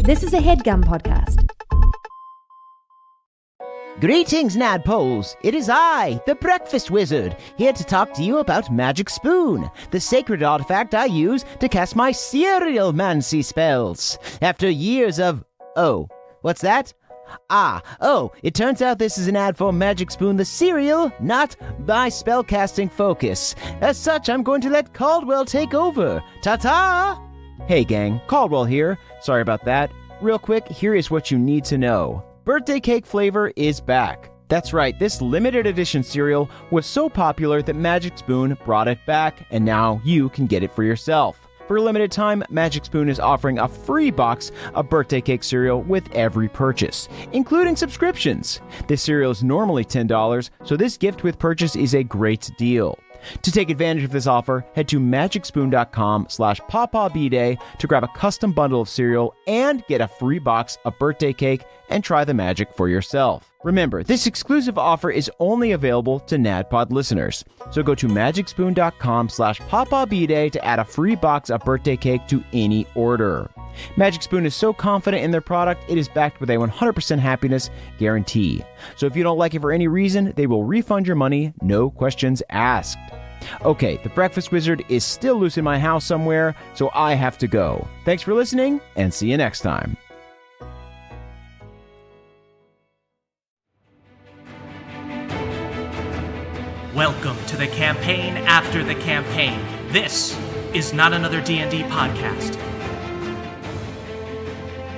This is a HeadGum podcast. Greetings, Nadpoles. It is I, the Breakfast Wizard, here to talk to you about Magic Spoon, the sacred artifact I use to cast my cereal-mancy spells. After years of... Oh, what's that? It turns out this is an ad for Magic Spoon the cereal, not my spellcasting focus. As such, I'm going to let Caldwell take over. Ta-ta! Hey gang, Caldwell here. Sorry about that. Real quick, here is what you need to know. Birthday cake flavor is back. That's right, this limited edition cereal was so popular that Magic Spoon brought it back, and now you can get it for yourself. For a limited time, Magic Spoon is offering a free box of birthday cake cereal with every purchase, including subscriptions. This cereal is normally $10, so this gift with purchase is a great deal. To take advantage of this offer, head to magicspoon.com/pawpawbday to grab a custom bundle of cereal and get a free box of birthday cake and try the magic for yourself. Remember, this exclusive offer is only available to NADPOD listeners. So go to magicspoon.com/pawpawbday to add a free box of birthday cake to any order. Magic Spoon is so confident in their product, it is backed with a 100% happiness guarantee. So if you don't like it for any reason, they will refund your money, no questions asked. Okay, the Breakfast Wizard is still loose in my house somewhere, so I have to go. Thanks for listening, and see you next time. Welcome to the campaign after the campaign. This is not another D&D podcast.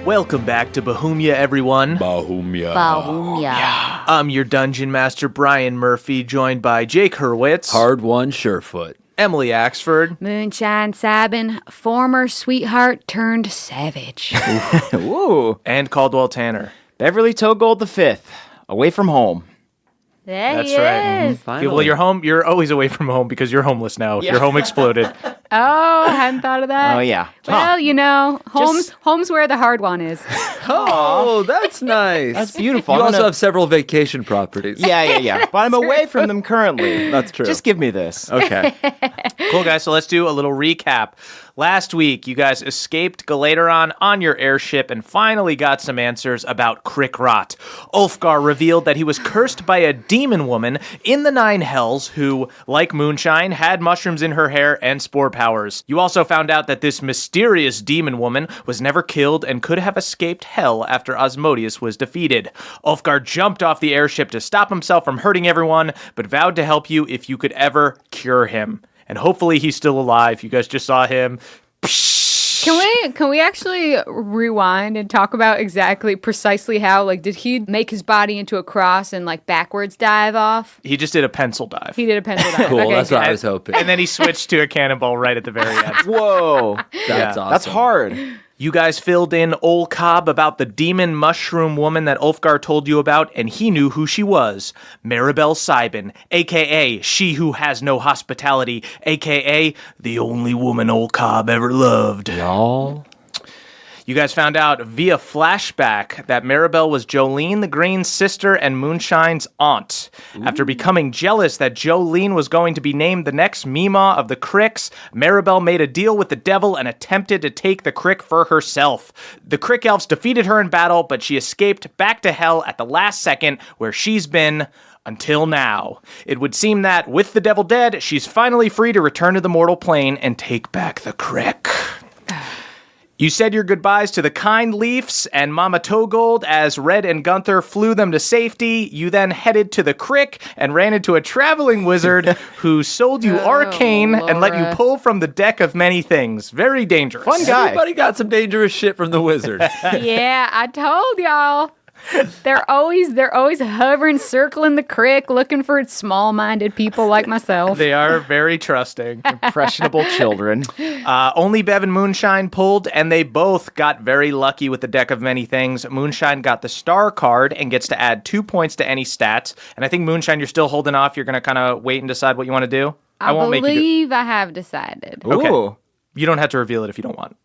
Welcome back to Bohemia, everyone. Bohemia. I'm your Dungeon Master, Brian Murphy, joined by Jake Hurwitz. Hard one, Surefoot. Emily Axford. Moonshine Sabin, former sweetheart turned savage. Ooh. And Caldwell Tanner. Beverly Togold V, away from home. There That's he right. is. Well, you're always away from home because you're homeless now. Your home exploded. Oh, I hadn't thought of that. Oh, yeah. Well, you know, home's where the hard one is. Oh, that's nice. That's beautiful. You also have several vacation properties. Yeah. But I'm away from them currently. That's true. Just give me this. Okay. Cool, guys. So let's do a little recap. Last week, you guys escaped Galateron on your airship and finally got some answers about Crick. Ulfgar revealed that he was cursed by a demon woman in the Nine Hells who, like Moonshine, had mushrooms in her hair and spore powers. You also found out that this mysterious demon woman was never killed and could have escaped hell after Osmodius was defeated. Ulfgar jumped off the airship to stop himself from hurting everyone, but vowed to help you if you could ever cure him. And hopefully he's still alive. You guys just saw him. Can we actually rewind and talk about precisely how, like, did he make his body into a cross and, like, backwards dive off? He just did a pencil dive. He did a pencil dive. Cool, Okay, that's good. what I was hoping. And then he switched to a cannonball right at the very end. Whoa. That's awesome. That's hard. You guys filled in Ol Cobb about the demon mushroom woman that Ulfgar told you about, and he knew who she was. Maribel Sybin, a.k.a. she who has no hospitality, a.k.a. the only woman Ol Cobb ever loved. Y'all. You guys found out via flashback that Maribel was Jolene the Green's sister and Moonshine's aunt. Ooh. After becoming jealous that Jolene was going to be named the next Mima of the Cricks, Maribel made a deal with the devil and attempted to take the Crick for herself. The Crick elves defeated her in battle, but she escaped back to hell at the last second, where she's been until now. It would seem that, with the devil dead, she's finally free to return to the mortal plane and take back the Crick. You said your goodbyes to the kind Leafs and Mama Togold as Red and Gunther flew them to safety. You then headed to the Crick and ran into a traveling wizard who sold you arcane and let you pull from the deck of many things. Very dangerous. Fun guy. Everybody got some dangerous shit from the wizard. Yeah, I told y'all. They're always hovering, circling the Crick, looking for small-minded people like myself. They are very trusting. Impressionable children. Only Bev and Moonshine pulled, and they both got very lucky with the deck of many things. Moonshine got the star card and gets to add 2 points to any stats. And I think, Moonshine, you're still holding off. You're going to kind of wait and decide what you want to do? I believe I have decided. Okay. Ooh. You don't have to reveal it if you don't want.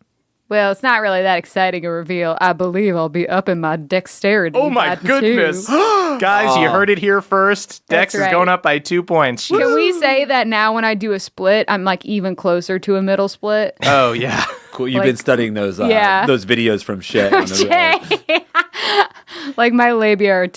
Well, it's not really that exciting a reveal. I believe I'll be up in my dexterity. Oh my goodness. Guys, you heard it here first. Dex is going up by 2 points. Can we say that now when I do a split, I'm like even closer to a middle split? Oh, yeah. Cool. You've Like- been studying those Yeah. those videos from Shay. on the road. Shay. Like my labia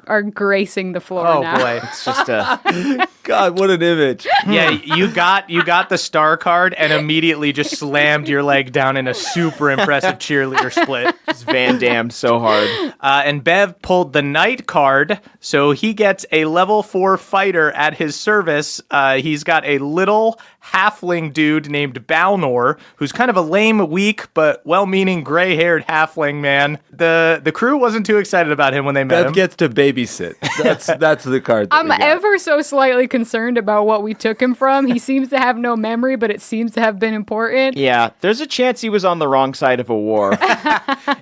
are gracing the floor Oh now. boy. It's just a. God, what an image. Yeah, you got the star card and immediately just slammed your leg down in a super impressive cheerleader split. Just Van Dammed so hard. And Bev pulled the knight card, so he gets a level 4 fighter at his service. He's got a little halfling dude named Balnor, who's kind of a lame, weak, but well-meaning gray-haired halfling man. The crew wasn't too excited about him when they met Bev him. gets to babysit. That's the card. That I'm we got. ever so slightly concerned about what we took him from. He seems to have no memory, but it seems to have been important. Yeah, there's a chance he was on the wrong side of a war.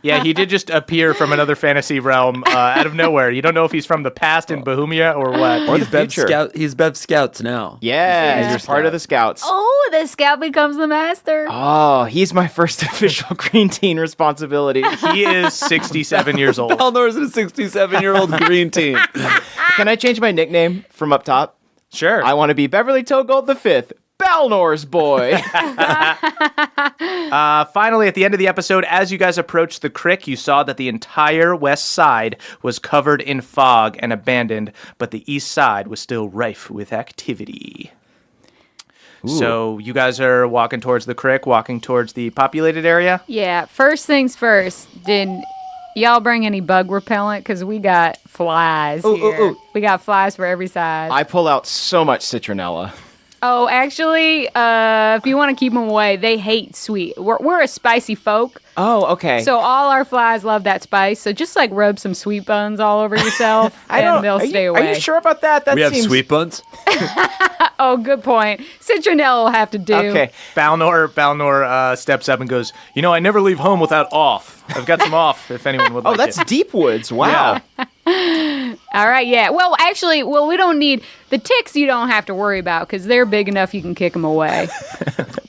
Yeah, he did just appear from another fantasy realm out of nowhere. You don't know if he's from the past in Bohemia or what. Or He's the Bev's future. scout. He's Bev's scouts now. Yeah, he's part of the scouts. Oh, the scout becomes the master. Oh, he's my first official green teen responsibility. He is 67 years old. Balnor's a 67-year-old green teen. Can I change my nickname from up top? Sure. I want to be Beverly Togold V, Balnor's boy. Finally, at the end of the episode, as you guys approached the Crick, you saw that the entire west side was covered in fog and abandoned, but the east side was still rife with activity. So you guys are walking towards the Crick, walking towards the populated area? Yeah, first things first. Did y'all bring any bug repellent? Because we got flies here. We got flies for every size. I pull out so much citronella. Oh, actually, if you want to keep them away, they hate sweet. We're a spicy folk, Oh, okay. so all our flies love that spice. So just like rub some sweet buns all over yourself, and they'll stay away. Are you sure about that? That We have seems... sweet buns. Oh, good point. Citronella will have to do. Okay. Balnor steps up and goes, "You know, I never leave home without off. I've got some off if anyone would like Oh, that's it." Deep Woods. Wow. All right, yeah. Well, actually, we don't need the ticks. You don't have to worry about because they're big enough. You can kick them away.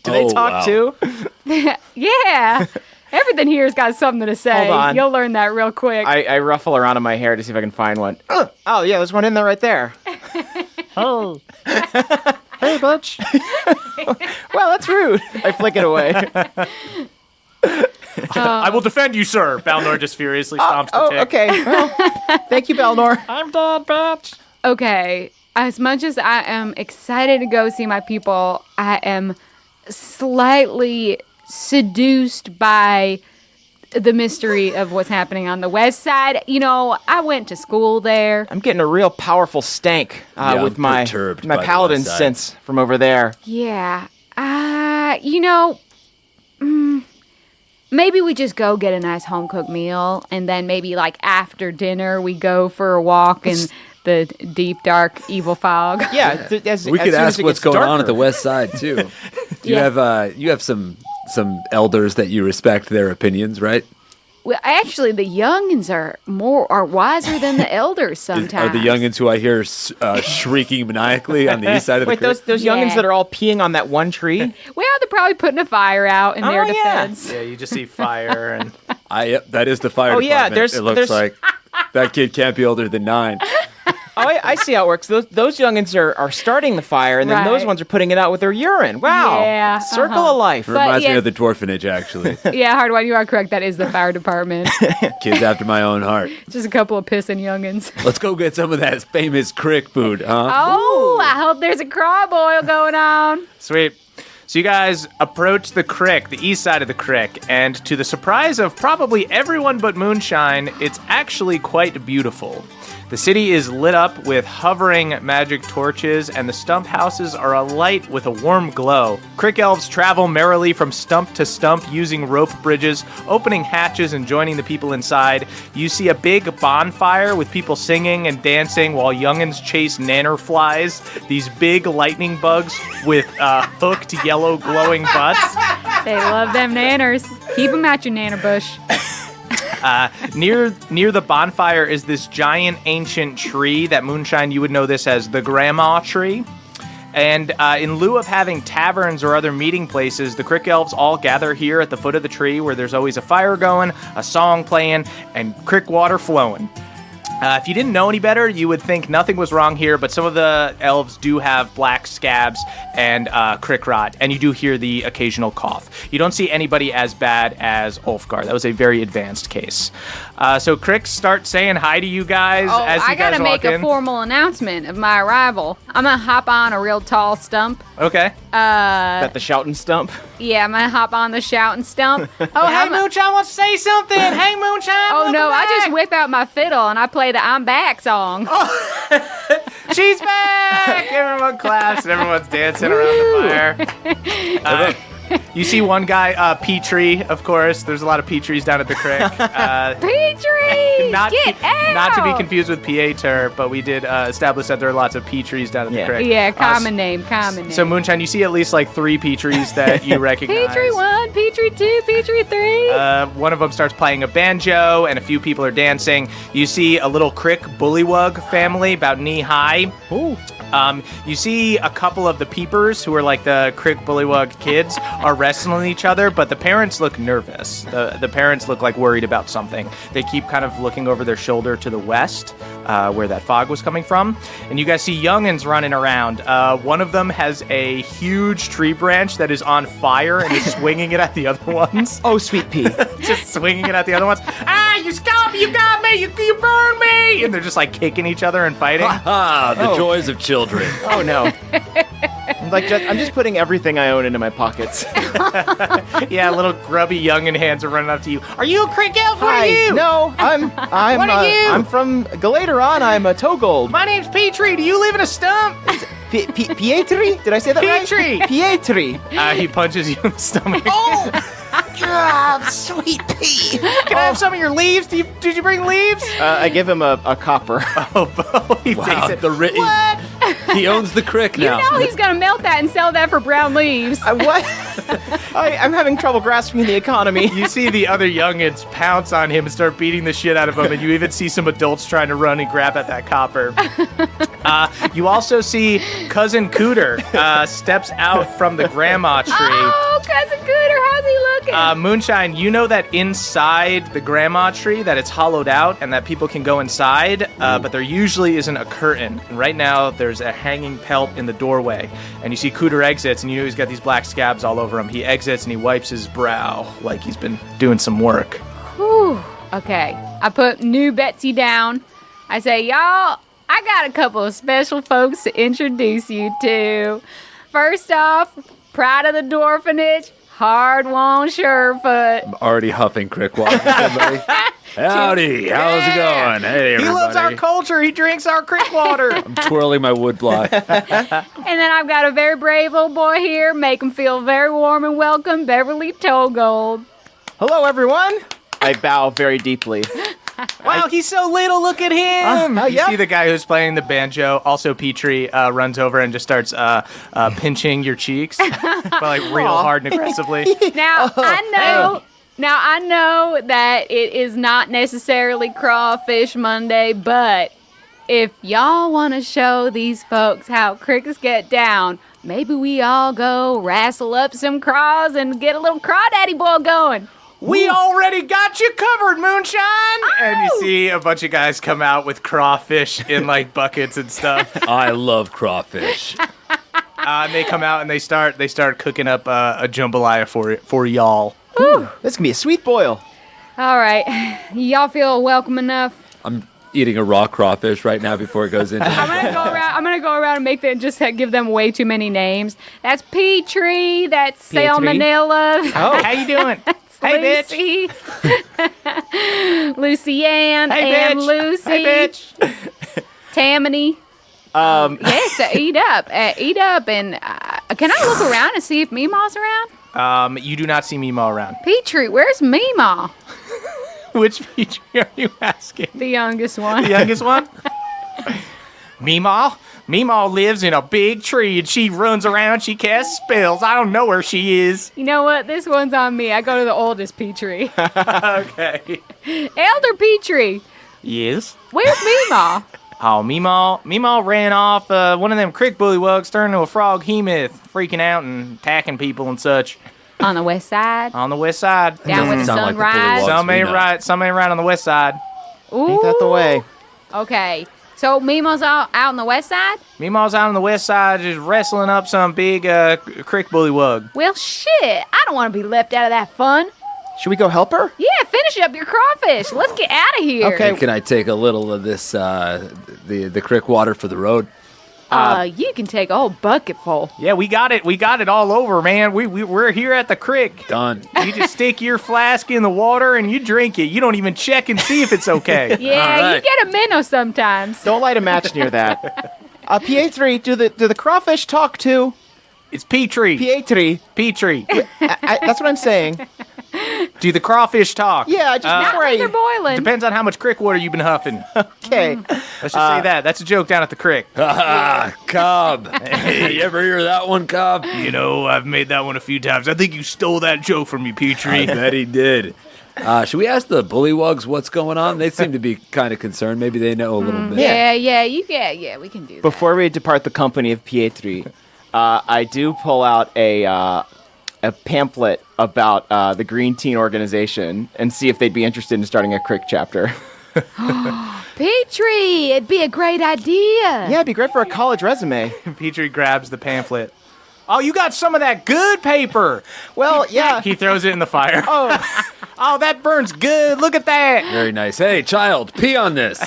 Do they talk wow. too? Yeah. Everything here's got something to say. Hold on. You'll learn that real quick. I ruffle around in my hair to see if I can find one. Oh, yeah, there's one in there right there. Oh, Hey, Butch. Well, that's rude. I flick it away. I will defend you, sir. Balnor just furiously stomps the Oh, tick. okay. Well, thank you, Balnor. I'm dead, bitch. Okay, as much as I am excited to go see my people, I am slightly seduced by the mystery of what's happening on the west side. You know, I went to school there. I'm getting a real powerful stank Yeah, with I'm my perturbed by the paladin west side. sense from over there. Yeah. You know, maybe we just go get a nice home cooked meal, and then maybe like after dinner we go for a walk in the deep, dark, evil fog. Yeah, We as could soon as ask it what's gets going on at the darker. west side too. You Yeah. have some elders that you respect their opinions, right? Well, actually, the youngins are wiser than the elders Are sometimes. the youngins who I hear shrieking maniacally on the east side of the Wait, creek? those Yeah. youngins that are all peeing on that one tree? Well, they're probably putting a fire out in their Oh, yeah. defense. Yeah, you just see fire and Yep, that is the fire Oh, yeah, department. It looks there's- like that kid can't be older than 9. Oh, I see how it works. Those youngins are starting the fire, and then those Right. ones are putting it out with their urine. Wow. Yeah, Circle uh-huh. of life. But Reminds me yes. of the dwarfenage, actually. Yeah, Hardwine, you are correct. That is the fire department. Kids after my own heart. Just a couple of pissing youngins. Let's go get some of that famous Crick food, huh? Oh, I hope there's a craw boil going on. sweet. So you guys approach the Crick, the east side of the Crick, and to the surprise of probably everyone but Moonshine, it's actually quite beautiful. The city is lit up with hovering magic torches, and the stump houses are alight with a warm glow. Crick elves travel merrily from stump to stump using rope bridges, opening hatches and joining the people inside. You see a big bonfire with people singing and dancing while youngins chase nanner flies, these big lightning bugs with hooked yellow glowing butts. They love them nanners. Keep them at your nanner bush. Near the bonfire is this giant ancient tree that Moonshine, you would know this as the grandma tree. And in lieu of having taverns or other meeting places, the Crick elves all gather here at the foot of the tree where there's always a fire going, a song playing, and Crick water flowing. If you didn't know any better, you would think nothing was wrong here, but some of the elves do have black scabs and crick rot, and you do hear the occasional cough. You don't see anybody as bad as Ulfgar. That was a very advanced case. So Crick, start saying hi to you guys as you guys walk in. I gotta make a formal announcement of my arrival. I'm gonna hop on a real tall stump. Okay. Is that the shouting stump? Yeah, I'm gonna hop on the shouting stump. Oh, hey, Moonshine wants to say something. Hey, Moonshine. Oh, no, back. I just whip out my fiddle and I play the I'm Back song. She's back! Everyone claps and everyone's dancing around the fire. You see one guy, Petrie, of course. There's a lot of Petries down at the Crick. Petrie! Get out! Not to be confused with Pieter, but we did establish that there are lots of Petries down at the Crick. Yeah, common name. So, Moonshine, you see at least like 3 Petries that you recognize. Petrie 1, Petrie 2, Petrie 3. One of them starts playing a banjo, and a few people are dancing. You see a little Crick bullywug family, about knee-high. Ooh. You see a couple of the peepers, who are like the Crick bullywug kids, are wrestling each other, but the parents look nervous. The parents look like worried about something. They keep kind of looking over their shoulder to the west, where that fog was coming from. And you guys see youngins running around. One of them has a huge tree branch that is on fire and is swinging it at the other ones. Oh, sweet pea. Just swinging it at the other ones. Ah, you stop! You got me! You burned me! And they're just like kicking each other and fighting. The joys of children. Oh, no. I'm just putting everything I own into my pockets. Yeah, little grubby youngin hands are running up to you. Are you a Crick elf? What Hi. are you? No, I'm What are you? I'm from Galateron. I'm a Togold. My name's Petrie. Do you live in a stump? Pietri? Did I say that Petrie. right? Pietri. He punches you in the stomach. Ah, sweet pea. Can I have some of your leaves? Did you bring leaves? I give him a copper. He takes it. What? He owns the Crick You now. know he's gonna melt that and sell that for brown leaves. What? I'm having trouble grasping the economy. You see the other youngins pounce on him and start beating the shit out of him, and you even see some adults trying to run and grab at that copper. You also see Cousin Cooter steps out from the grandma tree. Oh, Cousin Cooter, how's he looking? Moonshine, you know that inside the grandma tree that it's hollowed out and that people can go inside, but there usually isn't a curtain. And right now there's a hanging pelt in the doorway. And you see Cooter exits, and you know he's got these black scabs all over him. He exits and he wipes his brow like he's been doing some work. Whew. Okay, I put new Betsy down. I say, y'all, I got a couple of special folks to introduce you to. First off, pride of the Dwarfenage, Hard-won Surefoot. I'm already huffing Crick water. Somebody. Howdy, how's it going? Hey, everybody. He loves our culture. He drinks our Crick water. I'm twirling my wood block. And then I've got a very brave little boy here, make him feel very warm and welcome, Beverly Togold. Hello, everyone. I bow very deeply. Wow, he's so little. Look at him. You yeah. see the guy who's playing the banjo, also Petrie, runs over and just starts pinching your cheeks, but like real hard and aggressively. Now, I know that it is not necessarily Crawfish Monday, but if y'all want to show these folks how crickets get down, maybe we all go wrestle up some craws and get a little crawdaddy boil going. We already got you covered, Moonshine! Oh! And you see a bunch of guys come out with crawfish in like buckets and stuff. I love crawfish. And they come out and they start cooking up a jambalaya for y'all. Ooh, this can be a sweet boil. All right, y'all feel welcome enough? I'm eating a raw crawfish right now before it goes into I'm gonna go around and make them give them way too many names. That's Petrie. That's Salmonella. Oh, how you doing? Hey, Lucy. Bitch. Lucy-Ann. Hey, and bitch. Lucy. Hey, bitch. Tammany. Yes, eat up. Eat up. And can I look around and see if Meemaw's around? You do not see Meemaw around. Petrie, where's Meemaw? Which Petrie are you asking? The youngest one. The youngest one? Meemaw? Meemaw lives in a big tree and she runs around, she casts spells. I don't know where she is. You know what? This one's on me. I go to the oldest Petrie. Okay. Elder Petrie. Yes? Where's Meemaw? Oh, Meemaw ran off one of them Crick bullywugs, turned into a frog hemoth, freaking out and attacking people and such. On the west side. On the west side. Down where the Sound sun like the rises. bullywugs. Some ain't right on the west side. Ooh. Ain't that the way? Okay. So Meemaw's out on the west side? Meemaw's out on the west side just wrestling up some big Crick bullywug. Well, shit. I don't want to be left out of that fun. Should we go help her? Yeah, finish up your crawfish. Let's get out of here. Okay. Hey, can I take a little of this, the Crick water for the road? You can take a whole bucket full. Yeah, we got it. We got it all over, man. We're here at the Crick. Done. You just stick your flask in the water and you drink it. You don't even check and see if it's okay. Yeah, All right. you get a minnow sometimes. Don't light a match near that. PA3, do the crawfish talk too? It's Petrie. PA3. Petrie. That's what I'm saying. Do the crawfish talk? Yeah, just Not before when they're I... boiling. Depends on how much Crick water you've been huffing. Okay. Let's just say that. That's a joke down at the Crick. Ah, Cobb. You ever hear that one, Cobb? You know, I've made that one a few times. I think you stole that joke from me, Petrie. I bet he did. Should we ask the bullywugs what's going on? They seem to be kind of concerned. Maybe they know a little bit. Yeah, we can do that. Before we depart the company of PA3, I do pull out a pamphlet about the Green Teen Organization and see if they'd be interested in starting a Crick chapter. Petrie, it'd be a great idea. Yeah, it'd be great for a college resume. Petrie grabs the pamphlet. Oh, you got some of that good paper. Well, yeah. He throws it in the fire. Oh, Oh, that burns good. Look at that. Very nice. Hey, child, pee on this.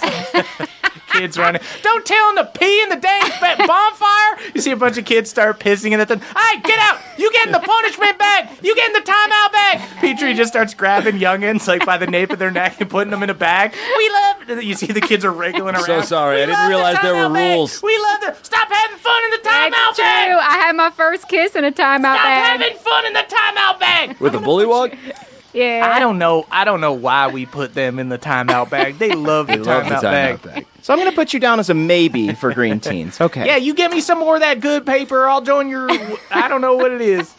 Kids running. Don't tell him to pee in the dang bonfire. You see a bunch of kids start pissing in the thing. Hey, get out. You get in the punishment bag. You get in the timeout bag. Petrie just starts grabbing youngins like by the nape of their neck and putting them in a bag. We love. You see the kids are wriggling around. So sorry. I didn't realize there were rules. We love to stop having fun in the timeout That's true. bag. I had my first kiss in a timeout Stop bag. having fun in the timeout bag. With a bullywug? Yeah. I don't know why we put them in the timeout bag. They love the Love the timeout bag. timeout bag. so I'm going to put you down as a maybe for Green Teens. Okay. Yeah, you give me some more of that good paper. I'll join your. I don't know what it is.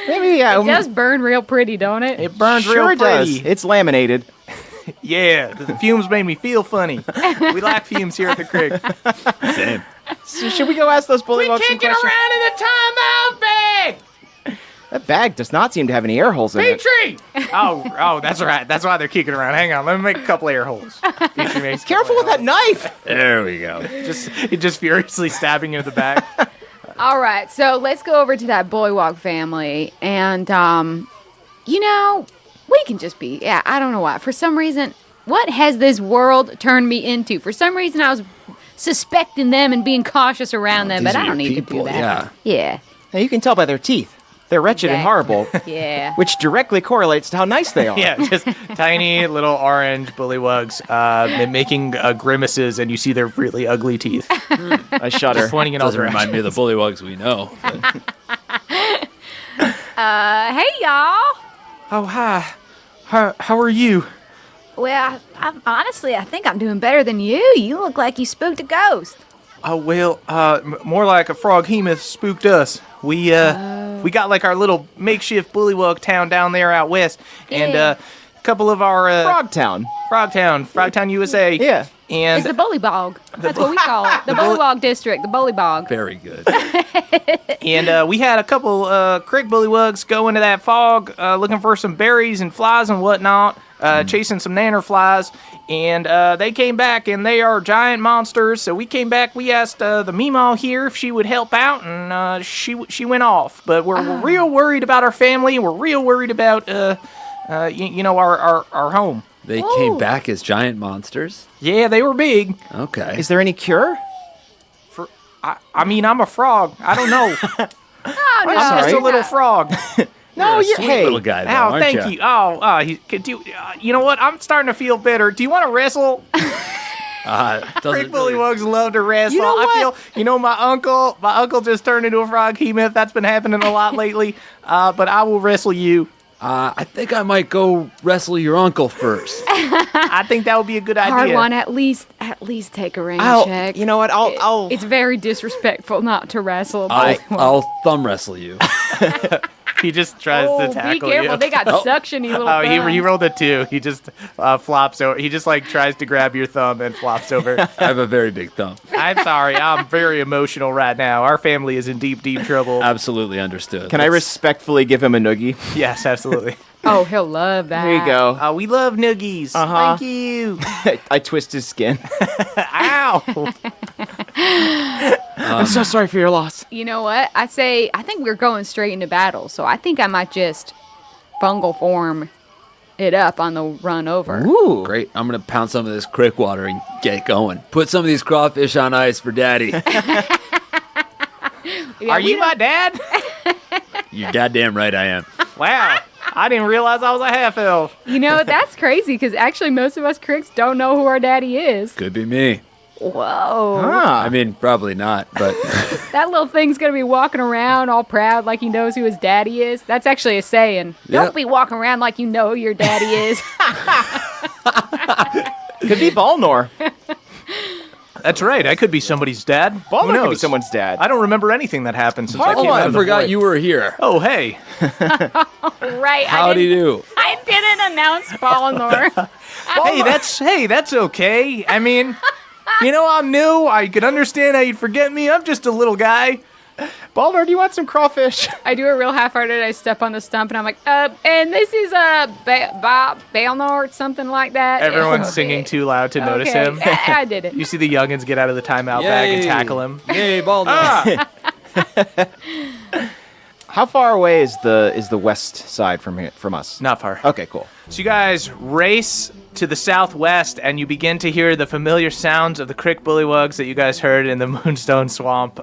Maybe, yeah. It does burn real pretty, don't it? It burns Sure real it does. pretty. It's laminated. Yeah, the fumes made me feel funny. We like fumes here at the Crick. Same. So should we go ask those We bullywogs some kicking questions? around in the timeout bag. That bag does not seem to have any air holes in it. Petrie. Oh, that's right. That's why they're kicking around. Hang on, let me make a couple air holes. Petrie makes a Careful with couple that knife. There we go. just furiously stabbing you in the back. All right, so let's go over to that Bullywog family, and we can just be. Yeah, I don't know why. For some reason, what has this world turned me into? For some reason, I was suspecting them and being cautious around them, These but are I don't your need to people, do that. Yeah, Now, you can tell by their teeth. They're wretched and Okay. horrible, yeah. which directly correlates to how nice they are. Yeah, just tiny little orange bullywugs making grimaces, and you see their really ugly teeth I shudder. pointing in all Doesn't remind directions. me of the bullywugs we know. Hey, y'all. Oh, hi. How are you? Well, I think I'm doing better than you. You look like you spooked a ghost. Oh, well, more like a froghemoth spooked us. We got like our little makeshift bullywug town down there out west, and Yeah. a couple of our Frogtown. Frogtown, USA. Yeah. And It's the Bullybog. That's what we call it. The Bullywog District, the Bullybog. Very good. And we had a couple Crick bullywugs go into that fog looking for some berries and flies and whatnot, chasing some nanner flies. And they came back, and they are giant monsters. So we came back. We asked the Meemaw here if she would help out, and she went off. But we're real worried about our family. We're real worried about our home. They Whoa. came back as giant monsters? Yeah, they were big. Okay. Is there any cure? I mean, I'm a frog. I don't know. Oh, no. I'm just a sorry. little frog. No, You're a you. sweet Hey. little guy, though, Oh, aren't thank ya? you. You know what? I'm starting to feel better. Do you want to wrestle? Doesn't Crick really- bullywugs love to wrestle. You know I what? feel, my uncle just turned into a froghemoth. That's been happening a lot lately. But I will wrestle you. I think I might go wrestle your uncle first. I think that would be a good idea. Hard one. At least take a range check. You know what? I'll. It's very disrespectful not to wrestle. a I'll, bullywug. I'll thumb wrestle you. He just tries to be tackle careful. you. They got suction-y little Oh, he thumbs. rolled a 2. He just flops over. He just like tries to grab your thumb and flops over. I have a very big thumb. I'm sorry. I'm very emotional right now. Our family is in deep, deep trouble. Absolutely understood. Can I respectfully give him a noogie? Yes, absolutely. Oh, he'll love that. There you go. We love noogies. Uh-huh. Thank you. I twist his skin. Ow. I'm so sorry for your loss. You know what? I think we're going straight into battle, so I think I might just fungal form it up on the run over. Ooh. Great. I'm going to pound some of this Crick water and get going. Put some of these crawfish on ice for Daddy. Yeah, Are we you don't- my dad? You're goddamn right I am. Wow. I didn't realize I was a half elf. You know, that's crazy because actually most of us Cricks don't know who our daddy is. Could be me. Whoa. I mean, probably not, but That little thing's going to be walking around all proud like he knows who his daddy is. That's actually a saying. Yep. Don't be walking around like you know who your daddy is. Could be Balnor. That's right. I could be somebody's dad. Who Balnor knows? could be someome's dad. I don't remember anything that happened since I oh, came out I of the forgot void. you were here. Oh, hey. Right. Howdy do. I didn't announce Balnor. Hey, that's okay. I mean, I'm new. I could understand how you'd forget me. I'm just a little guy. Balnor, do you want some crawfish? I do it real half-hearted. I step on the stump and I'm like, and this is Balnor, something like that. Everyone's Okay. singing too loud to notice Okay. him. I did it. You see the youngins get out of the timeout bag and Yay. tackle him. Yay, Baldur. How far away is the west side from us? Not far. Okay, cool. So you guys race to the southwest, and you begin to hear the familiar sounds of the Crick bullywugs that you guys heard in the Moonstone Swamp.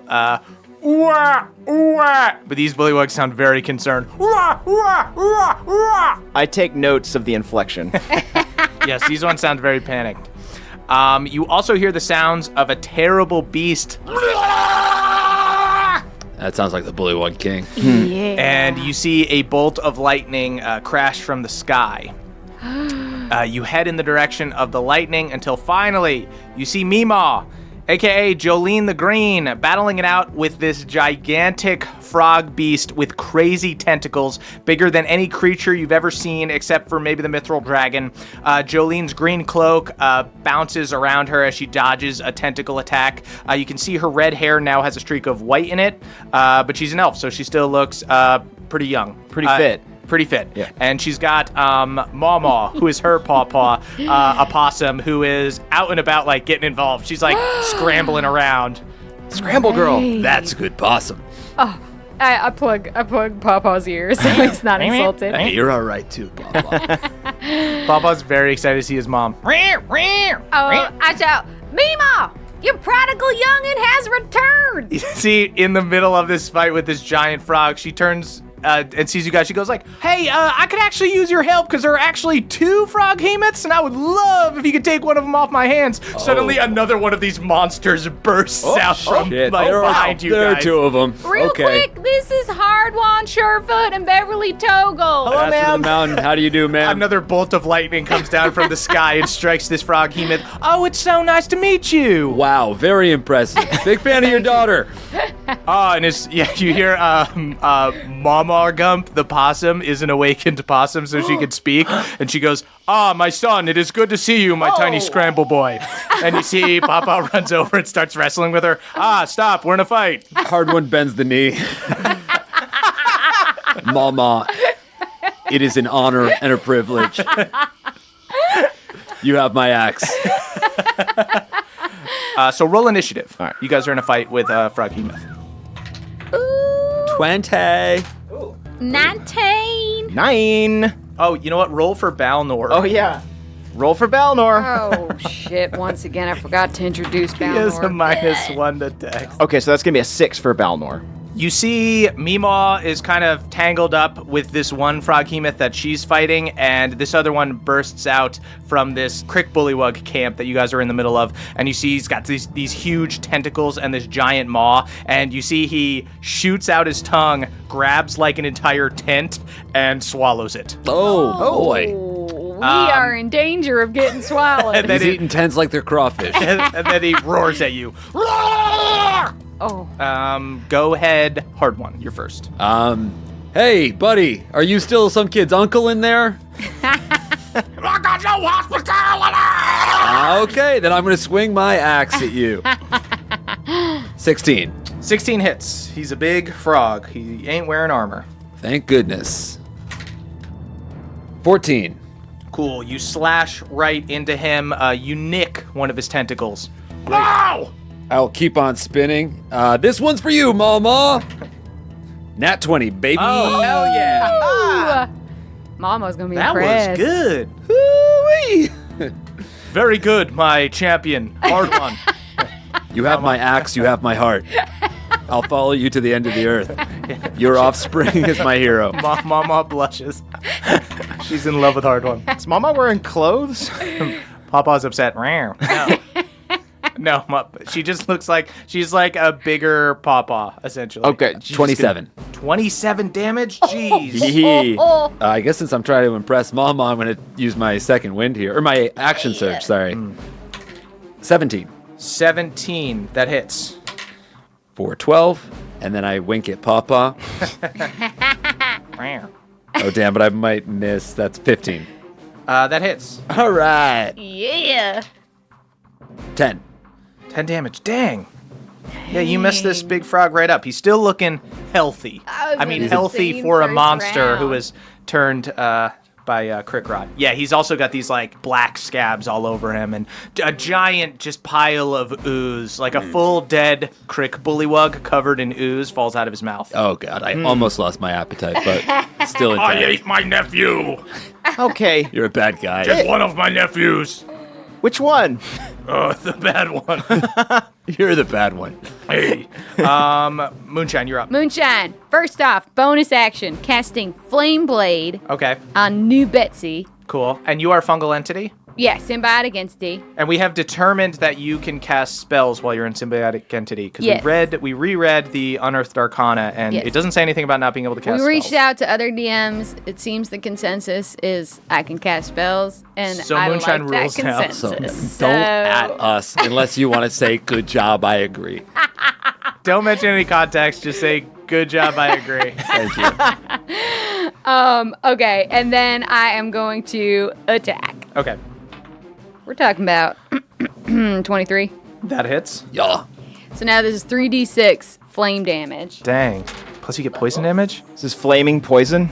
Wah, wah. But these bullywugs sound very concerned. Wah, wah, wah, wah. I take notes of the inflection. Yes, these ones sound very panicked. You also hear the sounds of a terrible beast. That sounds like the Bullywug King. Yeah. And you see a bolt of lightning crash from the sky. You head in the direction of the lightning until finally you see Meemaw, aka Jolene the Green, battling it out with this gigantic frog beast with crazy tentacles, bigger than any creature you've ever seen except for maybe the mithril dragon. Jolene's green cloak bounces around her as she dodges a tentacle attack. You can see her red hair now has a streak of white in it, but she's an elf, so she still looks pretty young. Pretty fit. Pretty fit. Yeah. And she's got Maw, who is her pawpaw, a possum who is out and about, like, getting involved. She's, like, scrambling around. Scramble girl. That's a good possum. I plug Pawpaw's ears so he's not insulted. Hey, you're all right too, Pawpaw. Pawpaw's very excited to see his mom. Oh, I shout, Meemaw, your prodigal youngin' has returned. You see, in the middle of this fight with this giant frog, she turns and sees you guys. She goes like, hey, I could actually use your help because there are actually 2 frog hemoths, and I would love if you could take one of them off my hands. Suddenly, another one of these monsters bursts out from Shit. like, behind you there guys. are 2 of them. Real okay. quick, this is Hardwan Surefoot and Beverly Toggle. Hello, Master of ma'am. the mountain. How do you do, ma'am? Another bolt of lightning comes down from the sky and strikes this frog hemoth. Oh, it's so nice to meet you. Wow, very impressive. Big fan of your daughter. And you hear Mama Gump, the possum, is an awakened possum, so she can speak. And she goes, my son, it is good to see you, my tiny scramble boy. And you see Papa runs over and starts wrestling with her. Stop, we're in a fight. Hard one bends the knee. Mama, it is an honor and a privilege. You have my axe. So roll initiative. All right. You guys are in a fight with Frog Hemoth. 20. 19. 9. Oh, you know what? Roll for Balnor. Oh, yeah. Roll for Balnor. Oh, shit. Once again, I forgot to introduce He has a Balnor. -1 to dex. Okay, so that's going to be a 6 for Balnor. You see Meemaw is kind of tangled up with this one frog hemoth that she's fighting, and this other one bursts out from this Crick bullywug camp that you guys are in the middle of, and you see he's got these huge tentacles and this giant maw, and you see he shoots out his tongue, grabs like an entire tent, and swallows it. Oh, boy. We are in danger of getting swallowed. And then He's eating tens like they're crawfish. and then he roars at you. Oh. Go ahead, hard one. You're first. Hey, buddy, are you still some kid's uncle in there? I got no hospitality! Okay, then I'm going to swing my axe at you. 16. 16 hits. He's a big frog. He ain't wearing armor. Thank goodness. 14. Cool. You slash right into him. You nick one of his tentacles. Wow! I'll keep on spinning. This one's for you, Mama. Nat 20, baby. Oh, hell yeah. Mama's gonna be That impressed. was good. Woo-wee. Very good, my champion. Hard one. You have my axe, you have my heart. I'll follow you to the end of the earth. Your offspring is my hero. Mama blushes. She's in love with hard one. Is Mama wearing clothes? Papa's upset. No. No, she just looks like she's like a bigger Papa, essentially. Okay. 27. 27 damage? Jeez. Hee. I guess since I'm trying to impress Mama, I'm going to use my second wind here. Or my action surge, sorry. 17. 17. That hits. For 12. And then I wink at Papa. Oh, damn, but I might miss. That's 15. That hits. All right. Yeah. 10. 10 damage. Dang. Yeah, you messed this big frog right up. He's still looking healthy. I mean, was healthy insane for a first monster who round. was turned by Crick Rod. Yeah, he's also got these like black scabs all over him and a giant just pile of ooze, like a full dead Crick bullywug covered in ooze falls out of his mouth. Oh, God. I almost lost my appetite, but still intact. my nephew. Okay. You're a bad guy. One of my nephews. Which one? The bad one. You're the bad one. Hey. Moonshine, you're up. Moonshine. First off, bonus action, casting Flame Blade Okay, on New Betsy. cool. And you are a fungal entity? Yeah, symbiotic entity. And we have determined that you can cast spells while you're in symbiotic entity because Yes. we reread the Unearthed Arcana, and Yes. it doesn't say anything about not being able to cast We reached spells. out to other DMs. It seems the consensus is I can cast spells, and So I Moonshine like rules that now. consensus. Don't at us unless you want to say, good job, I agree. Don't mention any context. Just say, "Good job, I agree." Thank you. Okay, and then I am going to attack. Okay, We're talking about 23. that hits. Yeah. So now this is 3d6 flame damage. Dang. Plus you get poison damage. This is flaming poison.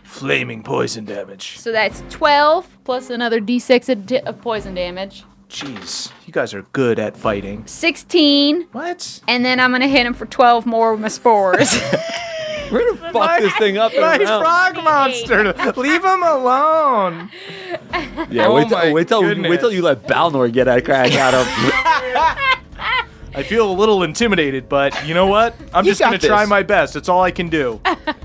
Flaming poison damage. So that's 12 plus another d6 of poison damage. Jeez, you guys are good at fighting. 16, What? and then I'm going to hit him for 12 more with my spores. We're going to fuck this thing up in a My round. frog monster! Leave him alone. Yeah, Oh wait my till goodness. you let Balnor get a crack out of. I feel a little intimidated, but you know what? I'm You just gonna got try this. my best. It's all I can do.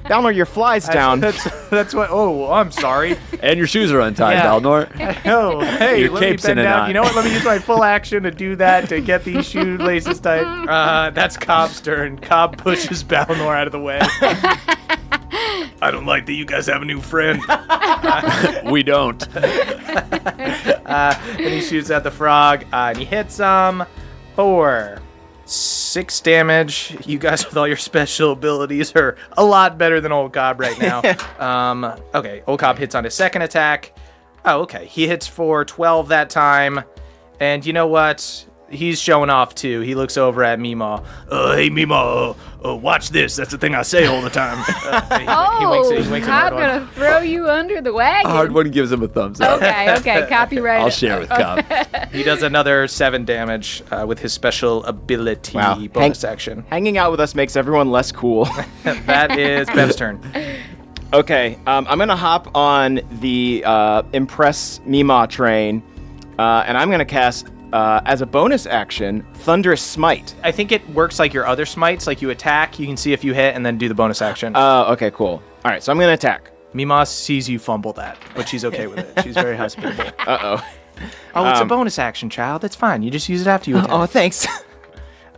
Balnor, your fly's down. That's what. Oh, I'm sorry. And your shoes are untied, Yeah. Balnor. Oh, hey, Your let me cape's bend in a down. knot. You know what? Let me use my full action to do that to get these shoelaces tight. That's Cobb's turn. Cobb pushes Balnor out of the way. I don't like that you guys have a new friend. We don't. And he shoots at the frog, and he hits him for 6 damage. You guys with all your special abilities are a lot better than old Cobb right now. Okay, old Cobb hits on his second attack. Oh, okay. He hits for 12 that time. And you know what? He's showing off too. He looks over at Mima. Hey Mima, watch this. That's the thing I say all the time. He winks at I'm Hard One. going to throw you under the wagon. Hard one gives him a thumbs up. Okay, copyright. I'll share with Cobb. He does another 7 damage with his special ability Wow. bonus action. Hanging out with us makes everyone less cool. That is Bev's turn. Okay, I'm gonna hop on the Impress Mima train, and I'm gonna cast, as a bonus action, Thunderous Smite. I think it works like your other smites. Like you attack, you can see if you hit, and then do the bonus action. Okay, cool. All right, so I'm gonna attack. Mima sees you fumble that, but she's okay with it. She's very hospitable. Uh-oh. Oh, it's a bonus action, child. That's fine. You just use it after you attack. Oh, thanks.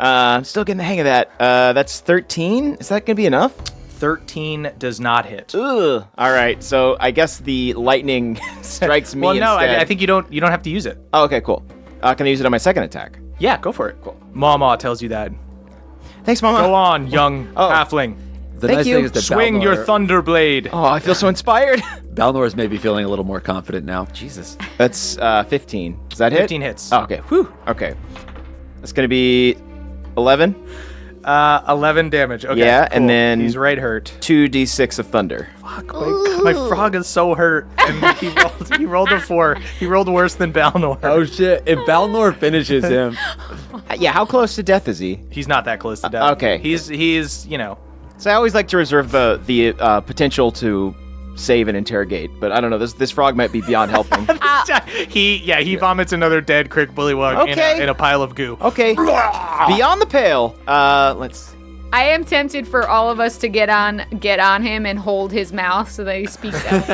I'm still getting the hang of that. That's 13. Is that gonna be enough? 13 does not hit. Ugh. All right, so I guess the lightning strikes me Well, no, instead. I think you don't have to use it. Oh, okay, cool. Can I use it on my second attack? Yeah, go for it. Cool. Mama tells you that. Thanks, Mama. Go on, young Oh. halfling. The Thank nice you. thing is that Swing your thunder blade. Oh, I feel so inspired. Balnor is maybe feeling a little more confident now. Jesus. That's 15. Does that hit? 15 hits. Oh, okay. Whew. Okay. That's going to be 11. 11 damage. Okay. Yeah, cool. and then- he's right hurt. 2d6 of thunder. Fuck, my frog is so hurt. And he rolled a 4. He rolled worse than Balnor. Oh shit! If Balnor finishes him, Yeah, how close to death is he? He's not that close to death. Okay. He's So I always like to reserve the potential to save and interrogate, but I don't know. This frog might be beyond helping. he vomits another dead Crick Bullywug Okay. in a pile of goo. Okay. Beyond the pale. Let's. I am tempted for all of us to get on him and hold his mouth so that he speaks out.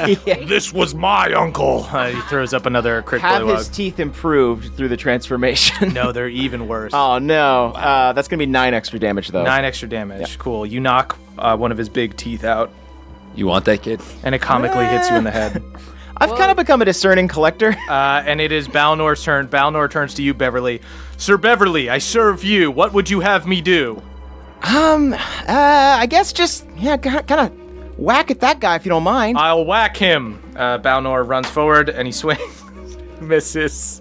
This was my uncle. He throws up another Crick Have his Bullywug. teeth improved through the transformation. No, they're even worse. Oh no. That's gonna be 9 extra damage though. 9 extra damage. Cool. You knock one of his big teeth out, you want that kid? and it comically hits you in the head. I've kind of become a discerning collector. And it is Balnor's turn. Balnor turns to you, Beverly. Sir Beverly, I serve you. What would you have me do? I guess just kind of whack at that guy if you don't mind. I'll whack him. Balnor runs forward and he swings. Misses.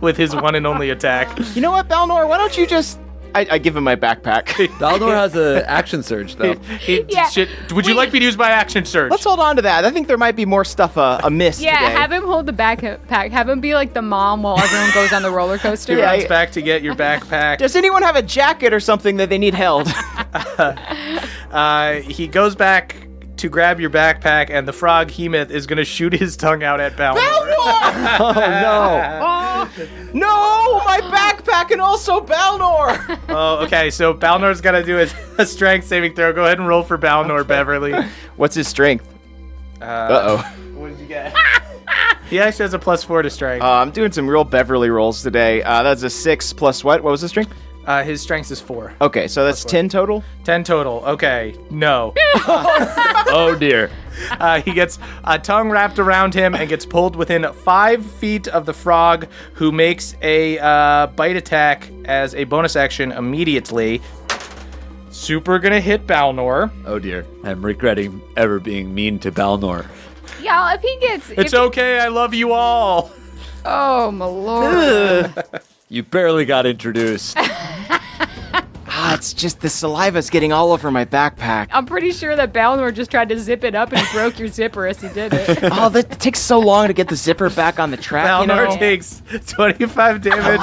With his one and only attack. You know what, Balnor? Why don't you just? I give him my backpack. Balnor has an action surge though. Yeah. Would you like me to use my action surge? Let's hold on to that. I think there might be more stuff amiss Yeah, today. have him hold the backpack. Have him be like the mom while everyone goes on the roller coaster. Yeah, Runs back to get your backpack. Does anyone have a jacket or something that they need held? He goes back to grab your backpack, and the frog Hemoth is going to shoot his tongue out at Balnor. Oh no! No, my backpack and also Balnor. Oh, okay. So Balnor's got to do a strength saving throw. Go ahead and roll for Balnor, Beverly. What's his strength? Uh-oh. What did you get? He actually has a +4 to strength. I'm doing some real Beverly rolls today. That's a 6 plus what? What was the strength? His strength is 4. Okay, so that's 10 total. 10 total. Okay. No. Oh dear. He gets a tongue wrapped around him and gets pulled within 5 feet of the frog, who makes a bite attack as a bonus action immediately. Super gonna hit Balnor. Oh dear. I'm regretting ever being mean to Balnor. Y'all, if he gets... It's okay, I love you all. Oh, my lord. You barely got introduced. It's just the saliva's getting all over my backpack. I'm pretty sure that Balnor just tried to zip it up and he broke your zipper as he did it. Oh, that takes so long to get the zipper back on the track. Balnor you know? takes 25 damage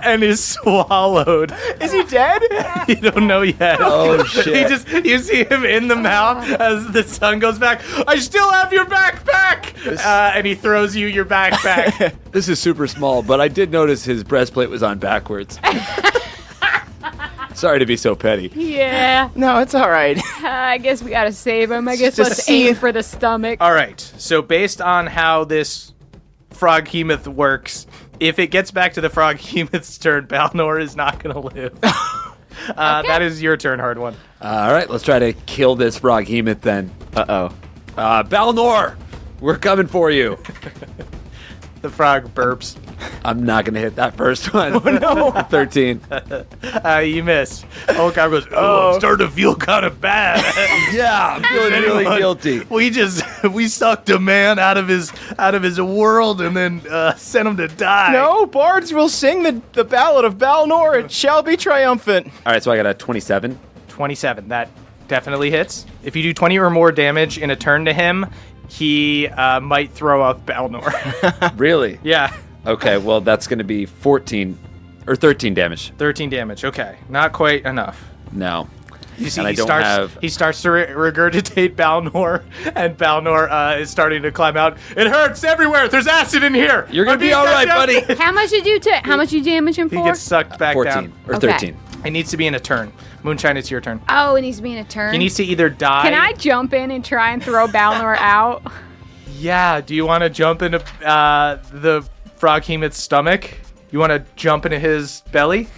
and is swallowed. Is he dead? You don't know yet. Oh shit. You see him in the mouth as the sun goes back. I still have your backpack! And he throws you your backpack. This is super small, but I did notice his breastplate was on backwards. Sorry to be so petty. Yeah. No, it's all right. I guess we gotta save him. I guess Just let's see- aim for the stomach. All right. So based on how this frog Hemoth works, if it gets back to the frog Hemoth's turn, Balnor is not going to live. That is your turn, hard one. All right, let's try to kill this frog Hemoth then. Uh-oh. Balnor, we're coming for you. The frog burps. I'm not going to hit that first one. Oh, no. 13. You missed. Old guy goes, I'm starting to feel kind of bad. Yeah, I'm feeling really guilty. We sucked a man out of his world and then sent him to die. No, bards will sing the ballad of Balnor. It shall be triumphant. All right, so I got a 27. 27. That definitely hits. If you do 20 or more damage in a turn to him, he might throw up Balnor. Really? Yeah. Okay, well, that's going to be 14 or 13 damage. 13 damage. Okay. Not quite enough. No. You see, And I he don't starts, have- he starts to regurgitate Balnor, and Balnor is starting to climb out. It hurts everywhere. There's acid in here. You're going to be all right, buddy. How much did you damage him for? He gets sucked back 14 down. or Okay. 13. It needs to be in a turn. Moonshine, it's your turn. Oh, it needs to be in a turn. He needs to either die. Can I jump in and try and throw Balnor out? Yeah. Do you want to jump into the frog Hemoth's stomach? You want to jump into his belly?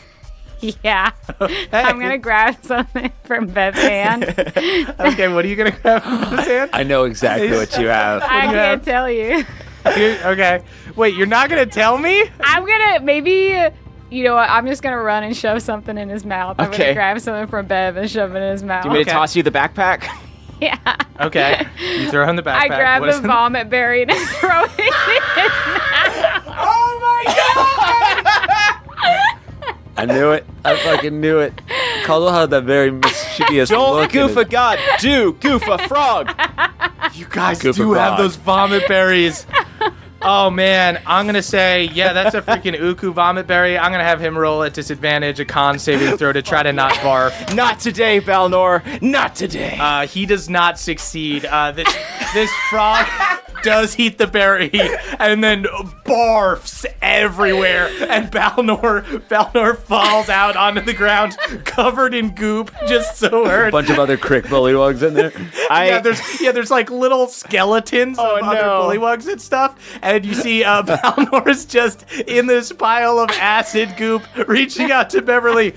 Yeah. I'm gonna grab something from Bev's hand. Okay, what are you going to grab from his hand? I know exactly what you have. I you can't have? tell you. Okay. Wait, you're not going to tell me? I'm gonna maybe You know what? I'm just gonna run and shove something in his mouth. I'm Okay. gonna grab something from Bev and shove it in his mouth. Do you want me to Okay. toss you the backpack? Yeah. Okay. You throw in the backpack. I grab What is the in- vomit berry and throw it in his mouth. Oh my god! I knew it. I fucking knew it. Caldwell had that very mischievous Don't look. in goof his- a god. Do goof a frog. You guys Cooper do have Frog. those vomit berries. Oh man, I'm gonna say, yeah, that's a freaking Uku vomit berry. I'm gonna have him roll at disadvantage a con saving throw to try to not barf. Not today, Balnor. Not today. He does not succeed. This frog does eat the berry and then barfs everywhere, and Balnor falls out onto the ground covered in goop, just so hurt. Bunch of other Crick bullywugs in there. There's like little skeletons of other no. bullywugs and stuff, and you see Balnor's just in this pile of acid goop, reaching out to Beverly.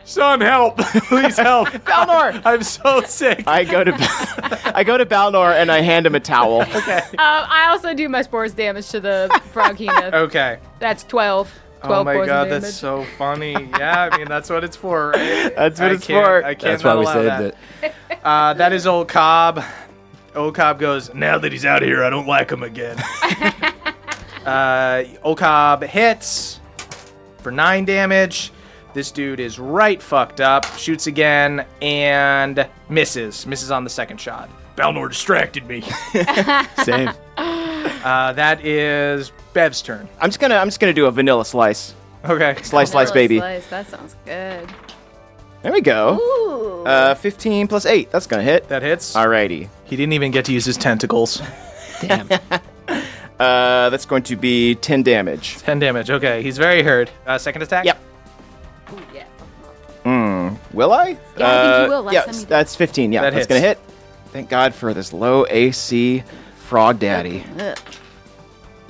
Son, help! Please help! Balnor! I'm so sick. I go to Balnor and I hand him a towel. Okay. I also do my sports damage to the frog hemoth. Okay. That's 12. 12 Oh my poison god, damage. that's so funny. Yeah, I mean that's what it's for, right? That's what it's can't- for. I can't That's why not we allow saved that. it. That is old Cobb. Old Cobb goes, now that he's out of here, I don't like him again. Old Cobb hits for 9 damage. This dude is right fucked up. Shoots again and misses. Misses on the second shot. Balnor distracted me. Same. That is Bev's turn. I'm just gonna do a vanilla slice. Okay. Slice, Vanilla baby. Slice, that sounds good. There we go. Ooh. 15 plus 8. That's gonna hit. That hits. Alrighty. He didn't even get to use his tentacles. Damn. That's going to be 10 damage. 10 damage. Okay. He's very hurt. Second attack? Yep. Ooh, yeah. Will I? Yeah, I think you will. Last yeah, time you did. that's 15. Yeah, That that's hits. gonna hit. Thank God for this low AC frog daddy. Ugh.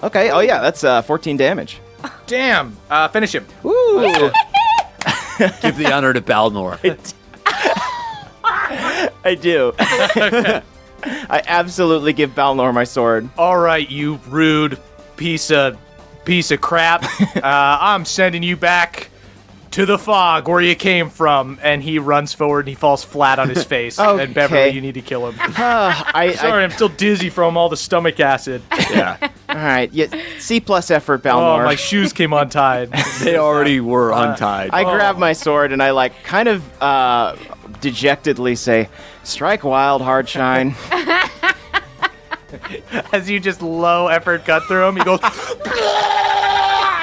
Okay. Oh yeah, that's 14 damage. Damn. Finish him. Woo! Give the honor to Balnor. I do. I absolutely give Balnor my sword. All right, you rude piece of crap. I'm sending you back to the fog where you came from. And he runs forward and he falls flat on his face. Okay. And Beverly, you need to kill him. Sorry, I'm still dizzy from all the stomach acid. Yeah. All right. Yeah, C plus effort, Oh, Balnor. my shoes came untied. They already were untied. I grab my sword and I like kind of dejectedly say, "Strike wild, hard shine." As you just low effort cut through him, he goes.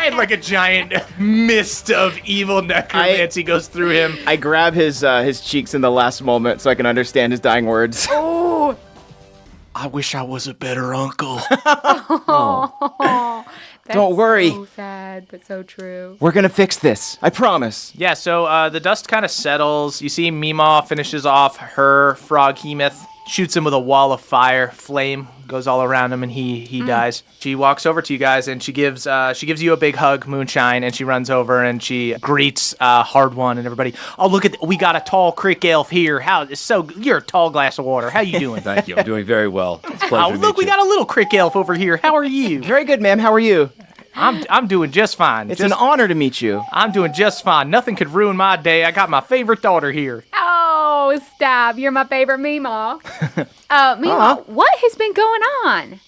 And like a giant mist of evil necromancy goes through him. I grab his cheeks in the last moment so I can understand his dying words. Oh, I wish I was a better uncle. that's Don't worry. So sad, but so true. We're gonna fix this. I promise. Yeah, so the dust kind of settles. You see Meemaw finishes off her frog hemoth, shoots him with a wall of fire. Flame goes all around him, and he dies. She walks over to you guys, and she gives you a big hug, Moonshine, and she runs over and she greets Hard One and everybody. Oh, look at we got a tall Crick elf here. You're a tall glass of water. How you doing? Thank you. I'm doing very well. It's a pleasure Oh, to look, meet we you. got a little Crick elf over here. How are you? Very good, ma'am. How are you? I'm doing just fine. It's an honor to meet you. I'm doing just fine. Nothing could ruin my day. I got my favorite daughter here. Oh, stop. You're my favorite Meemaw. Meemaw, what has been going on?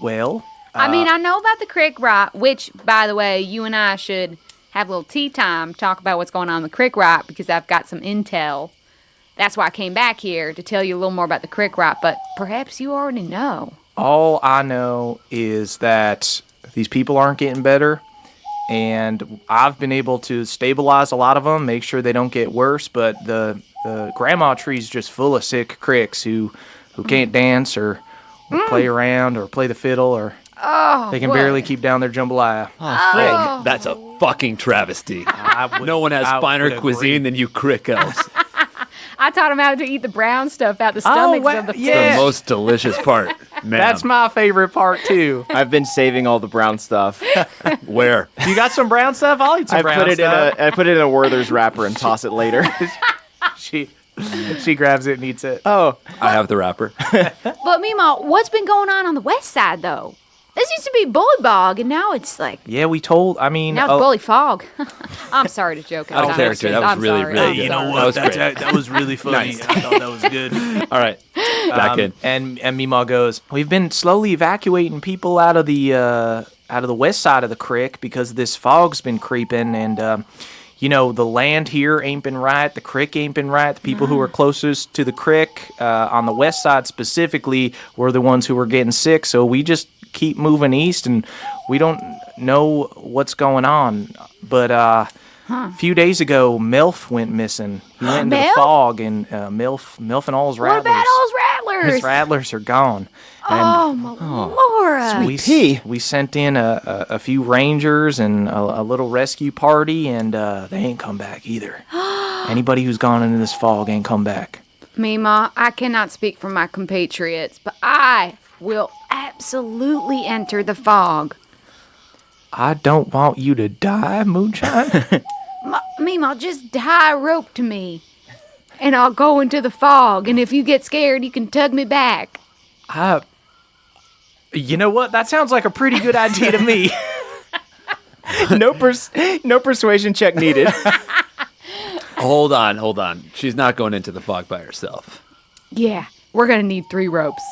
Well, I mean, I know about the Crick Rot, which, by the way, you and I should have a little tea time, talk about what's going on in the Crick Rot, because I've got some intel. That's why I came back here, to tell you a little more about the Crick Rot, but perhaps you already know. all I know is that these people aren't getting better, and I've been able to stabilize a lot of them, make sure they don't get worse, but the grandma tree's just full of sick cricks who can't dance or play around or play the fiddle or they can barely keep down their jambalaya. Frick, that's a fucking travesty. No one has I finer would agree. cuisine than you Crick elves. I taught him how to eat the brown stuff out the stomachs wow, of the fish. yeah. The most delicious part. Man, That's my favorite part too. I've been saving all the brown stuff. where? You got some brown stuff? I'll eat some I brown put it stuff. in a Werther's wrapper and toss it later. She grabs it and eats it. Oh, I have the wrapper. But Meemaw, what's been going on the west side though? This used to be Bully Bog, and now it's like Yeah, we told. I mean, now it's Bully Fog. I'm sorry to joke. Out of character. That was I'm really, sorry. really I'm good. sorry. That was great. That was really funny. I thought that was good. All right, back in. And Meemaw goes, we've been slowly evacuating people out of the west side of the Crick because this fog's been creeping, and the land here ain't been right, the Crick ain't been right. The people who are closest to the Crick on the west side specifically were the ones who were getting sick. So we just keep moving east, and we don't know what's going on. But a few days ago, Milf went missing. He went into the Milf? fog, and Milf and all his What rattlers. about all those rattlers? His rattlers are gone. Oh, Melora. We sent in a few rangers and a little rescue party, and they ain't come back either. Anybody who's gone into this fog ain't come back. Mima, I cannot speak for my compatriots, but I will absolutely enter the fog. I don't want you to die, Moonshine. Mima, just tie a rope to me, and I'll go into the fog, and if you get scared, you can tug me back. You know what? That sounds like a pretty good idea to me. No persuasion check needed. Hold on. She's not going into the fog by herself. Yeah, we're gonna need 3 ropes.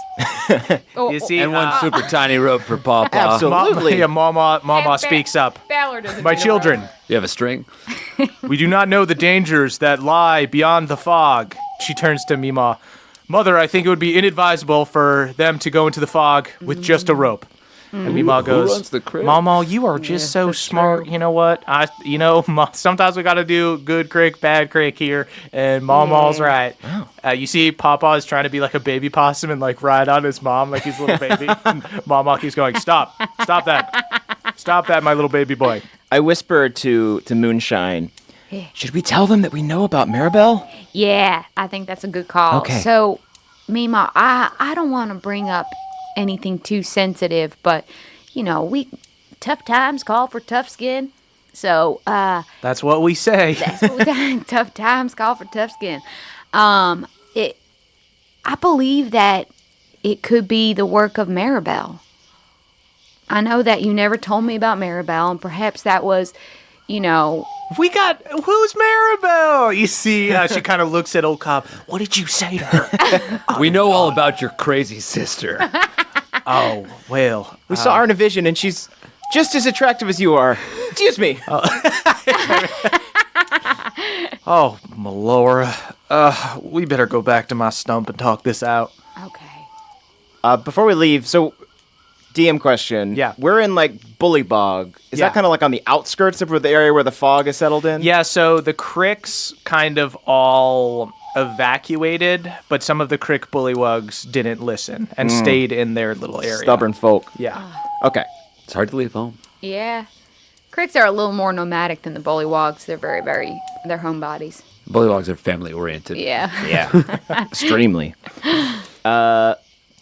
You see, And one super tiny rope for Pawpaw. Absolutely. Mama speaks up. Ballard doesn't My need a children, rope. You have a string? we do not know the dangers that lie beyond the fog. She turns to Meemaw. Mother, I think it would be inadvisable for them to go into the fog with just a rope. And Meemaw goes, runs the Crick? Mama, you are just so smart. You know what? Sometimes we got to do good Crick, bad Crick here. And Mama's right. You see, Pawpaw is trying to be like a baby possum and like ride on his mom like he's a little baby. And Mama keeps going, stop that, my little baby boy. I whispered to Moonshine, should we tell them that we know about Maribel? Yeah, I think that's a good call. Okay. So, Mima, I don't want to bring up anything too sensitive, but tough times call for tough skin. So, That's what we say. that's what tough times call for tough skin. I believe that it could be the work of Maribel. I know that you never told me about Maribel, and perhaps that was, Who's Maribel? You see, she kind of looks at old Cobb. What did you say to her? We know all about your crazy sister. Oh, well. We saw her in a vision, and she's just as attractive as you are. Excuse me. Oh, Melora. We better go back to my stump and talk this out. okay. Before we leave, so DM question. Yeah. We're in like Bully Bog. Is Yeah. that kind of like on the outskirts of the area where the fog is settled in? Yeah, so the Cricks kind of all evacuated, but some of the Crick bullywugs didn't listen and stayed in their little area. Stubborn folk. Yeah. Okay. It's hard to leave home. Yeah. Cricks are a little more nomadic than the Bullywogs. They're they're homebodies. Bullywogs are family oriented. Yeah. Yeah. Extremely.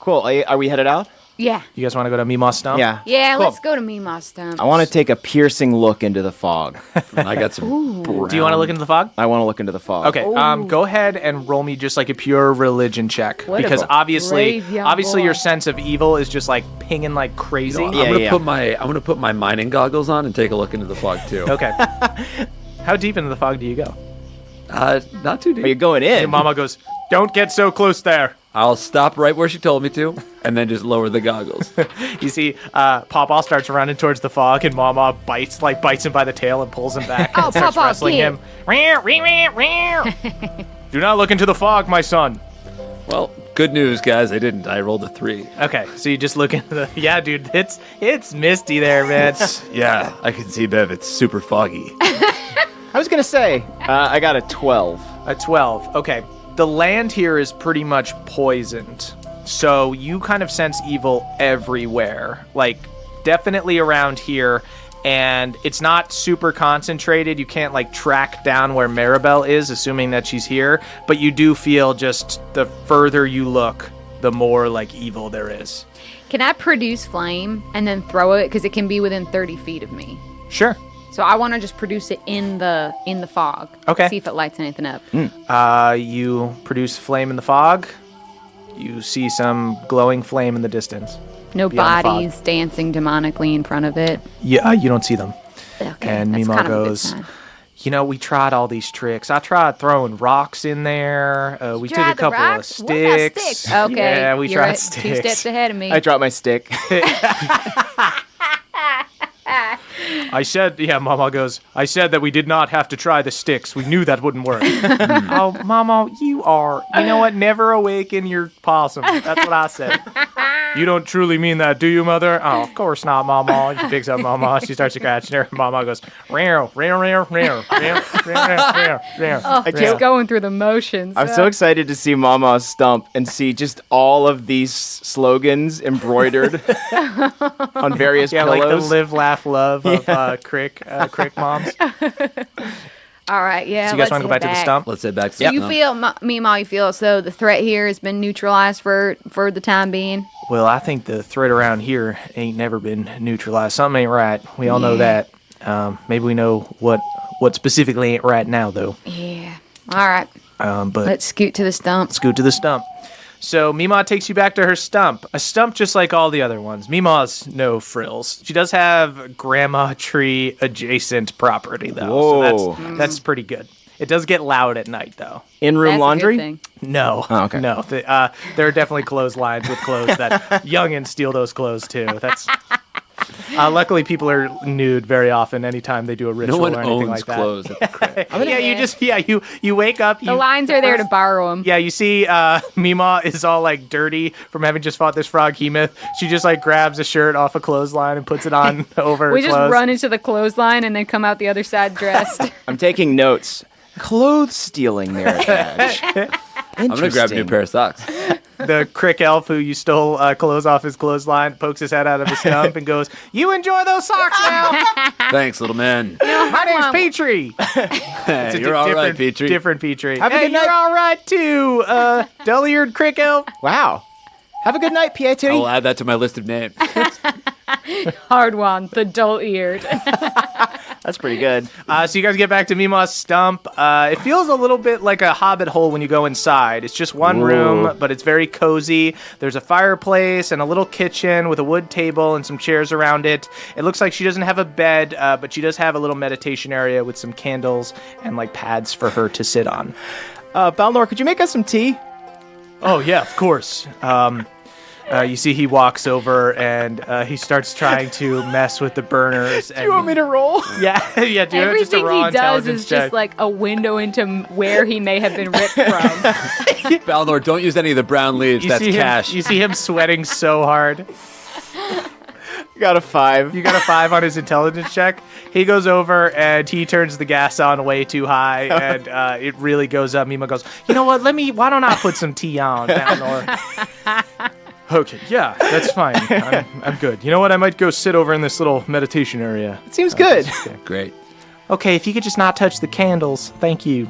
Cool. Are we headed out? Yeah. You guys want to go to Meemaw Stump? Yeah. Yeah, Cool. let's go to Meemaw Stump. I want to take a piercing look into the fog. I got some. Do you want to look into the fog? I want to look into the fog. Okay, go ahead and roll me just like a pure religion check. What a because obviously brave young boy. your sense of evil is just like pinging like crazy. I'm Yeah, gonna put my mining goggles on and take a look into the fog too. Okay. How deep into the fog do you go? Not too deep. Are you going in? Your mama goes, "Don't get so close there." I'll stop right where she told me to, and then just lower the goggles. You see, Pawpaw starts running towards the fog, and Mama bites him by the tail and pulls him back and Oh, starts Pawpaw, wrestling get him. Do not look into the fog, my son. Well, good news, guys. I didn't. I rolled a 3. Okay, so you just look into the. Yeah, dude, it's misty there, man. Yeah, I can see, Bev. It's super foggy. I was going to say, I got a 12. A 12. Okay. The land here is pretty much poisoned. So you kind of sense evil everywhere. Like, definitely around here. And it's not super concentrated. You can't, like, track down where Maribel is, assuming that she's here. But you do feel just the further you look, the more, like, evil there is. Can I produce flame and then throw it? Because it can be within 30 feet of me. Sure. So I want to just produce it in the fog. Okay. See if it lights anything up. You produce flame in the fog. You see some glowing flame in the distance. No beyond the fog. bodies dancing demonically in front of it. Yeah, you don't see them. Okay, And that's Meemaw kind of a good goes, sign. you know, we tried all these tricks. I tried throwing rocks in there. We took a tried the couple of rocks? What about sticks. sticks? Okay, Yeah, we you're tried at sticks. 2 steps ahead of me. I dropped my stick. I said, yeah, Mama goes, I said that we did not have to try the sticks. We knew that wouldn't work. Oh, Mama, you know what? Never awaken your possum. That's what I said. You don't truly mean that, do you, Mother? Oh, of course not, Mama. She picks up Mama. She starts scratching her. Mama goes, rear, rear, rear, rear, rear, rear, rear. Oh, just going through the motions. I'm so excited to see Mama's stump and see just all of these slogans embroidered on various Yeah, pillows. like the live, laugh, love of Crick moms. All right, yeah. So you guys let's want to go back head to the stump? Let's head back to So you feel, Meemaw, you feel as though the threat here has been neutralized for the time being? Well, I think the threat around here ain't never been neutralized. Something ain't right. We all know that. Maybe we know what specifically ain't right now, though. Yeah. All right. But Let's scoot to the stump. scoot to the stump. So Meemaw takes you back to her stump. A stump just like all the other ones. Meemaw's no frills. She does have grandma tree adjacent property, though. Whoa. So that's pretty good. It does get loud at night, though. In-room That's a good laundry? thing. No. Oh, okay. No. There are definitely clotheslines with clothes that youngins steal those clothes, too. That's... luckily, people are nude very often anytime they do a No ritual one or anything owns like that. clothes at the Crick. You wake up. The lines are there to borrow them. Yeah, you see Meemaw is all like dirty from having just fought this frog hemoth. She just like grabs a shirt off a clothesline and puts it on over We her just clothes. run into the clothesline and then come out the other side dressed. I'm taking notes. Clothes stealing merit badge. I'm going to grab a new pair of socks. The Crick elf who you stole clothes off his clothesline pokes his head out of his stump and goes, "You enjoy those socks now." Thanks, little man. My name's Petrie. Hey, It's a you're all right, different- Petrie. Different Petrie. Have a Hey, good night. you're all right too. Dull-eared Crick elf. Wow. Have a good night, Pietri. I'll add that to my list of names. Hard one, the dull-eared. That's pretty good. So you guys get back to Meemaw's stump. It feels a little bit like a hobbit hole when you go inside. It's just one room, but it's very cozy. There's a fireplace and a little kitchen with a wood table and some chairs around it. It looks like she doesn't have a bed, but she does have a little meditation area with some candles and like pads for her to sit on. Balnor, could you make us some tea? Oh, yeah, of course. You see he walks over and he starts trying to mess with the burners. Do you want me to roll? Yeah, yeah, dude. Just a Everything raw he does intelligence is just check. like a window into where he may have been ripped from. Balnor, don't use any of the brown leaves. You That's see cash. You see him sweating so hard. Got a 5. You got a 5 on his intelligence check. He goes over and he turns the gas on way too high, and it really goes up. Mima goes, "You know what? Why don't I put some tea on, Balnor?" Okay, yeah, that's fine. I'm good. You know what? I might go sit over in this little meditation area. It seems good. Great. Okay, if you could just not touch the candles, thank you.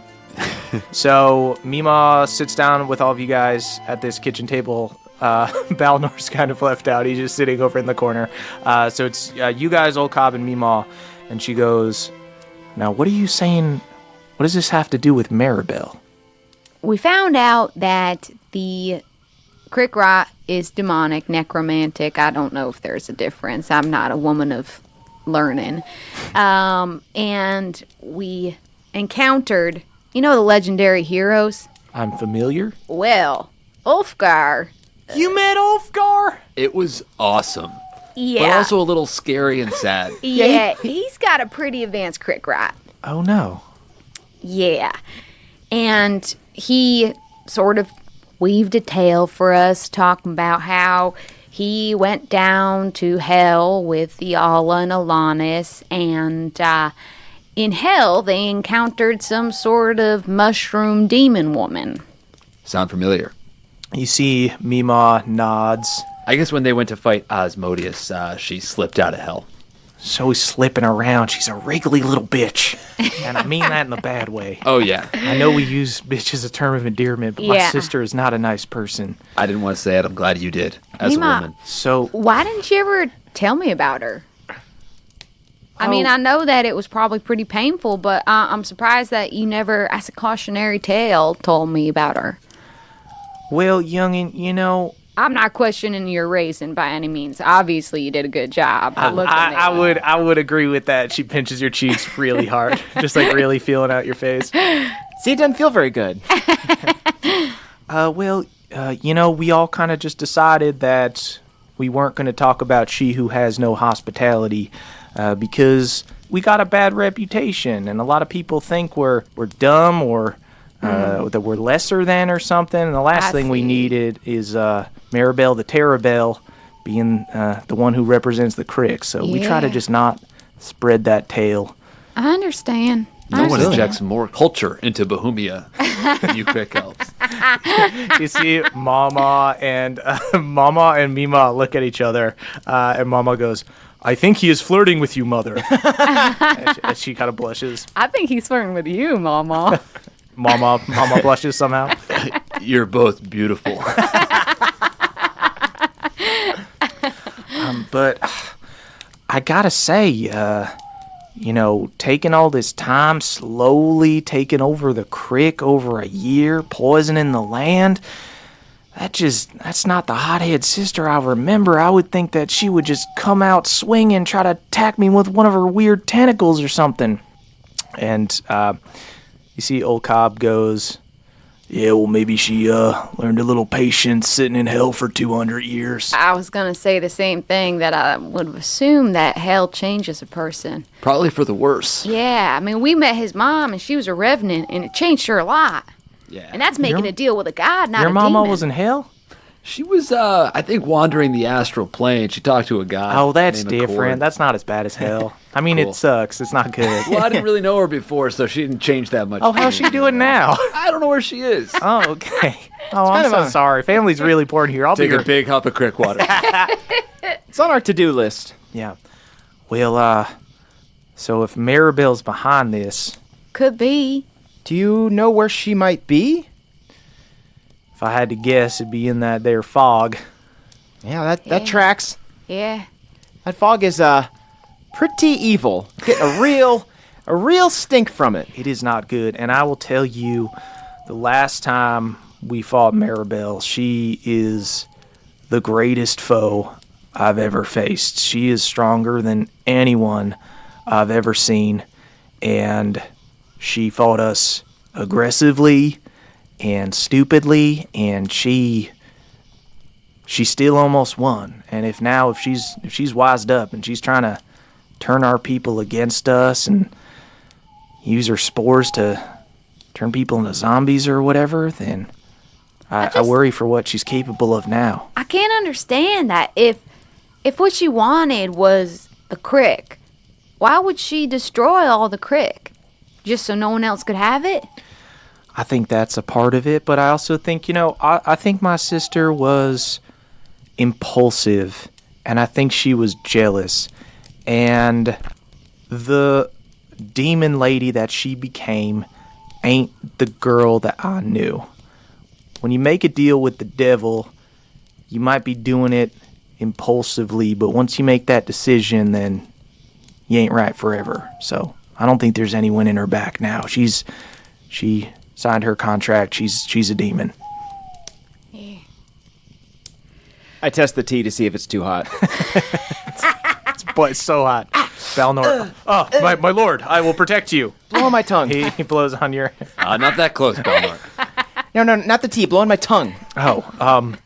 So Mima sits down with all of you guys at this kitchen table. Balnor's kind of left out. He's just sitting over in the corner. So it's you guys, Old Cobb, and Mima. And she goes, "Now, what are you saying? What does this have to do with Maribel?" We found out that the Crick rot is demonic, necromantic. I don't know if there's a difference. I'm not a woman of learning. And we encountered, the legendary heroes? I'm familiar. Well, Ulfgar. You met Ulfgar? It was awesome. Yeah. But also a little scary and sad. Yeah, he's got a pretty advanced Crick rot. Oh no. Yeah. And he sort of weaved a tale for us, talking about how he went down to hell with Yala and Alanis, and in hell they encountered some sort of mushroom demon woman. Sound familiar? You see Mima nods. I guess when they went to fight Asmodeus, she slipped out of hell. So he's slipping around. She's a wriggly little bitch. And I mean that in a bad way. Oh, yeah. I know we use bitch as a term of endearment, but my Yeah. sister is not a nice person. I didn't want to say it. I'm glad you did, as a Mima. woman. So, Why didn't you ever tell me about her? I mean, I know that it was probably pretty painful, but I'm surprised that you never, as a cautionary tale, told me about her. well, youngin, I'm not questioning your raising by any means. Obviously, you did a good job. I would agree with that. She pinches your cheeks really hard, just like really feeling out your face. See, it doesn't feel very good. We all kind of just decided that we weren't going to talk about She Who Has No Hospitality because we got a bad reputation, and a lot of people think we're dumb or that we're lesser than or something. And the last thing we needed is Maribel the Terrabelle being the one who represents the Crick. So we try to just not spread that tale. I understand. No one injects more culture into Bohemia than you Crick elves. You see Mama and Mima look at each other, and Mama goes, "I think he is flirting with you, Mother." and she kind of blushes. I think he's flirting with you, Mama. Mama blushes somehow. You're both beautiful. But I gotta say, taking all this time, slowly taking over the Crick over a year, poisoning the land, that's not the hothead sister I remember. I would think that she would just come out swinging, try to attack me with one of her weird tentacles or something. And you see old Cobb goes, "Yeah, well, maybe she learned a little patience sitting in hell for 200 years. I was going to say the same thing, that I would assume that hell changes a person. Probably for the worse. Yeah, I mean, we met his mom, and she was a revenant, and it changed her a lot. Yeah. And that's making a deal with a god, not Your a mama demon. was in hell? She was, I think, wandering the astral plane. She talked to a guy. Oh, that's named different. Accord. That's not as bad as hell. I mean, Cool. it sucks. It's not good. Well, I didn't really know her before, so she didn't change that much. Oh, how's she doing now? I don't know where she is. Oh, okay. Oh, I'm so sorry. Family's really important here. I'll Take be a your... big hop of Crick water. It's on our to-do list. Yeah. Well, so if Maribel's behind this, Could be. Do you know where she might be? if I had to guess, it'd be in that there fog. Yeah, that tracks. Yeah. That fog is pretty evil. Getting a real stink from it. It is not good. And I will tell you, the last time we fought Maribel, she is the greatest foe I've ever faced. She is stronger than anyone I've ever seen. And she fought us aggressively and stupidly, and she still almost won. And if she's wised up and she's trying to turn our people against us and use her spores to turn people into zombies or whatever, then I worry for what she's capable of now. I can't understand that. If what she wanted was the Crick, why would she destroy all the Crick? Just so no one else could have it? I think that's a part of it, but I also think, I think my sister was impulsive, and I think she was jealous. And the demon lady that she became ain't the girl that I knew. When you make a deal with the devil, you might be doing it impulsively, but once you make that decision, then you ain't right forever. So I don't think there's any winning her back now. She signed her contract. She's a demon. Yeah. I test the tea to see if it's too hot. But it's so hot. Balnor. My lord, I will protect you. Blow on my tongue. He blows on your... Not that close, Balnor. No, not the tea. Blow on my tongue. Oh,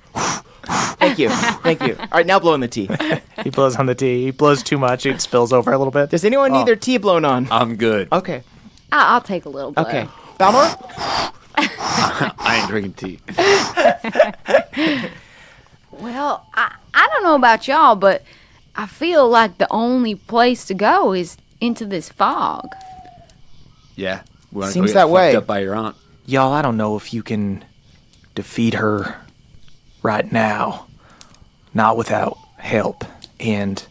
Thank you. All right, now blow on the tea. he blows on the tea. He blows too much. It spills over a little bit. Does anyone need their tea blown on? I'm good. Okay. I'll take a little blow. Okay. Balnor? I ain't drinking tea. Well, I don't know about y'all, but I feel like the only place to go is into this fog. Yeah. We wanna Seems go get that way. fucked up by your aunt. Y'all, I don't know if you can defeat her right now. Not without help. And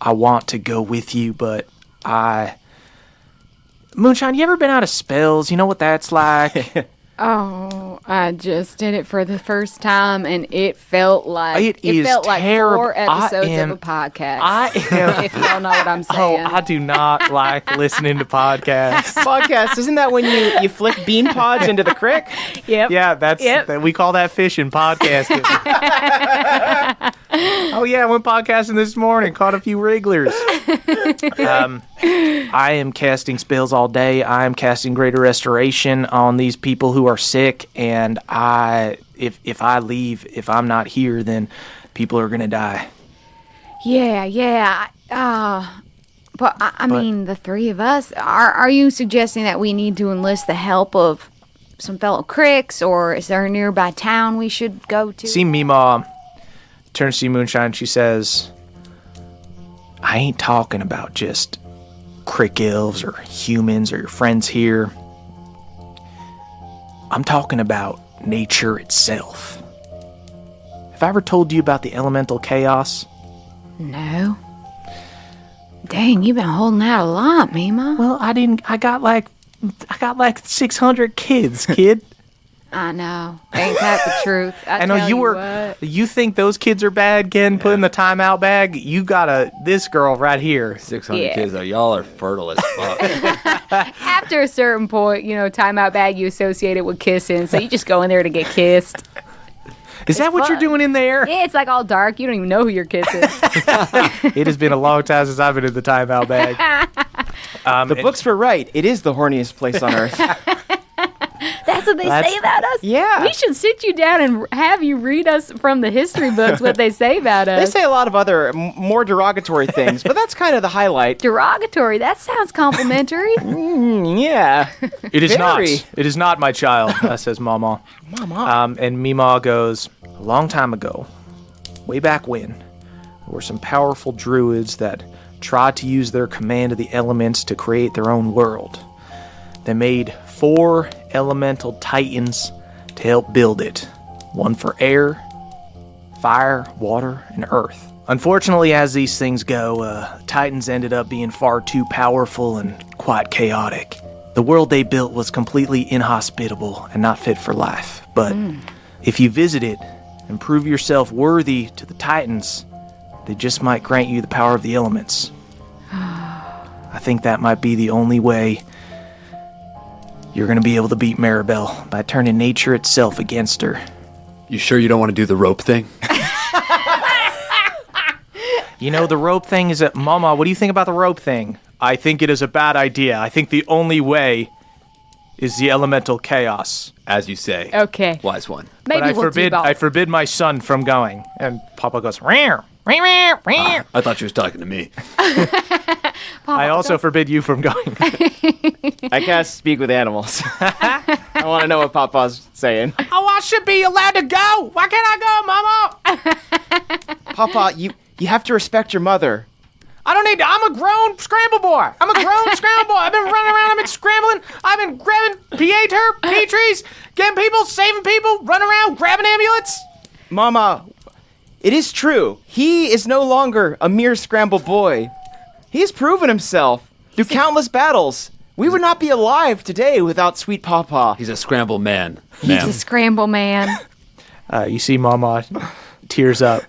I want to go with you, but Moonshine, you ever been out of spells? You know what that's like? Oh, I just did it for the first time, and it felt like It felt is like terrible. 4 episodes of a podcast. I if y'all know what I'm Oh, saying. I do not like listening to podcasts. Podcast, isn't that when you flick bean pods into the crick? Yep. Yeah, we call that fishing podcasting. Oh yeah, I went podcasting this morning, caught a few wrigglers. I am casting spells all day. I am casting Greater Restoration on these people who are sick, and if I leave, if I'm not here, then people are gonna die. Yeah. But I mean, the 3 of us. Are you suggesting that we need to enlist the help of some fellow Cricks, or is there a nearby town we should go to? See, Meemaw turns to you, Moonshine. She says, I ain't talking about just Crick elves or humans or your friends here. I'm talking about nature itself. Have I ever told you about the elemental chaos? No. Dang, you've been holding out a lot, Mima. Well, I didn't. I got like 600 kids, kid. I know. Ain't that the truth? I know tell you were. what. You think those kids are bad, Ken? Put in the timeout bag. You got this girl right here. 600 Yeah. kids, though. Y'all are fertile as fuck. After a certain point, timeout bag you associate it with kissing, so you just go in there to get kissed. Is that what fun. you're doing in there? Yeah, it's like all dark. You don't even know who you're kissing. It has been a long time since I've been in the timeout bag. The books were right. It is the horniest place on earth. That's what they say about us? Yeah. We should sit you down and have you read us from the history books what they say about us. They say a lot of other more derogatory things, but that's kind of the highlight. Derogatory. That sounds complimentary. Yeah. It is not. Very. It is not my child, says Mama. Mama. And Meemaw goes, a long time ago, way back when, there were some powerful druids that tried to use their command of the elements to create their own world. They made 4 elemental titans to help build it. One for air, fire, water, and earth. Unfortunately, as these things go, titans ended up being far too powerful and quite chaotic. The world they built was completely inhospitable and not fit for life. But if you visit it and prove yourself worthy to the titans, they just might grant you the power of the elements. I think that might be the only way you're going to be able to beat Maribel, by turning nature itself against her. You sure you don't want to do the rope thing? The rope thing is Mama, what do you think about the rope thing? I think it is a bad idea. I think the only way is the elemental chaos. As you say. Okay. Wise one. Maybe But we'll do both. I forbid my son from going. And Papa goes, "Rear, rear, rear, rear." I thought you was talking to me. I also forbid you from going. I can't speak with animals. I want to know what Papa's saying. Oh, I should be allowed to go. Why can't I go, Mama? Papa, you have to respect your mother. I don't need to. I'm a grown scramble boy. I'm a grown scramble boy. I've been running around. I've been scrambling. I've been grabbing pea trees, getting people, saving people, running around, grabbing amulets. Mama, it is true. He is no longer a mere scramble boy. He has proven himself through countless battles. We would not be alive today without sweet Papa. He's a scramble man. He's a scramble man. You see Mama tears up.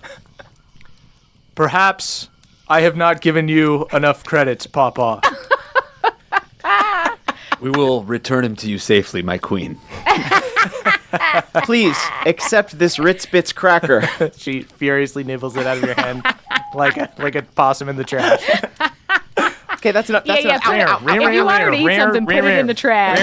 Perhaps I have not given you enough credit, Papa. We will return him to you safely, my queen. Please accept this Ritz Bits cracker. She furiously nibbles it out of your hand like a possum in the trash. Okay, that's enough. That's enough. put it- Ow, ow, ow. If you want her to eat something, put it in the trash.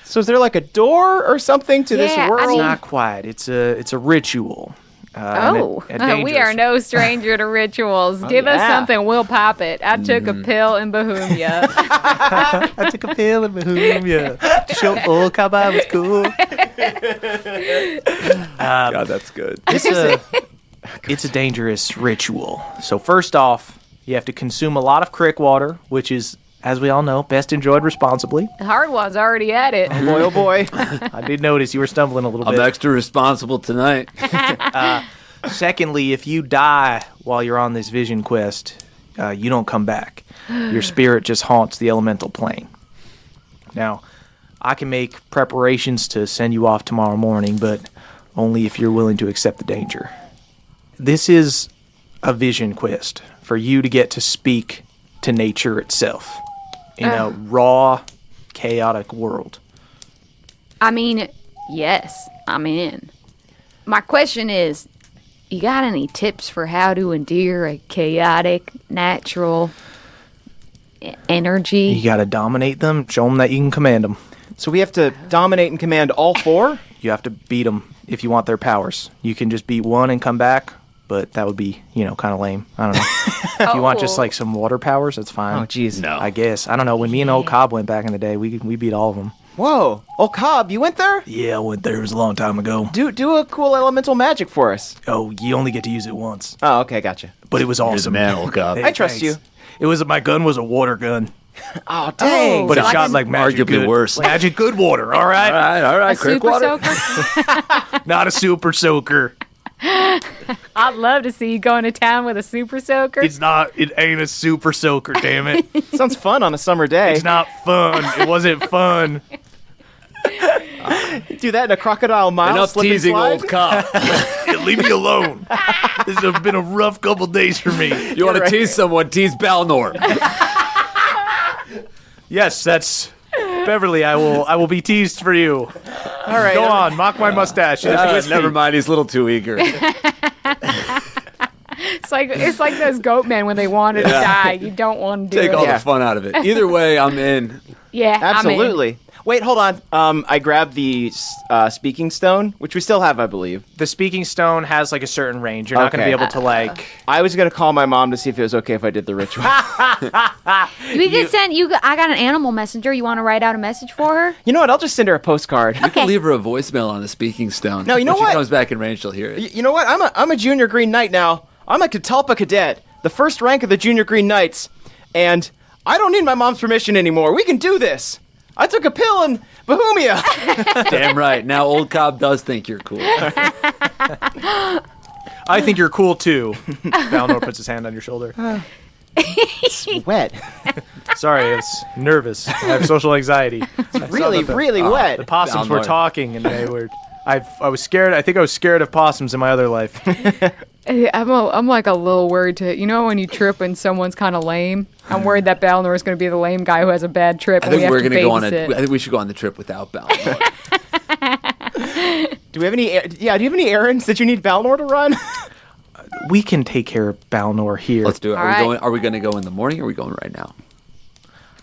So is there like a door or something to this Yeah, I world? It's mean- not quite. It's a ritual. Oh, and a we are dangerous no stranger to rituals. Give us yeah. something, we'll pop it. I took a pill in Bohemia. I took a pill in Bohemia to show old cowboy was cool. God, that's good. It's a dangerous ritual. So first off, you have to consume a lot of crick water, which is, as we all know, best enjoyed responsibly. The hard one's already at it. Boy, oh boy. I did notice you were stumbling a little I'm bit. extra responsible tonight. Secondly, if you die while you're on this vision quest, you don't come back. Your spirit just haunts the elemental plane. Now, I can make preparations to send you off tomorrow morning, but only if you're willing to accept the danger. This is a vision quest for you to get to speak to nature itself in a raw, chaotic world. I mean, yes, I'm in. My question is, you got any tips for how to endear a chaotic, natural energy? You gotta dominate them, show them that you can command them. So we have to dominate and command all four? You have to beat them if you want their powers. You can just beat one and come back, but that would be, kind of lame. I don't know. If you want just like some water powers, that's fine. Oh, jeez. No. I guess. I don't know. When me and old Cobb went back in the day, we beat all of them. Whoa. Oh, Cobb, you went there? Yeah, I went there. It was a long time ago. Do a cool elemental magic for us. Oh, you only get to use it once. Oh, okay, gotcha. But it was You're the awesome. man, old Cobb. I trust you. It was my gun was a water gun, Oh, dang. but it like shot an- like magic Arguably good, worse. magic good water. All right, All right, A Crick super water. soaker? not a super soaker. I'd love to see you going to town with a super soaker. It's not. It ain't a super soaker. Damn it! Sounds fun on a summer day. It's not fun. It wasn't fun. Do that in a crocodile mile. Enough slip and teasing, slide? old Cobb. Leave me alone. This has been a rough couple days for me. You want to tease someone? Tease Balnor. Yes, that's Beverly. I will be teased for you. All right. Go on, mock my mustache. Never mind. He's a little too eager. It's like those goat men when they wanted to die. You don't want to do Take it. all Yeah. the fun out of it. Either way, I'm in. Yeah, I'm in. Absolutely. Wait, hold on. I grabbed the speaking stone, which we still have, I believe. The speaking stone has like a certain range. You're not going to Okay. be able to like. I was gonna call my mom to see if it was okay if I did the ritual. We could send you. I got an animal messenger. You want to write out a message for her? You know what? I'll just send her a postcard. You can leave her a voicemail on the speaking stone. No, you know when what? she comes back in range, she'll hear it. You know what? I'm a junior Green Knight now. I'm a Catalpa cadet, the first rank of the junior Green Knights, and I don't need my mom's permission anymore. We can do this. I took a pill in Bohemia. Damn right. Now old Cobb does think you're cool. I think you're cool too. Balnor puts his hand on your shoulder. Wet. Sorry, I was nervous. I have social anxiety. Really, really wet. The possums were Balnor. talking, and they were. I was scared. I think I was scared of possums in my other life. I'm like a little worried to, when you trip and someone's kind of lame. I'm worried that Balnor is going to be the lame guy who has a bad trip. I and we think have we're to gonna go on a. babysit. I think we should go on the trip without Balnor. Do we have any? Do you have any errands that you need Balnor to run? We can take care of Balnor here. Let's do it. All right. Are we going to go in the morning or are we going right now?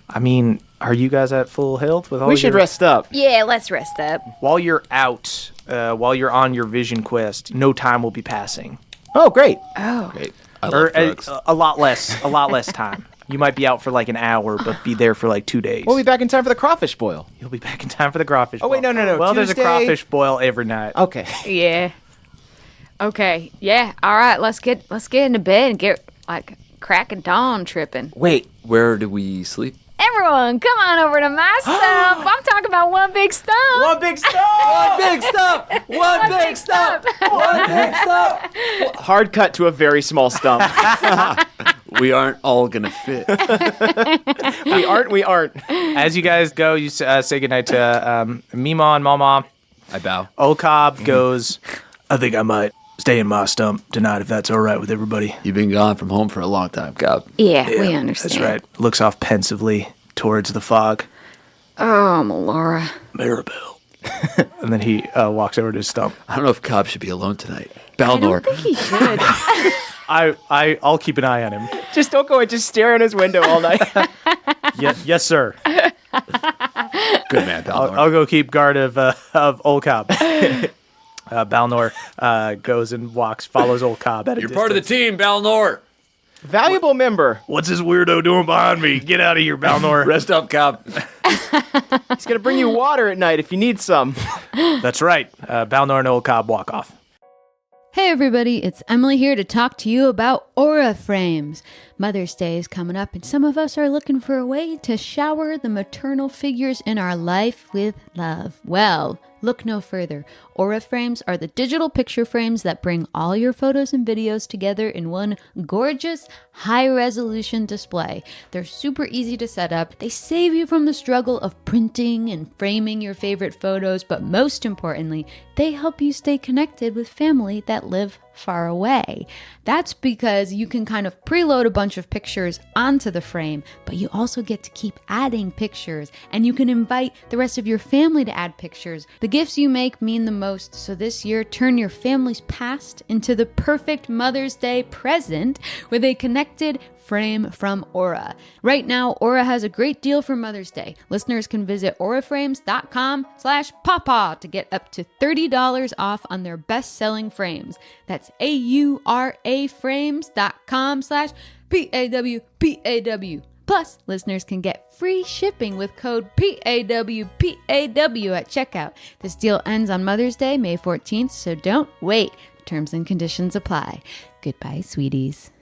I mean, are you guys at full health with all We should your... rest up. Yeah, let's rest up. While you're out, while you're on your vision quest, no time will be passing. Oh, great. Oh. Great. I Or love drugs. a lot less time. You might be out for like an hour, but be there for like 2 days. We'll be back in time for the crawfish boil. You'll be back in time for the crawfish Oh, wait, boil. no. Well, there's a Tuesday- crawfish boil every night. Okay. Yeah. Okay. Yeah. All right. Let's get into bed and get like crack of dawn tripping. Wait. Where do we sleep? Everyone, come on over to my stump. I'm talking about one big stump. One big stone. Big stop! One big stump. One big stop! Hard cut to a very small stump. We aren't all going to fit. We aren't. As you guys go, you say goodnight to Mima and Mama. I bow. Old Cobb goes, I think I might stay in my stump tonight if that's all right with everybody. You've been gone from home for a long time, Cobb. Yeah, we understand. That's right. Looks off pensively towards the fog. Oh, Melora. Maribel. And then he walks over to his stump. I don't know if Cobb should be alone tonight. I don't Balnor. think he should. I'll keep an eye on him. Just don't go and just stare in his window all night. Yes, sir. Good man, Balnor. I'll go keep guard of Old Cobb. Balnor goes and follows Old Cobb at a You're distance. part of the team, Balnor. Valuable member. What's this weirdo doing behind me? Get out of here, Balnor. Rest up, Cobb. He's gonna bring you water at night if you need some. That's right. Balnor and Old Cobb walk off. Hey everybody, it's Emily here to talk to you about Aura Frames. Mother's Day is coming up and some of us are looking for a way to shower the maternal figures in our life with love. Well, Look no further. Aura frames are the digital picture frames that bring all your photos and videos together in one gorgeous, high-resolution display. They're super easy to set up. They save you from the struggle of printing and framing your favorite photos, but most importantly, they help you stay connected with family that live far away. That's because you can kind of preload a bunch of pictures onto the frame, but you also get to keep adding pictures, and you can invite the rest of your family to add pictures. The gifts you make mean the most, so this year, turn your family's past into the perfect Mother's Day present with a connected frame from Aura. Right now, Aura has a great deal for Mother's Day. Listeners can visit auraframes.com/pawpaw to get up to $30 off on their best-selling frames. That's AURA frames.com/PAWPAW. Plus, listeners can get free shipping with code PAWPAW at checkout. This deal ends on Mother's Day, May 14th, so don't wait. Terms and conditions apply. Goodbye, sweeties.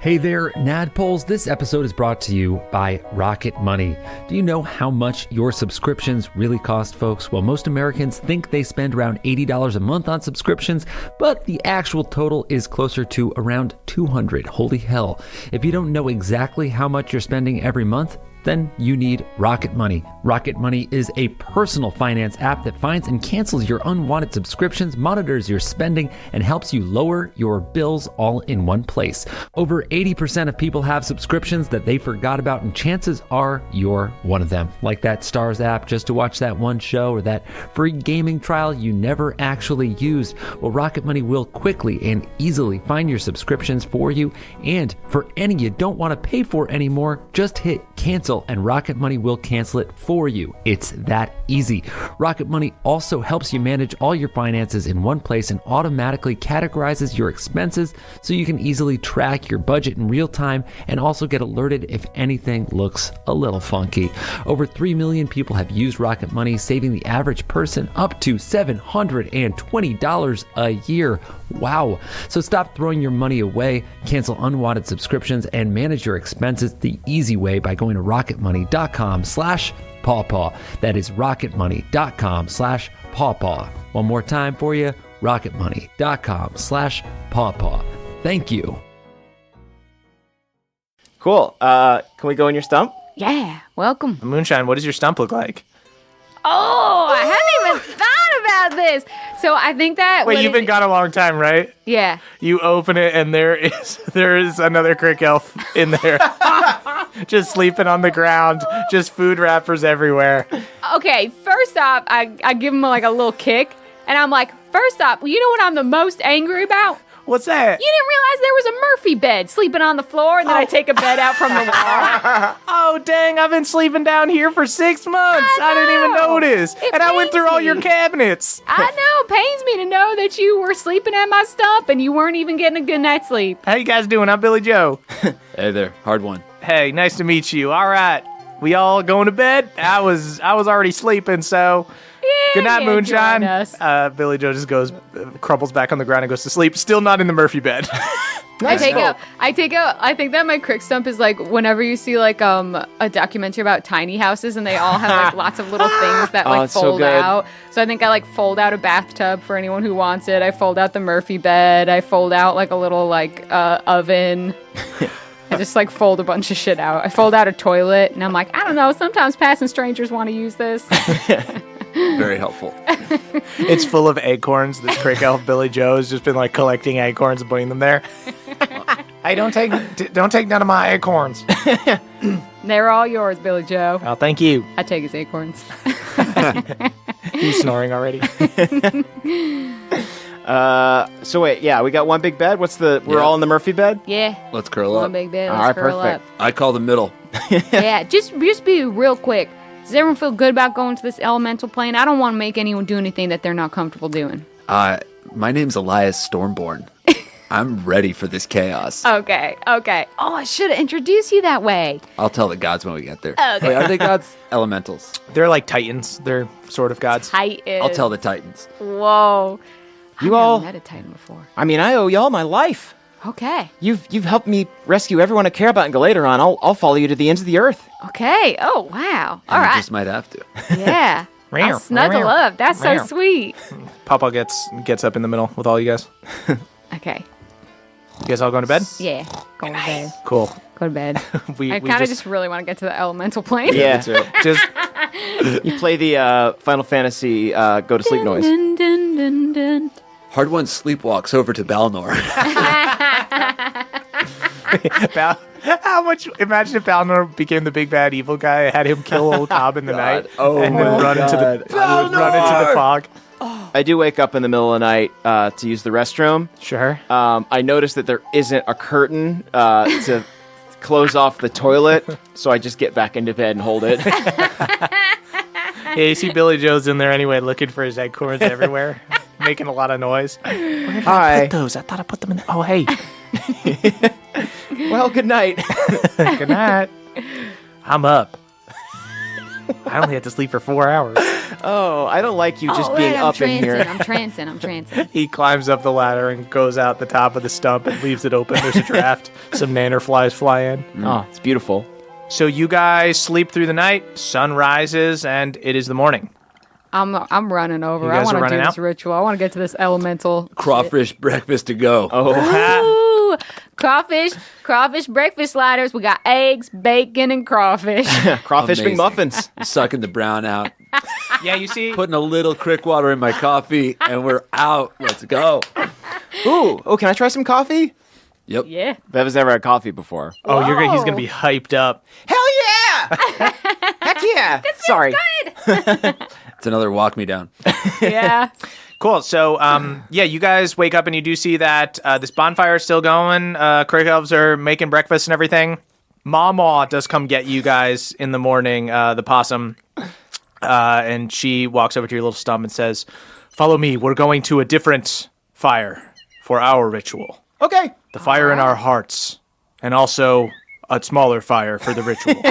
Hey there, Nadpoles. This episode is brought to you by Rocket Money. Do you know how much your subscriptions really cost, folks? Well, most Americans think they spend around $80 a month on subscriptions, but the actual total is closer to around $200. Holy hell. If you don't know exactly how much you're spending every month, then you need Rocket Money. Rocket Money is a personal finance app that finds and cancels your unwanted subscriptions, monitors your spending, and helps you lower your bills all in one place. Over 80% of people have subscriptions that they forgot about, and chances are you're one of them. Like that Stars app just to watch that one show, or that free gaming trial you never actually used. Well, Rocket Money will quickly and easily find your subscriptions for you, and for any you don't want to pay for anymore, just hit cancel and Rocket Money will cancel it for you. It's that easy. Rocket Money also helps you manage all your finances in one place and automatically categorizes your expenses so you can easily track your budget in real time and also get alerted if anything looks a little funky. Over 3 million people have used Rocket Money, saving the average person up to $720 a year. Wow. So stop throwing your money away, cancel unwanted subscriptions, and manage your expenses the easy way by going to rocketmoney.com/pawpaw. That is rocketmoney.com/pawpaw. One more time for you, rocketmoney.com/pawpaw. Thank you. Cool. Can we go in your stump? Yeah, welcome. Moonshine, what does your stump look like? Oh, I hadn't even thought about this. So I think that... Wait, you've been gone a long time, right? Yeah. You open it and there is another Crick elf in there. Just sleeping on the ground. Just food wrappers everywhere. Okay, first off, I give him like a little kick. And I'm like, first off, you know what I'm the most angry about? What's that? You didn't realize there was a Murphy bed sleeping on the floor, and then I take a bed out from the wall. Oh, dang, I've been sleeping down here for 6 months. I didn't even notice. And I went through all your cabinets. I know. It pains me to know that you were sleeping at my stump and you weren't even getting a good night's sleep. How you guys doing? I'm Billy Joe. Hey there, hard one. Hey, nice to meet you. All right. We all going to bed? I was already sleeping, so... Yeah, good night, Moonshine. join us. Billy Joe just goes, crumbles back on the ground and goes to sleep. Still not in the Murphy bed. I take out. I think that my Crick stump is like whenever you see like a documentary about tiny houses and they all have like lots of little things that like fold out. So I think I like fold out a bathtub for anyone who wants it. I fold out the Murphy bed. I fold out like a little like oven. I just like fold a bunch of shit out. I fold out a toilet and I'm like, I don't know. Sometimes passing strangers want to use this. Very helpful. It's full of acorns. This Crick elf Billy Joe has just been like collecting acorns and putting them there. Hey, don't take none of my acorns. They're all yours, Billy Joe. Oh, thank you. I take his acorns. He's snoring already. So wait, yeah, we got one big bed. We're all in the Murphy bed? Yeah. Let's curl One up. big bed. All Let's right, curl perfect. up. I call the middle. Yeah, just be real quick. Does everyone feel good about going to this elemental plane? I don't want to make anyone do anything that they're not comfortable doing. My name's Elias Stormborn. I'm ready for this chaos. Okay. Oh, I should have introduced you that way. I'll tell the gods when we get there. Okay. Wait, are they gods? Elementals. They're like titans. They're sort of gods. Titan. I'll tell the titans. Whoa. You I've all- never met a Titan before. I mean, I owe y'all my life. Okay. You've helped me rescue everyone I care about in Galateron. I'll follow you to the ends of the earth. Okay. Oh, wow. All And you right. just might have to. Yeah. I'll snuggle up. That's so sweet. Papa gets up in the middle with all you guys. Okay. You guys all going to bed? Yeah. Go to bed. Cool. Go to bed. We I kind of just really want to get to the elemental plane. Yeah. just You play the Final Fantasy go to sleep noise. Dun, dun, dun, dun. Hard One sleepwalks over to Balnor. Imagine if Balnor became the big bad evil guy, had him kill old Cobb in the night, Oh and then my run into the fog. I do wake up in the middle of the night to use the restroom. Sure. I notice that there isn't a curtain to close off the toilet, so I just get back into bed and hold it. Yeah, you see Billy Joe's in there anyway, looking for his acorns everywhere, making a lot of noise. Where did I put those? I thought I put them in. Oh, hey. Well, good night. Good night. I'm up. I only had to sleep for 4 hours. Oh, I don't like you just being up in here. I'm trancing. He climbs up the ladder and goes out the top of the stump and leaves it open. There's a draft. Some nanner flies fly in. Oh, it's beautiful. So you guys sleep through the night. Sun rises, and it is the morning. I'm running over. You I guys want are to do running this out? ritual. I want to get to this elemental. Crawfish breakfast to go. Ooh, crawfish breakfast sliders. We got eggs, bacon, and crawfish. Crawfish Amazing. McMuffins. Sucking the brown out. Yeah, you see. Putting a little Crick water in my coffee, and we're out. Let's go. Ooh. Oh, can I try some coffee? Yep. Yeah. Beva's never had coffee before. Oh, he's gonna be hyped up. Hell yeah! Heck yeah! Sorry. It's another walk me down. Yeah. Cool. So, you guys wake up and you do see that this bonfire is still going. Crick elves are making breakfast and everything. Mama does come get you guys in the morning, the possum, and she walks over to your little stump and says, "Follow me. We're going to a different fire for our ritual. Okay. The fire in our hearts, and also a smaller fire for the ritual."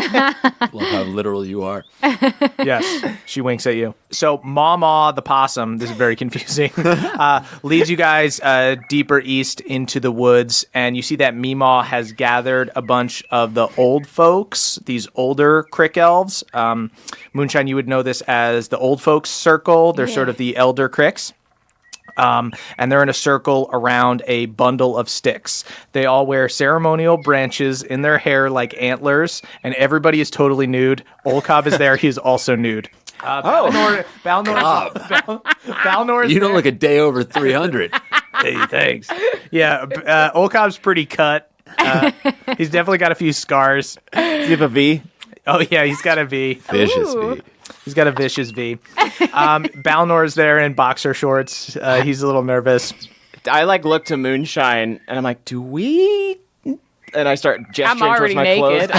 Love how literal you are. Yes, she winks at you. So Mama the possum, this is very confusing, leads you guys deeper east into the woods, and you see that Meemaw has gathered a bunch of the old folks, these older Crick elves. Moonshine, you would know this as the old folks circle. They're sort of the elder Cricks. And they're in a circle around a bundle of sticks. They all wear ceremonial branches in their hair like antlers, and everybody is totally nude. Old Cobb is there. He's also nude. Balnor is You don't there. look a day over 300. Hey, thanks. Yeah, Old Cobb's pretty cut. He's definitely got a few scars. Do you have a V? Oh, yeah, he's got a V. Vicious Ooh. V. He's got a vicious V. Balnor's there in boxer shorts. He's a little nervous. I look to Moonshine and I'm like, do we? And I start gesturing I'm towards already my naked.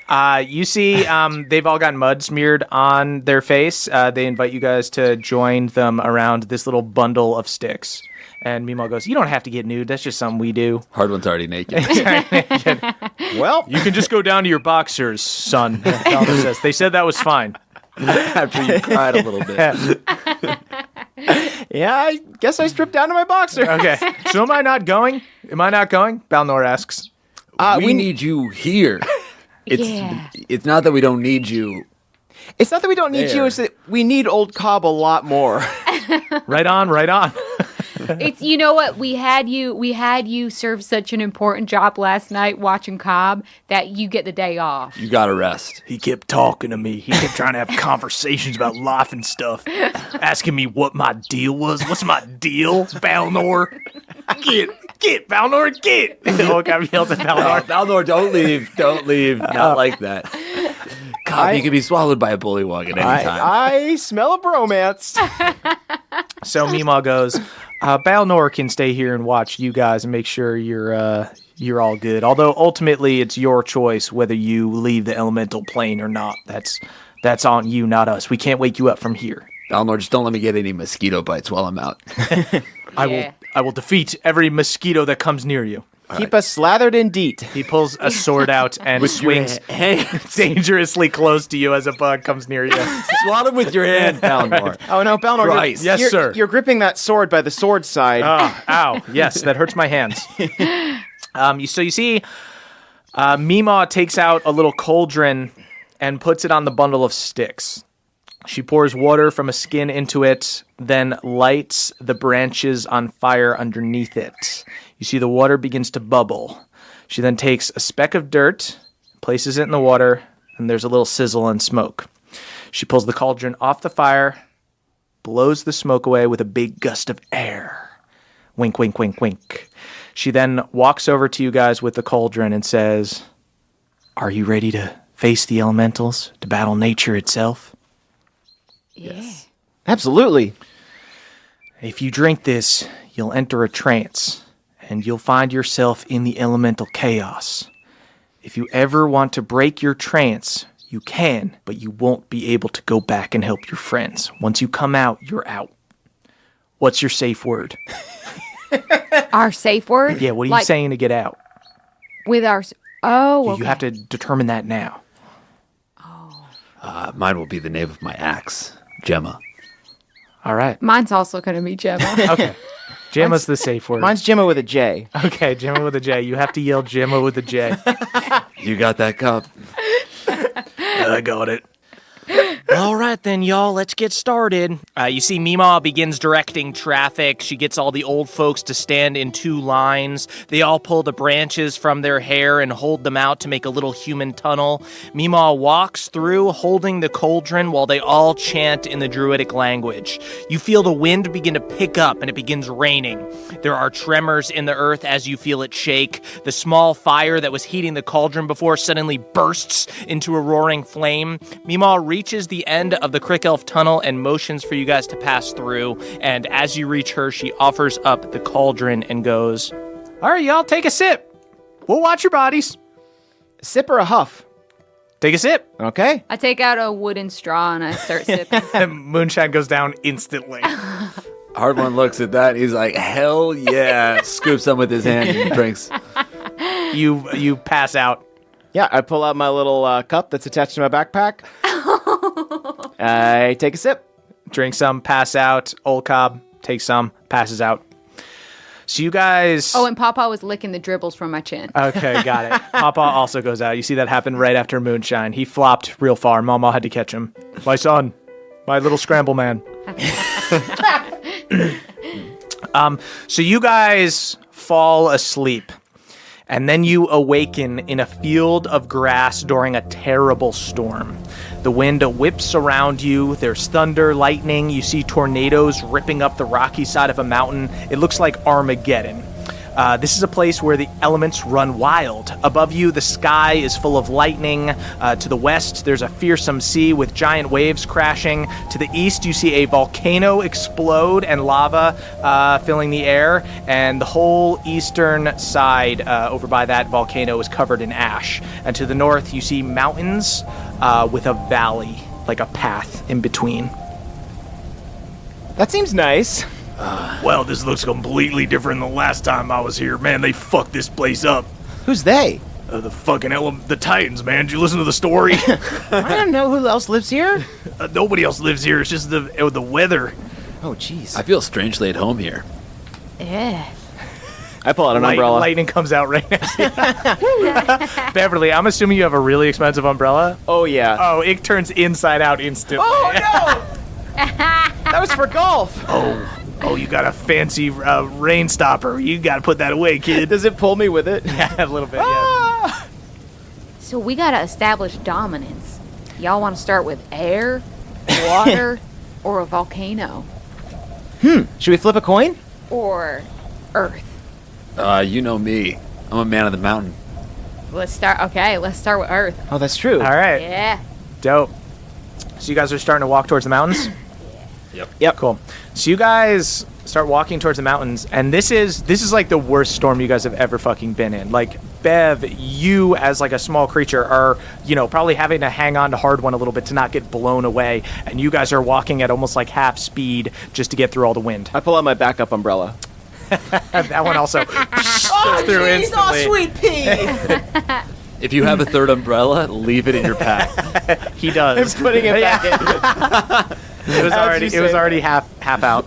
clothes. You see, they've all got mud smeared on their face. They invite you guys to join them around this little bundle of sticks. And Meemaw goes, "You don't have to get nude. That's just something we do." Hard One's already naked. Well, You can just go down to your boxers, son. Balnor says. They said that was fine. After you cried a little bit. yeah, I guess I stripped down to my boxer. Okay. So am I not going? Balnor asks. We need you here. Yeah. It's not that we don't need you. It's not that we don't need you, it's that we need old Cobb a lot more. Right on. It's, you know what, we had you serve such an important job last night watching Cobb that you get the day off. You gotta rest. He kept talking to me. He kept trying to have conversations about life and stuff. Asking me what my deal was. What's my deal, Balnor? Get, Balnor, get! Oh, God, yelled at Balnor. Balnor, don't leave. Don't leave. Not like that. God, you can be swallowed by a bullywug at any time. I smell a bromance. So Meemaw goes, Balnor can stay here and watch you guys and make sure you're all good. Although ultimately it's your choice whether you leave the elemental plane or not. That's on you, not us. We can't wake you up from here. Balnor, just don't let me get any mosquito bites while I'm out. I will defeat every mosquito that comes near you. Keep us slathered in DEET. He pulls a sword out and swings dangerously close to you as a bug comes near you. Swat him with your hand, Balnor. Oh no, Balnor! Christ. Yes, sir. You're gripping that sword by the sword side. Ow. Yes, that hurts my hands. So you see, Meemaw takes out a little cauldron and puts it on the bundle of sticks. She pours water from a skin into it, then lights the branches on fire underneath it. You see the water begins to bubble. She then takes a speck of dirt, places it in the water, and there's a little sizzle and smoke. She pulls the cauldron off the fire, blows the smoke away with a big gust of air. Wink, wink, wink, wink. She then walks over to you guys with the cauldron and says, "Are you ready to face the elementals, to battle nature itself?" Yeah. Absolutely. "If you drink this, you'll enter a trance, and you'll find yourself in the elemental chaos. If you ever want to break your trance, you can, but you won't be able to go back and help your friends. Once you come out, you're out. What's your safe word?" Our safe word? Yeah, what are you saying to get out? With our... Oh, okay. You have to determine that now. Mine will be the name of my axe, Gemma. All right. Mine's also going to be Gemma. Okay. Gemma's the safe word. Mine's Gemma with a J. Okay, Gemma with a J. You have to yell Gemma with a J. You got that cup? I got it. All right, then, y'all, let's get started. You see Meemaw begins directing traffic. She gets all the old folks to stand in 2 lines. They all pull the branches from their hair and hold them out to make a little human tunnel. Meemaw walks through, holding the cauldron while they all chant in the druidic language. You feel the wind begin to pick up, and it begins raining. There are tremors in the earth as you feel it shake. The small fire that was heating the cauldron before suddenly bursts into a roaring flame. Meemaw reaches the end of the Crick Elf tunnel and motions for you guys to pass through. And as you reach her, she offers up the cauldron and goes, "All right, y'all, take a sip. We'll watch your bodies. Sip or a huff? Take a sip." Okay. I take out a wooden straw and I start sipping. And moonshine goes down instantly. Hard One looks at that. He's like, hell yeah. Scoops some with his hand and drinks. You pass out. Yeah, I pull out my little cup that's attached to my backpack. I take a sip. Drink some, pass out. Old Cobb takes some, passes out. So you guys... Oh, and Papa was licking the dribbles from my chin. Okay, got it. Papa also goes out. You see that happen right after Moonshine. He flopped real far. Mama had to catch him. My son. My little scramble man. So you guys fall asleep. And then you awaken in a field of grass during a terrible storm. The wind whips around you. There's thunder, lightning. You see tornadoes ripping up the rocky side of a mountain. It looks like Armageddon. This is a place where the elements run wild. Above you, the sky is full of lightning. To the west, there's a fearsome sea with giant waves crashing. To the east, you see a volcano explode and lava filling the air. And the whole eastern side over by that volcano is covered in ash. And to the north, you see mountains with a valley, like a path in between. That seems nice. Well, this looks completely different than the last time I was here. Man, they fucked this place up. Who's they? The fucking the Titans, man. Did you listen to the story? I don't know who else lives here. Nobody else lives here. It's just the weather. Oh, jeez. I feel strangely at home here. Yeah. I pull out an umbrella. Lightning comes out right next to you. Beverly, I'm assuming you have a really expensive umbrella. Oh, yeah. Oh, it turns inside out instantly. Oh, no! That was for golf. Oh, you got a fancy rain stopper. You got to put that away, kid. Does it pull me with it? Yeah, a little bit, yeah. So we got to establish dominance. Y'all want to start with air, water, or a volcano? Should we flip a coin? Or earth? You know me. I'm a man of the mountain. Let's start with earth. Oh, that's true. All right. Yeah. Dope. So you guys are starting to walk towards the mountains? Yep. Cool. So you guys start walking towards the mountains, and this is like the worst storm you guys have ever fucking been in. Like, Bev, you as like a small creature are, probably having to hang on to Hard One a little bit to not get blown away, and you guys are walking at almost like half speed just to get through all the wind. I pull out my backup umbrella. That one also through instantly. Oh, sweet pea! If you have a third umbrella, leave it in your pack. He does. I'm putting it back in. It was already half out.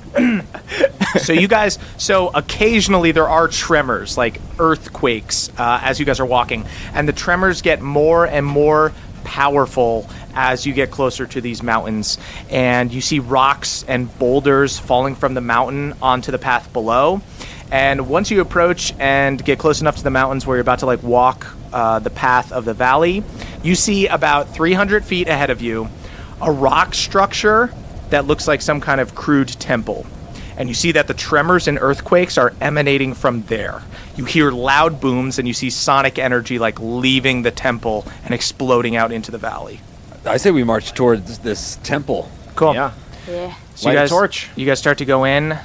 So occasionally there are tremors, like earthquakes, as you guys are walking, and the tremors get more and more powerful as you get closer to these mountains. And you see rocks and boulders falling from the mountain onto the path below. And once you approach and get close enough to the mountains where you're about to like walk the path of the valley, you see about 300 feet ahead of you a rock structure that looks like some kind of crude temple. And you see that the tremors and earthquakes are emanating from there. You hear loud booms and you see sonic energy like leaving the temple and exploding out into the valley. I say we march towards this temple. Cool. Yeah. So Light you a guys, torch. You guys start to go in.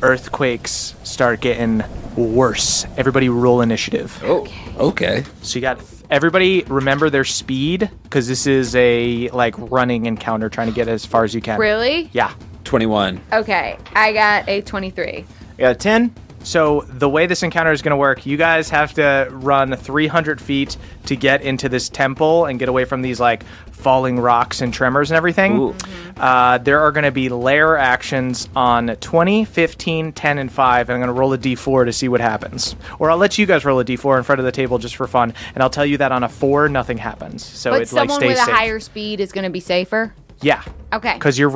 Earthquakes start getting worse. Everybody roll initiative. Oh, okay. So you got everybody remember their speed because this is a like running encounter trying to get as far as you can. Really? Yeah. 21. Okay, I got a 23. I got a 10. So the way this encounter is going to work, you guys have to run 300 feet to get into this temple and get away from these like falling rocks and tremors and everything. Ooh. There are going to be layer actions on 20, 15, 10, and 5, and I'm going to roll a d4 to see what happens. Or I'll let you guys roll a d4 in front of the table just for fun, and I'll tell you that on a 4, nothing happens. So But it like someone stays with a safe. higher speed is going to be safer? Yeah. Okay. Because you're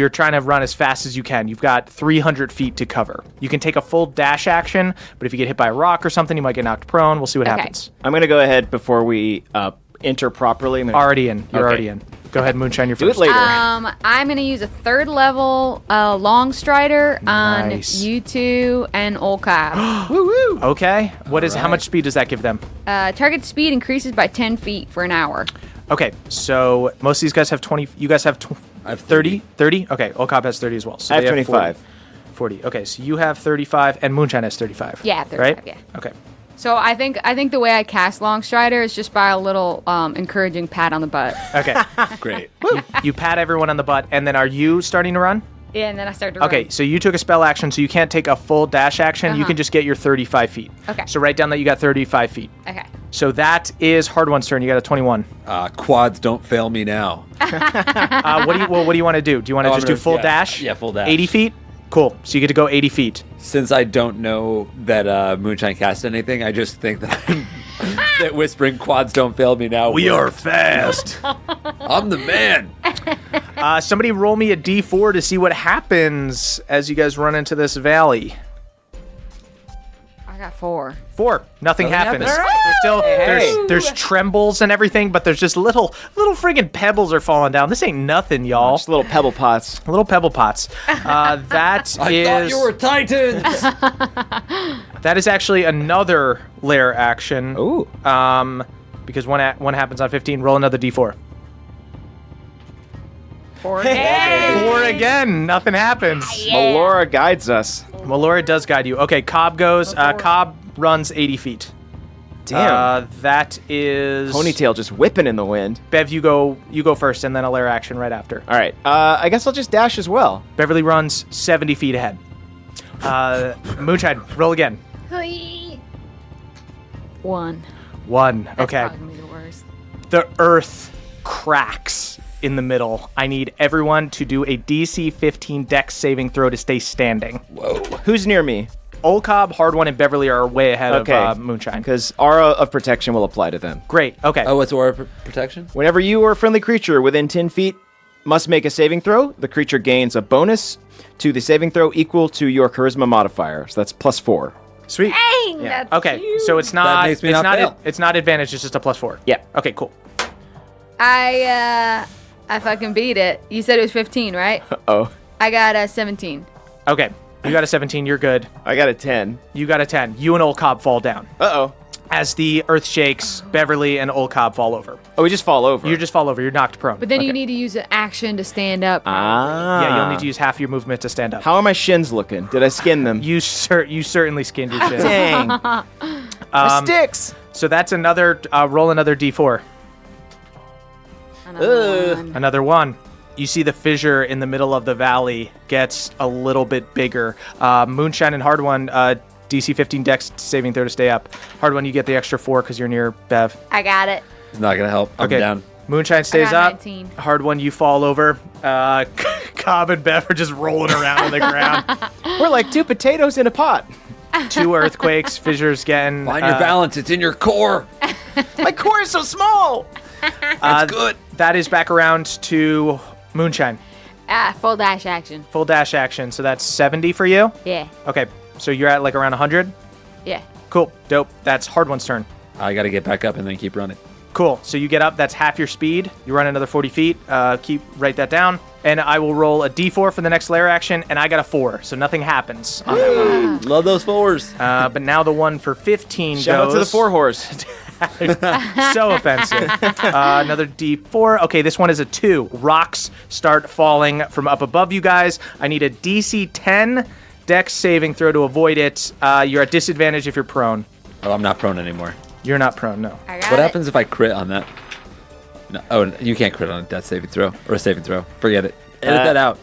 trying to run as fast as you can. You've got 300 feet to cover. You can take a full dash action, but if you get hit by a rock or something, you might get knocked prone. We'll see what Okay. happens. I'm going to go ahead before we enter properly. Already in. You're Okay. already in. Go ahead, Moonshine, you're Do it first. later. I'm going to use a 3rd level long strider on Nice. you two and Olcab. Woo-woo. Okay. How much speed does that give them? Target speed increases by 10 feet for an hour. Okay, so most of these guys have 20. You guys have I have 30? 30? Okay, Olcop has 30 as well. So I have they 25. 40. Okay, so you have 35, and Moonshine has 35. Yeah, 35, right? yeah. Okay. So I think the way I cast long strider is just by a little encouraging pat on the butt. Okay. Great. You pat everyone on the butt, and then are you starting to run? Yeah, and then I start to Okay, run. so you took a spell action, so you can't take a full dash action. You Uh-huh. can just get your 35 feet. Okay. So write down that you got 35 feet. Okay. So that is Hard One's turn. You got a 21. Quads don't fail me now. What do you want to do? Do you want to Oh, just I'm do gonna- full yeah. dash? Yeah, full dash. 80 feet? Cool. So you get to go 80 feet. Since I don't know that Moonshine cast anything, I just think that that whispering quads don't fail me now. fast. I'm the man. Somebody roll me a d4 to see what happens as you guys run into this valley. I got 4. 4. Nothing happens. happens. There's still Hey. there's trembles and everything, but there's just little friggin' pebbles are falling down. This ain't nothing, y'all. Just little pebble pots. Little pebble pots. That I is thought you were Titans. that is actually another lair action. Ooh. Because one happens on 15. Roll another d4. 4 4 again. Nothing happens. Melora guides us. Well, Laura does guide you. Okay, Cobb goes. Cobb runs 80 feet. Damn. That is Ponytail just whipping in the wind. Bev, you go first, and then a lair action right after. All right. I guess I'll just dash as well. Beverly runs 70 feet ahead. Moonshine, roll again. 1. 1. That's Okay. probably gonna be the worst. The earth cracks in the middle. I need everyone to do a DC 15 Dex saving throw to stay standing. Who's near me? Olcob, Hard One, and Beverly are way ahead Okay. of Moonshine. Because Aura of Protection will apply to them. Great. Okay. Oh, what's aura protection? Whenever you or a friendly creature within 10 feet must make a saving throw, the creature gains a bonus to the saving throw equal to your charisma modifier. So that's +4. Sweet. Dang, that's Okay, huge. so it's not makes me it's not not fail. it's not advantage. It's just a +4. Yeah. Okay. Cool. I fucking beat it. You said it was 15, right? Oh, I got a 17. Okay. You got a 17. You're good. I got a 10. You got a 10. You and Olcob fall down. Uh-oh. As the earth shakes, Beverly and Olcob fall over. Oh, we just fall over. You just fall over. You're knocked prone. But then you Okay. need to use an action to stand up. Ah. Yeah, you'll need to use half your movement to stand up. How are my shins looking? Did I skin them? You certainly skinned your chin. Dang. My sticks. So that's another roll another d4. Another one. Another 1. You see the fissure in the middle of the valley gets a little bit bigger. Moonshine and Hard One, DC 15 Dex saving throw to stay up. Hard One, you get the extra 4 because you're near Bev. I got it. It's not gonna help. I'm Okay. down. Moonshine stays I got up. 19. Hard One, you fall over. Cobb and Bev are just rolling around on the ground. We're like 2 potatoes in a pot. 2 earthquakes, fissures getting. Find your balance. It's in your core. My core is so small. That's good. That is back around to Moonshine. Full dash action. Full dash action. So that's 70 for you? Yeah. Okay. So you're at like around 100? Yeah. Cool. Dope. That's Hard One's turn. I got to get back up and then keep running. Cool. So you get up. That's half your speed. You run another 40 feet. Write that down. And I will roll a d4 for the next lair action, and I got a 4, so nothing happens on that one. Love those 4s. But now the one for 15 Shout goes. out to the 4-horse. So offensive. Another d4. Okay, this one is a 2. Rocks start falling from up above you guys. I need a DC 10 dex saving throw to avoid it. You're at disadvantage if you're prone. Oh, I'm not prone anymore. You're not prone, no. I got What it. happens if I crit on that? No, oh, you can't crit on a death saving throw or a saving throw. Forget it. Edit that out.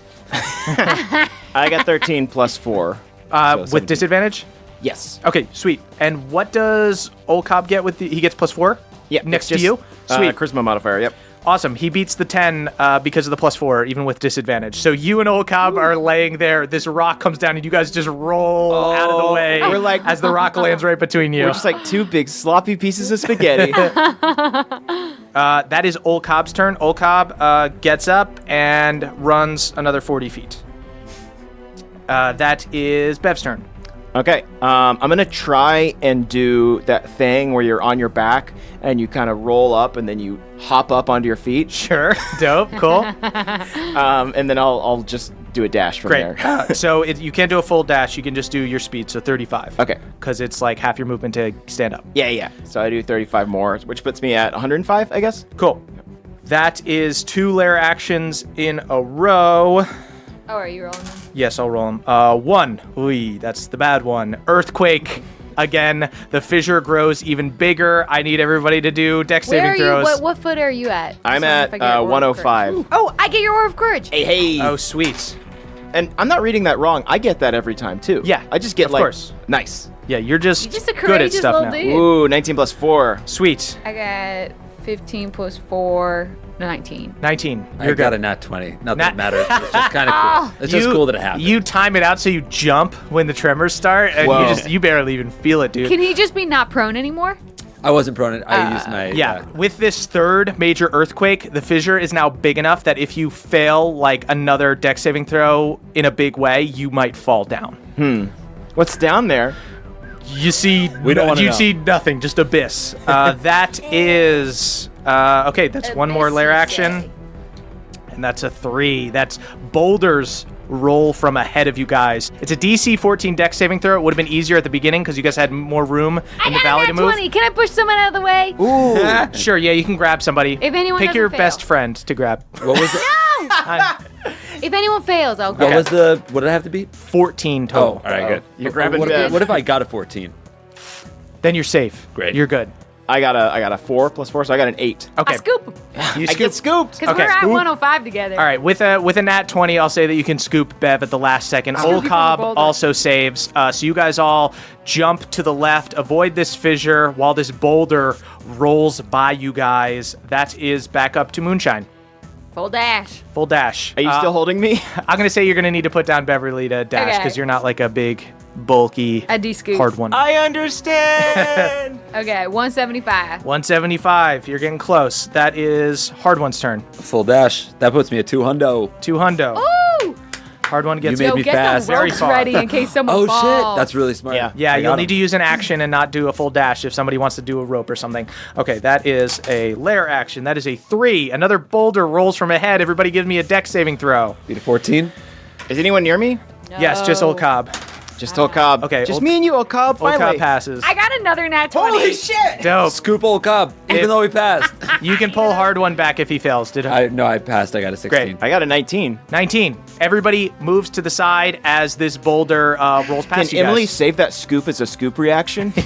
I got 13 plus 4. So With 17. disadvantage? Yes. Okay, sweet. And what does Old Cobb get with he gets +4? Yep. Next to just, you? Sweet. Charisma modifier, yep. Awesome. He beats the 10 because of the +4, even with disadvantage. So you and Old Cobb are laying there. This rock comes down, and you guys just roll out of the way. We're like- as the rock lands right between you. We're just like 2 big sloppy pieces of spaghetti. That is Old Cobb's turn. Old Cobb gets up and runs another 40 feet. That is Bev's turn. Okay, I'm gonna try and do that thing where you're on your back and you kind of roll up and then you hop up onto your feet. Sure. Dope. Cool. And then I'll just do a dash from Great. there. So you can't do a full dash. You can just do your speed, so 35. Okay. Because it's like half your movement to stand up. Yeah. So I do 35 more, which puts me at 105, I guess. Cool. That is 2 lair actions in a row. Oh, are you rolling them? Yes, I'll roll them. 1. Ooh, that's the bad one. Earthquake. Again, the fissure grows even bigger. I need everybody to do dex Where saving are you? throws. What foot are you at? I'm Just wondering at if I get your Aura of 105. Courage. Oh, I get your Aura of Courage. Hey. Oh, sweet. And I'm not reading that wrong. I get that every time, too. Yeah, I just get of like, course. nice. Yeah, you're just You're just a good at courageous stuff little now. dude. Ooh, 19 plus 4. Sweet. I got 15 plus 4, 19. 19. I You're got good. a nat 20. Not Nat- that it matters. It's just kind of cool. It's just cool that it happened. You time it out so you jump when the tremors start, and Whoa. you barely even feel it, dude. Can he just be not prone anymore? I wasn't prone. I used my... Yeah, with this third major earthquake, the fissure is now big enough that if you fail like another dex saving throw in a big way, you might fall down. What's down there? You see, We don't wanna you know. see nothing, just abyss. That is okay. That's one more Abyss, lair you action, say. and that's a 3. That's boulders roll from ahead of you guys. It's a DC 14 dex saving throw. It would have been easier at the beginning because you guys had more room in the I valley got to a move. 20. Can I push someone out of the way? Ooh. Sure, yeah, you can grab somebody. If anyone pick doesn't your fail. best friend to grab. What was it? If anyone fails, I'll What grab. was the... What did I have to beat? 14 Oh, total. all right, good. You're grabbing what, Bev. what if I got a 14? Then you're safe. Great. You're good. I got a 4 plus 4, so I got an 8. Okay. I scoop. You I get scooped. Because Okay. we're at Scoop. 105 together. All right, with a nat 20, I'll say that you can scoop Bev at the last second. Scoop Old you from the Cobb boulder. also saves. So you guys all jump to the left, avoid this fissure while this boulder rolls by you guys. That is back up to Moonshine. Full dash. Full dash. Are you still holding me? I'm going to say you're going to need to put down Beverly to dash Okay. because you're not like a big, bulky, I de-scoop. hard one. I understand. Okay, 175. 175. You're getting close. That is Hard One's turn. Full dash. That puts me at 200. 200. Ooh! Hard One gets You made Yo, me get fast. some Very ropes far. ready in case someone Oh, falls. shit. That's really smart. Yeah. Yeah, I you'll got need him. to use an action and not do a full dash if somebody wants to do a rope or something. Okay, that is a lair action. That is a 3. Another boulder rolls from ahead. Everybody give me a dex saving throw. Beat a 14. Is anyone near me? Yes, just Old Cobb. Just Old Cobb. Okay, Just Old- me and you, Old Cobb. Old Finally. Cobb passes. I got another nat 20. Holy shit! Dope. Scoop Old Cobb, even though he passed. You can pull Hard One back if he fails. No, I passed. I got a 16. Great. I got a 19. 19. Everybody moves to the side as this boulder rolls past Can you Emily guys. save that scoop as a scoop reaction? Can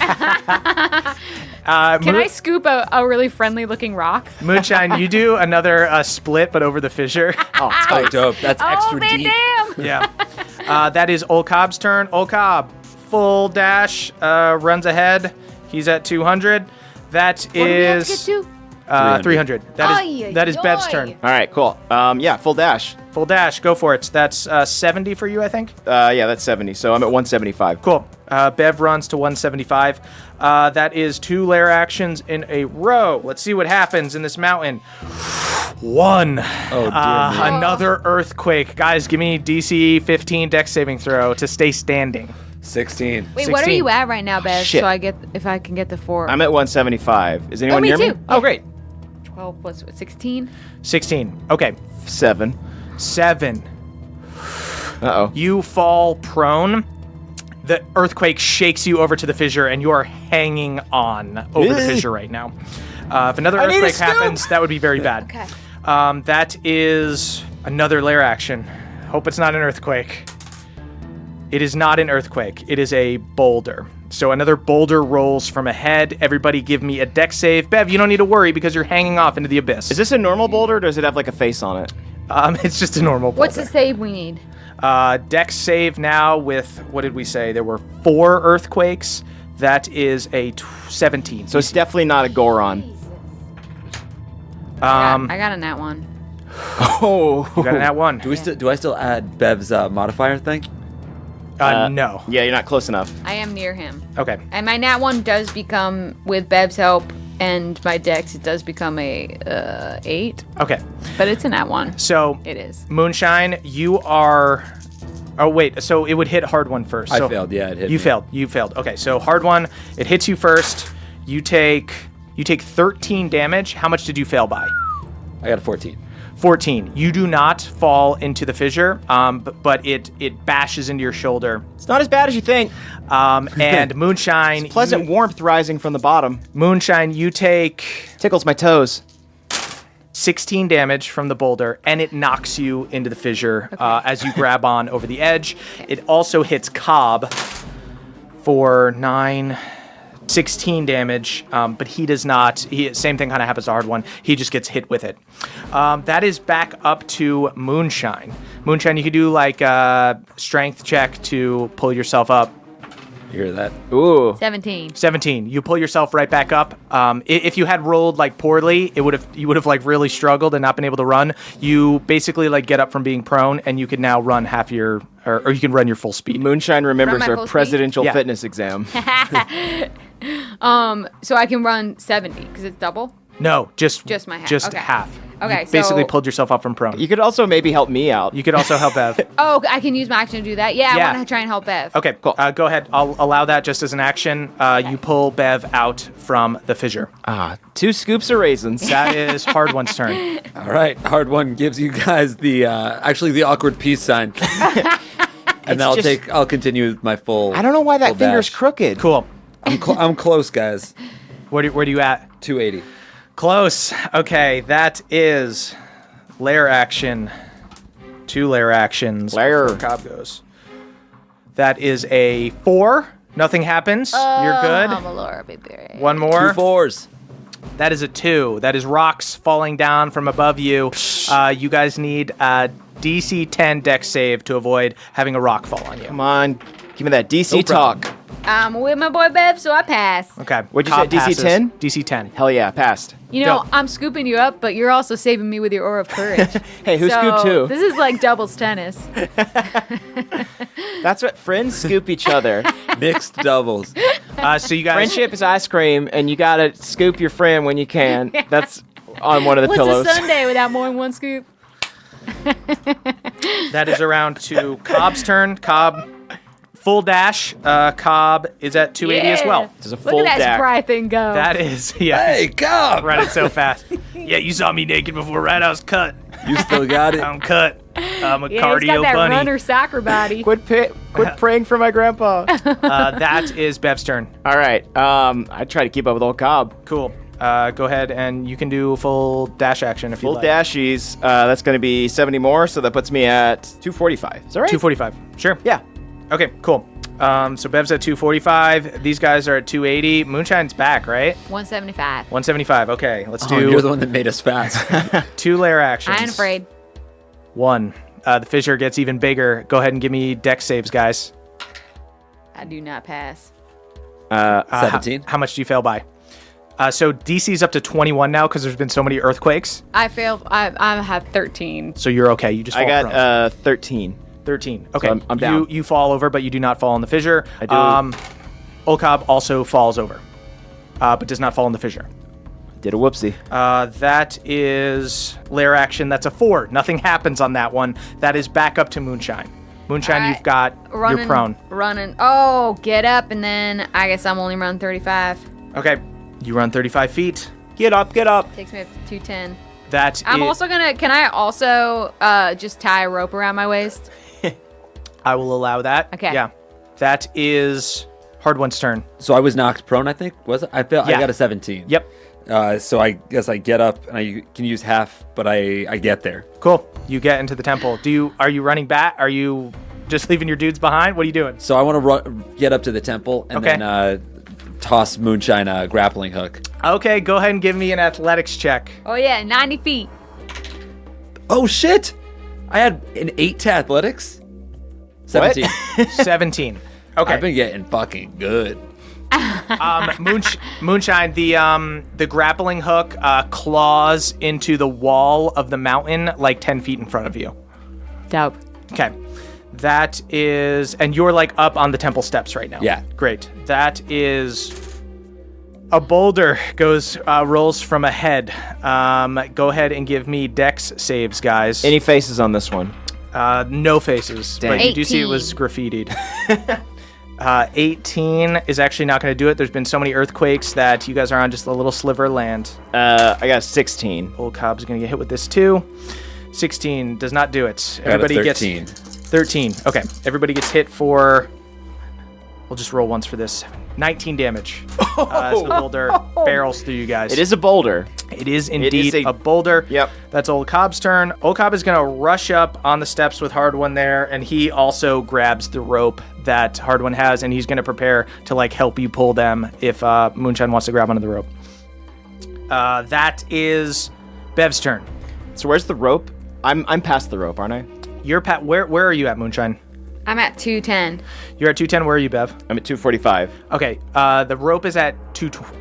I scoop a really friendly looking rock? Moonshine, you do another split, but over the fissure. Oh, dope. That's Oh, extra man, deep. damn. Yeah. That is Old Cobb's turn. Old Cobb, full dash, runs ahead. He's at 200. That What do we have to is get 300. That is Bev's turn. All right, cool. Yeah, full dash. Full dash, go for it. That's 70 for you, I think. Yeah, that's 70. So I'm at 175. Cool. Bev runs to 175. That is 2 lair actions in a row. Let's see what happens in this mountain. 1. Oh, dear me. Another earthquake. Guys, give me DC 15 dex saving throw to stay standing. 16. Wait, what are 16. you at right now, Bev? Shit. So if I can get the 4. I'm at 175. Is anyone me near me? too. Oh, great. 12 plus what, 16? 16. Okay. 7. 7. Uh-oh. You fall prone. The earthquake shakes you over to the fissure, and you are hanging on over the fissure right now. If another I need a earthquake scoop! happens, that would be very bad. Okay. That is another lair action. Hope it's not an earthquake. It is not an earthquake. It is a boulder. So another boulder rolls from ahead. Everybody give me a dex save. Bev, you don't need to worry because you're hanging off into the abyss. Is this a normal boulder or does it have like a face on it? It's just a normal boulder. What's the save we need? Dex save now with, what did we say? There were 4 earthquakes. That is a 17. So it's definitely not a Goron. I got a nat 1. Oh. You got an at 1. Do I still add Bev's modifier thing? No. Yeah, you're not close enough. I am near him. Okay. And my nat 1 does become, with Bev's help and my dex, it does become a 8. Okay. But it's a nat 1. So, It is. Moonshine, you are... Oh, wait. So it would hit hard one first. I So failed. Yeah, it hit You me. failed. You failed. Okay, so hard one. It hits you first. You take 13 damage. How much did you fail by? I got a 14. 14. You do not fall into the fissure, but it bashes into your shoulder. It's not as bad as you think. And Moonshine... Pleasant warmth rising from the bottom. Moonshine, you take Tickles my toes. 16 damage from the boulder, and it knocks you into the fissure as you grab on over the edge. It also hits Cobb for 16 damage, but he does not. Same thing kind of happens to Hard One. He just gets hit with it. That is back up to Moonshine. Moonshine, you could do like a strength check to pull yourself up. You hear that? Ooh. 17. 17. You pull yourself right back up. If you had rolled like poorly, you would have like really struggled and not been able to run. You basically like get up from being prone, and you can now run half your, or you can run your full speed. Moonshine remembers my her full speed? presidential Yeah. fitness exam. So I can run 70 because it's double. No, just Just my half. Just Okay. half. Okay, You basically so- pulled yourself up from prone. You could also maybe help me out. You could also help Bev. Oh, I can use my action to do that. Yeah, Yeah. I want to try and help Bev. Okay, Cool. Go ahead. I'll allow that just as an action. You pull Bev out from the fissure. 2 scoops of raisins. That is Hard One's turn. All right, Hard One gives you guys the actually the awkward peace sign, and I'll continue with my full. I don't know why that full finger's dash. crooked. Cool. I'm close, guys. Where do you at? 280. Close. Okay, that is lair action. 2 lair actions. Lair. before Cobb goes. That is a 4. Nothing happens. You're good. Laura, baby. One 2 more. 4s. That is a 2. That is rocks falling down from above you. You guys need a DC 10 dex save to avoid having a rock fall on you. Come on. Give me that DC No problem. talk. I'm with my boy Bev, so I pass. Okay. What'd you Cobb say, DC passes. 10? DC 10. Hell yeah, passed. You know, Go. I'm scooping you up, but you're also saving me with your aura of courage. Hey, who scooped who? This is like doubles tennis. That's what friends scoop each other. Mixed doubles. So you guys. Friendship is ice cream, and you gotta scoop your friend when you can. That's on one of the What's pillows. a Sunday without more than one scoop? That is around to Cobb's turn. Cobb, full dash. Cobb is at 280 as well. There's a Look full at that deck. spry thing go. That is, yeah. Hey, come! Running so fast. Yeah, you saw me naked before, right? I was cut. You still got it. I'm cut. I'm a yeah, cardio he's got that bunny. runner soccer body. Quit praying for my grandpa. That is Bev's turn. All right. I try to keep up with old Cobb. Cool. Go ahead and you can do full dash action if you Full like. dashies. That's going to be 70 more, so that puts me at 245. Is that right? 245. Sure. Yeah. Okay, cool. So Bev's at 245. These guys are at 280. Moonshine's back, right? 175. 175. Okay, let's Oh, you're the do one that made us fast. 2 layer actions. I ain't afraid. 1. The fissure gets even bigger. Go ahead and give me dex saves, guys. I do not pass. 17. How much do you fail by? So DC's up to 21 now because there's been so many earthquakes. I failed. I have 13. So you're okay. You just fall I prone. got 13. 13. Okay. So I'm down. You fall over, but you do not fall in the fissure. I do. Olcob also falls over, but does not fall in the fissure. Did a whoopsie. That is lair action. That's a 4. Nothing happens on that one. That is back up to Moonshine. Moonshine, Alright. you've got, you're prone. Running. Oh, get up, and then I guess I'm only running 35. Okay. You run 35 feet. Get up, get up. Takes me up to 210. I'm also gonna. Can I also just tie a rope around my waist? I will allow that. Okay. Yeah. That is Hard One's turn. So I was knocked prone, I think. Was it? I Yeah. got a 17. Yep. So I guess I get up and I can use half, but I get there. Cool. You get into the temple. Are you running back? Are you just leaving your dudes behind? What are you doing? So I want to get up to the temple and Okay. then toss Moonshine a grappling hook. Okay, go ahead and give me an athletics check. Oh yeah, 90 feet. Oh shit! I had an 8 to athletics. 17. 17. Okay. I've been getting fucking good. Moonshine, the grappling hook claws into the wall of the mountain like 10 feet in front of you. Dope. Okay. That is, and you're like up on the temple steps right now. Yeah. Great. That is a boulder rolls from ahead. Go ahead and give me dex saves, guys. Any faces on this one? No faces, Dang. but you do see it 18. was graffitied. 18 is actually not going to do it. There's been so many earthquakes that you guys are on just a little sliver of land. I got 16. Old Cobb's going to get hit with this too. 16 does not do it. I got a Everybody gets 13. 13. Okay. Everybody gets hit for, we'll just roll once for this. 19 damage. As the boulder barrels through you guys. It is a boulder. It is indeed a- a boulder. Yep. That's Old Cobb's turn. Old Cobb is going to rush up on the steps with Hard One there, and he also grabs the rope that Hard One has, and he's going to prepare to like help you pull them if Moonshine wants to grab onto the rope. That is Bev's turn. So where's the rope? I'm past the rope, aren't I? You're where are you at, Moonshine? I'm at 210. You're at 210. Where are you, Bev? I'm at 245. Okay. The rope is at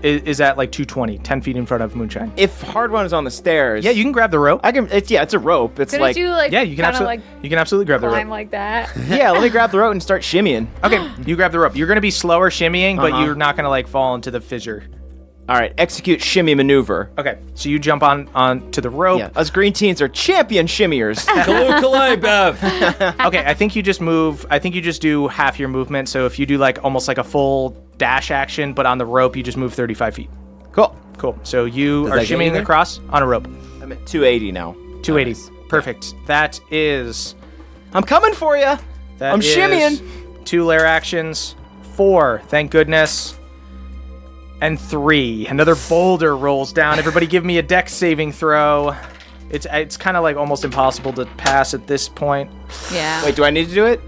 is at like 220, 10 feet in front of Moonshine. If Hard One is on the stairs, Yeah, you can grab the rope. I can. It's a rope. It's Couldn't like you like Yeah, you can kinda, absolutely you can absolutely grab the climb rope. like that? yeah. Let me grab the rope and start shimmying. Okay, you grab the rope. You're gonna be slower shimmying, but Uh-huh. you're not gonna like fall into the fissure. All right, execute shimmy maneuver. Okay, so you jump on to the rope. Yeah, us green teens are champion shimmiers. Kaloo Bev. Okay, I think you just move. I think you just do half your movement. So if you do like almost like a full dash action, but on the rope, you just move 35 feet. Cool. Cool. So you Does are that get you shimmying there? across on a rope. I'm at 280 now. 280. Perfect. That is. I'm coming for you. That I'm is shimmying. 2 lair actions. 4. Thank goodness. And 3. Another boulder rolls down. Everybody give me a dex saving throw. It's kind of like almost impossible to pass at this point. Yeah. Wait, do I need to do it?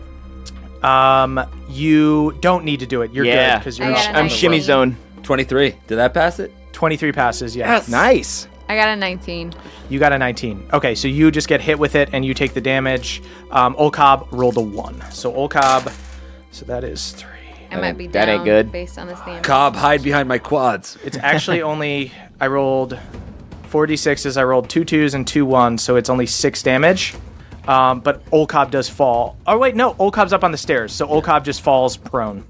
You don't need to do it. You're good because you're I not got a on I'm the 19. shimmy rope. zone. 23. Did that pass it? 23 passes, yes. Nice. I got a 19. You got a 19. Okay, so you just get hit with it and you take the damage. Old Cobb rolled a 1. So Old Cobb, so that is 3. I might be that down ain't good. based on this damage. Cobb, hide behind my quads. It's actually only, I rolled 4d6s, I rolled 2 2s and 2 1s, so it's only 6 damage. But Old Cobb does fall. Oh, wait, no, Old Cobb's up on the stairs, so Old Cobb just falls prone.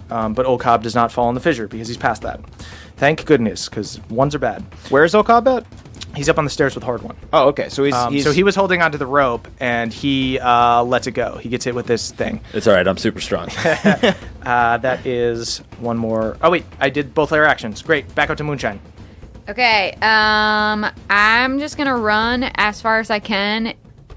But Old Cobb does not fall in the fissure because he's past that. Thank goodness, because 1s are bad. Where's Okob at? He's up on the stairs with Hard One. Oh, okay. So he's So he was holding onto the rope, and he lets it go. He gets hit with this thing. It's all right. I'm super strong. That is one more. Oh, wait, I did both layer actions. Great, back up to Moonshine. Okay. I'm just gonna run as far as I can,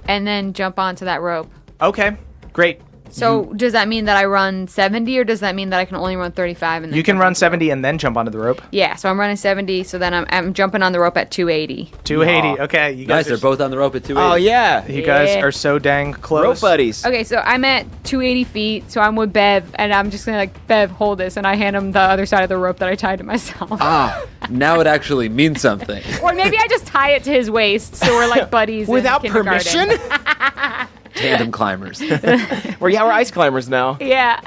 and then jump onto that rope. Okay, great. So does that mean that I run 70, or does that mean that I can only run 35? And then You can jump run onto the 70 and then jump onto the rope. rope? Yeah. So I'm running 70. So then I'm jumping on the rope at 280. 280. Okay, you Nice. guys They're both on the rope at 280. Oh yeah. You guys Yeah. are so dang close. Rope buddies. Okay, so I'm at 280 feet, so I'm with Bev, and I'm just gonna like, Bev, hold this, and I hand him the other side of the rope that I tied to myself. Now it actually means something. Or maybe I just tie it to his waist, so we're like buddies. in Without kindergarten. permission? Tandem climbers. We're ice climbers now. Yeah.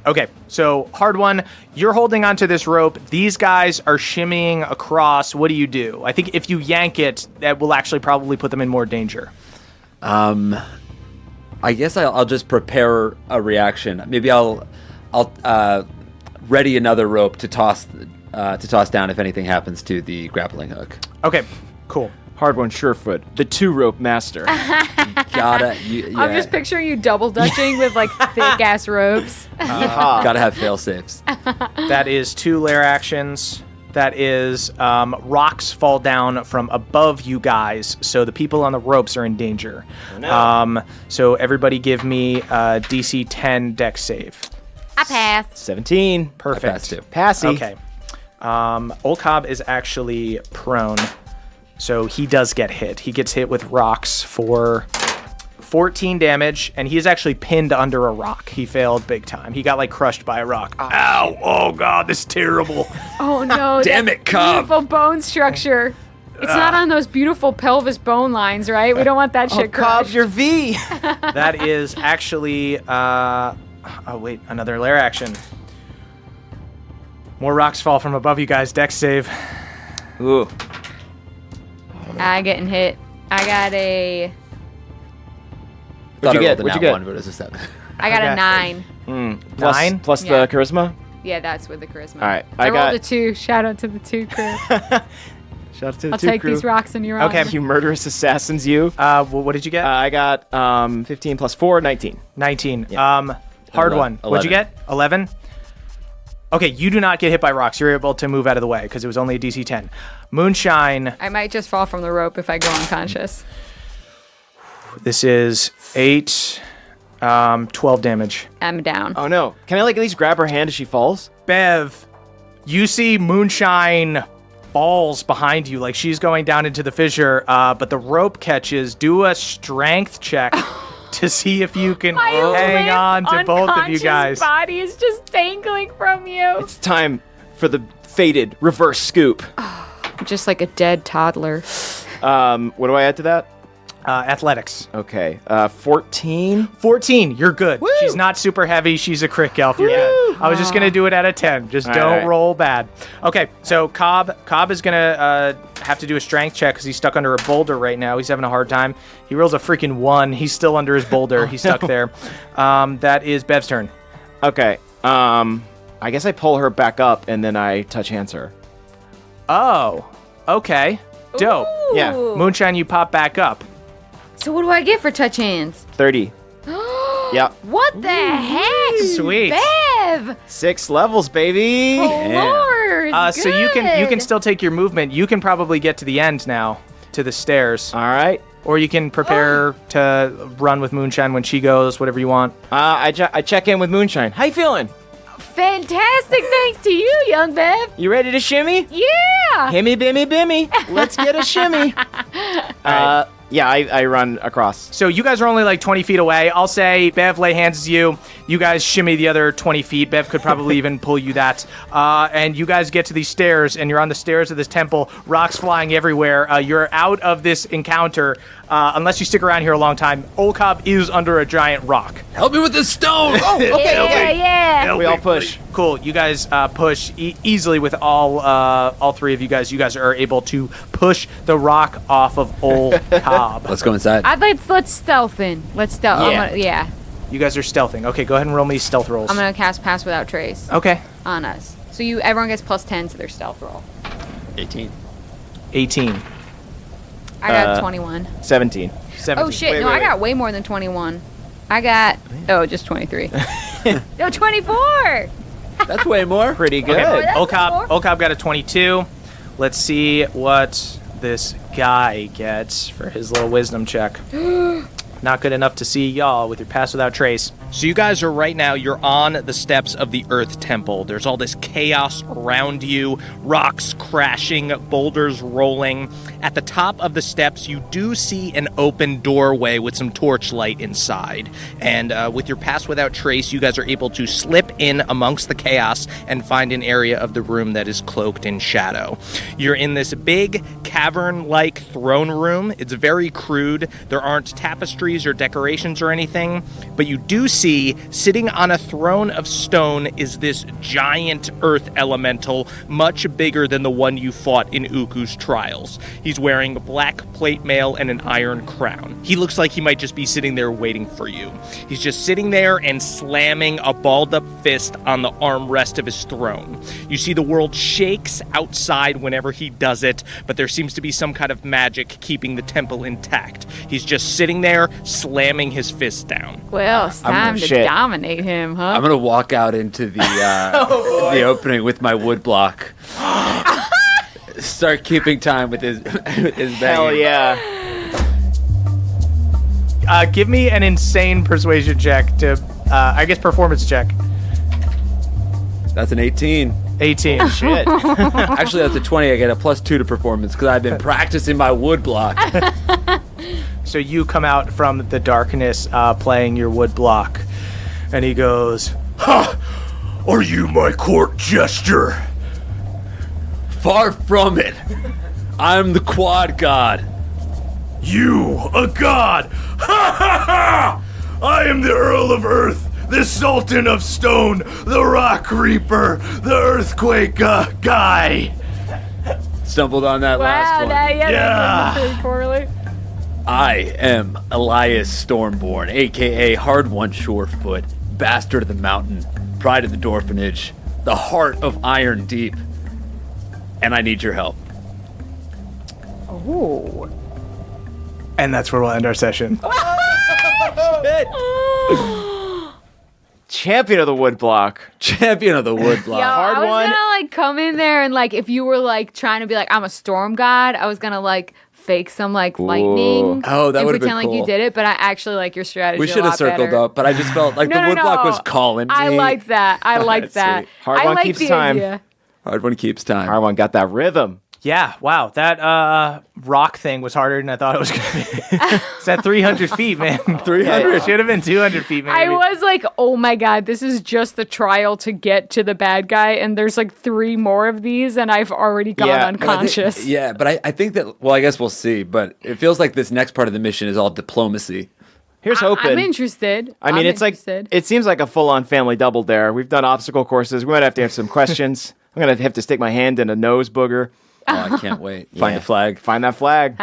Okay, so hard one. You're holding onto this rope. These guys are shimmying across. What do you do? I think if you yank it, that will actually probably put them in more danger. I guess I'll just prepare a reaction. Maybe I'll ready another rope to toss down if anything happens to the grappling hook. Okay, cool. Hard one, Surefoot, the 2-rope master. Gotta. I'm just picturing you double dutching with like thick ass ropes. Gotta have fail safes. That is 2 lair actions. That is rocks fall down from above you guys, so the people on the ropes are in danger. Oh, no. So everybody give me a DC 10 dex save. I passed. 17. Perfect. I passed too. Passy. Okay. Old Cobb is actually prone, so he does get hit. He gets hit with rocks for 14 damage, and he is actually pinned under a rock. He failed big time. He got like crushed by a rock. Ow! Oh god, this is terrible. Oh no! Damn that it, Cobb. Beautiful bone structure. It's not on those beautiful pelvis bone lines, right? We don't want that shit Cobb, crushed. your V. That is actually oh wait, another lair action. More rocks fall from above you guys. Dex save. Ooh. I getting hit. I got a What'd you get? What'd What'd you you get? One, but it's a 7. I got Okay. a 9. Plus, 9? plus Yeah. the charisma? Yeah, that's with the charisma. All right, I I rolled got- a 2. Shout out to the 2 crew. Shout out to the I'll 2 take crew. these rocks in your Okay. honor. You murderous assassins, you. What did you get? I got 15 plus 4, 19. 19. Yeah. Hard 11. one. What'd you get? 11? Okay, you do not get hit by rocks. You're able to move out of the way because it was only a DC 10. Moonshine, I might just fall from the rope if I go unconscious. this is 8, 12 damage. I'm down. Oh no. Can I like at least grab her hand as she falls? Bev, you see Moonshine falls behind you like she's going down into the fissure, but the rope catches. Do a strength check to see if you can hang on to both of you guys. My body is just dangling from you. It's time for the fated reverse scoop. I'm just like a dead toddler. What do I add to that? Athletics. Okay. 14. 14, you're good. Woo! She's not super heavy. She's a Crick elf. You're good. I was just going to do it at a 10. Just All don't right. roll bad. Okay, so Cobb is going to have to do a strength check because he's stuck under a boulder right now. He's having a hard time. He rolls a freaking 1. He's still under his boulder. He's stuck there. That is Bev's turn. Okay. I guess I pull her back up and then I touch hands her. Oh, okay. Dope. Yeah. Moonshine, you pop back up. So what do I get for touch hands? 30. Yep. What the heck? Sweet. Bev! 6 levels, baby. Lord! So you can still take your movement. You can probably get to the end now, to the stairs. All right. Or you can prepare to run with Moonshine when she goes, whatever you want. I check in with Moonshine. How you feeling? Fantastic, thanks to you, young Bev. You ready to shimmy? Yeah. Himmy, bimmy, bimmy. Let's get a shimmy. Yeah, I run across. So you guys are only like 20 feet away. I'll say Bev lay hands to you. You guys shimmy the other 20 feet. Bev could probably even pull you that. And you guys get to these stairs, and you're on the stairs of this temple. Rocks flying everywhere. You're out of this encounter. Unless you stick around here a long time. Old Cobb is under a giant rock. Help me with this stone! Oh, okay. Yeah. We all push. Cool. You guys push easily with all three of you guys. You guys are able to push the rock off of Old Cobb. Let's go inside. Let's stealth in. Let's stealth. Yeah. You guys are stealthing. Okay, go ahead and roll me stealth rolls. I'm gonna cast Pass Without Trace Okay. on us. So everyone gets plus 10 to their stealth roll. 18. 18. I got 21. 17. 17. Oh shit! Wait, I wait. got way more than 21. I got just 23. No, 24. That's way more. Pretty good. Okay, that's Old Cobb, more. Old Cobb got a 22. Let's see what this guy gets for his little wisdom check. Not good enough to see y'all with your Pass Without Trace. So you guys are right now, you're on the steps of the Earth Temple. There's all this chaos around you, rocks crashing, boulders rolling. At the top of the steps, you do see an open doorway with some torchlight inside. And with your Pass Without Trace, you guys are able to slip in amongst the chaos and find an area of the room that is cloaked in shadow. You're in this big cavern-like throne room. It's very crude. There aren't tapestries tapestries or decorations or anything, but you do see sitting on a throne of stone is this giant earth elemental, much bigger than the one you fought in Uku's trials. He's wearing black plate mail and an iron crown. He looks like he might just be sitting there waiting for you. He's just sitting there and slamming a balled up fist on the armrest of his throne. You see the world shakes outside whenever he does it, but there seems to be some kind of magic keeping the temple intact. He's just sitting there slamming his fist down. Well, it's time to dominate him, huh? I'm gonna walk out into the the opening with my wood block. Start keeping time with his banging. Hell yeah. Give me an insane persuasion check to, I guess, performance check. That's an 18. 18. Shit. Actually, that's a 20. I get a +2 to performance because I've been practicing my wood block. So you come out from the darkness playing your wood block, and he goes, Ha! Are you my court jester? Far from it. I'm the quad god. You, a god! Ha ha ha! I am the Earl of Earth, the Sultan of Stone, the Rock Reaper, the Earthquake guy. Stumbled on that last one. Yeah. Pretty poorly. I am Elias Stormborn, a.k.a. Hard One Shorefoot, Bastard of the Mountain, Pride of the Dorphanage, the Heart of Iron Deep. And I need your help. Ooh. and that's where we'll end our session. Champion of the wood block. Champion of the wood block. Yo, Hard I was one. gonna like come in there and like if you were like trying to be like I'm a storm god, I was gonna like fake some like lightning. Oh, that and would've been pretend like you cool. did it, but I actually like your strategy. We should have circled up, but I just felt like the wood block was calling me. I like that. I like that. sweet. Hard I one like keeps the time. idea. Hard one keeps time. Hard one got that rhythm. Yeah, wow. That rock thing was harder than I thought it was going to be. It's at 300 feet, man. 300? It should have been 200 feet, maybe. I was like, oh my god, this is just the trial to get to the bad guy, and there's like 3 more of these, and I've already gone Yeah, unconscious. But I think that, well, I guess we'll see, but it feels like this next part of the mission is all diplomacy. Here's hoping. I'm interested. I mean, I'm it's interested. like, it seems like a full-on family double dare. We've done obstacle courses. We might have to have some questions. I'm going to have to stick my hand in a nose booger. Oh, I can't wait. Find the flag. Find that flag.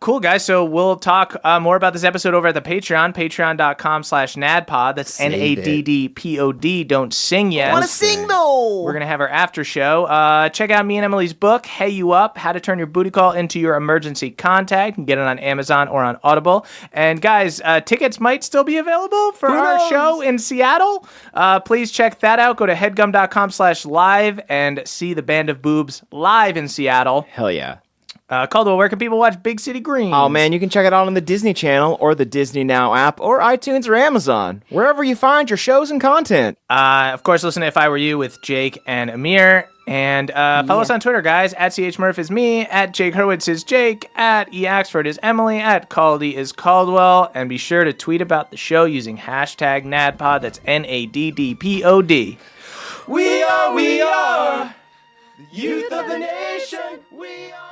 Cool, guys. So we'll talk more about this episode over at the Patreon, patreon.com/nadpod. That's NADDPOD. Don't sing yet. I want to sing, though. We're going to have our after show. Check out me and Emily's book, Hey You Up, How to Turn Your Booty Call into Your Emergency Contact. You can get it on Amazon or on Audible. And guys, tickets might still be available for our show in Seattle. Please check that out. Go to headgum.com/live and see the Band of Boobs live in Seattle. Hell yeah. Caldwell, where can people watch Big City Greens? Oh, man, you can check it out on the Disney Channel or the Disney Now app or iTunes or Amazon, wherever you find your shows and content. Of course, listen to If I Were You with Jake and Amir. And follow us on Twitter, guys. At CHMurph is me. At Jake Hurwitz is Jake. At EAxford is Emily. At Caldy is Caldwell. And be sure to tweet about the show using hashtag NADPOD. That's NADDPOD. We are the youth of the nation. We are.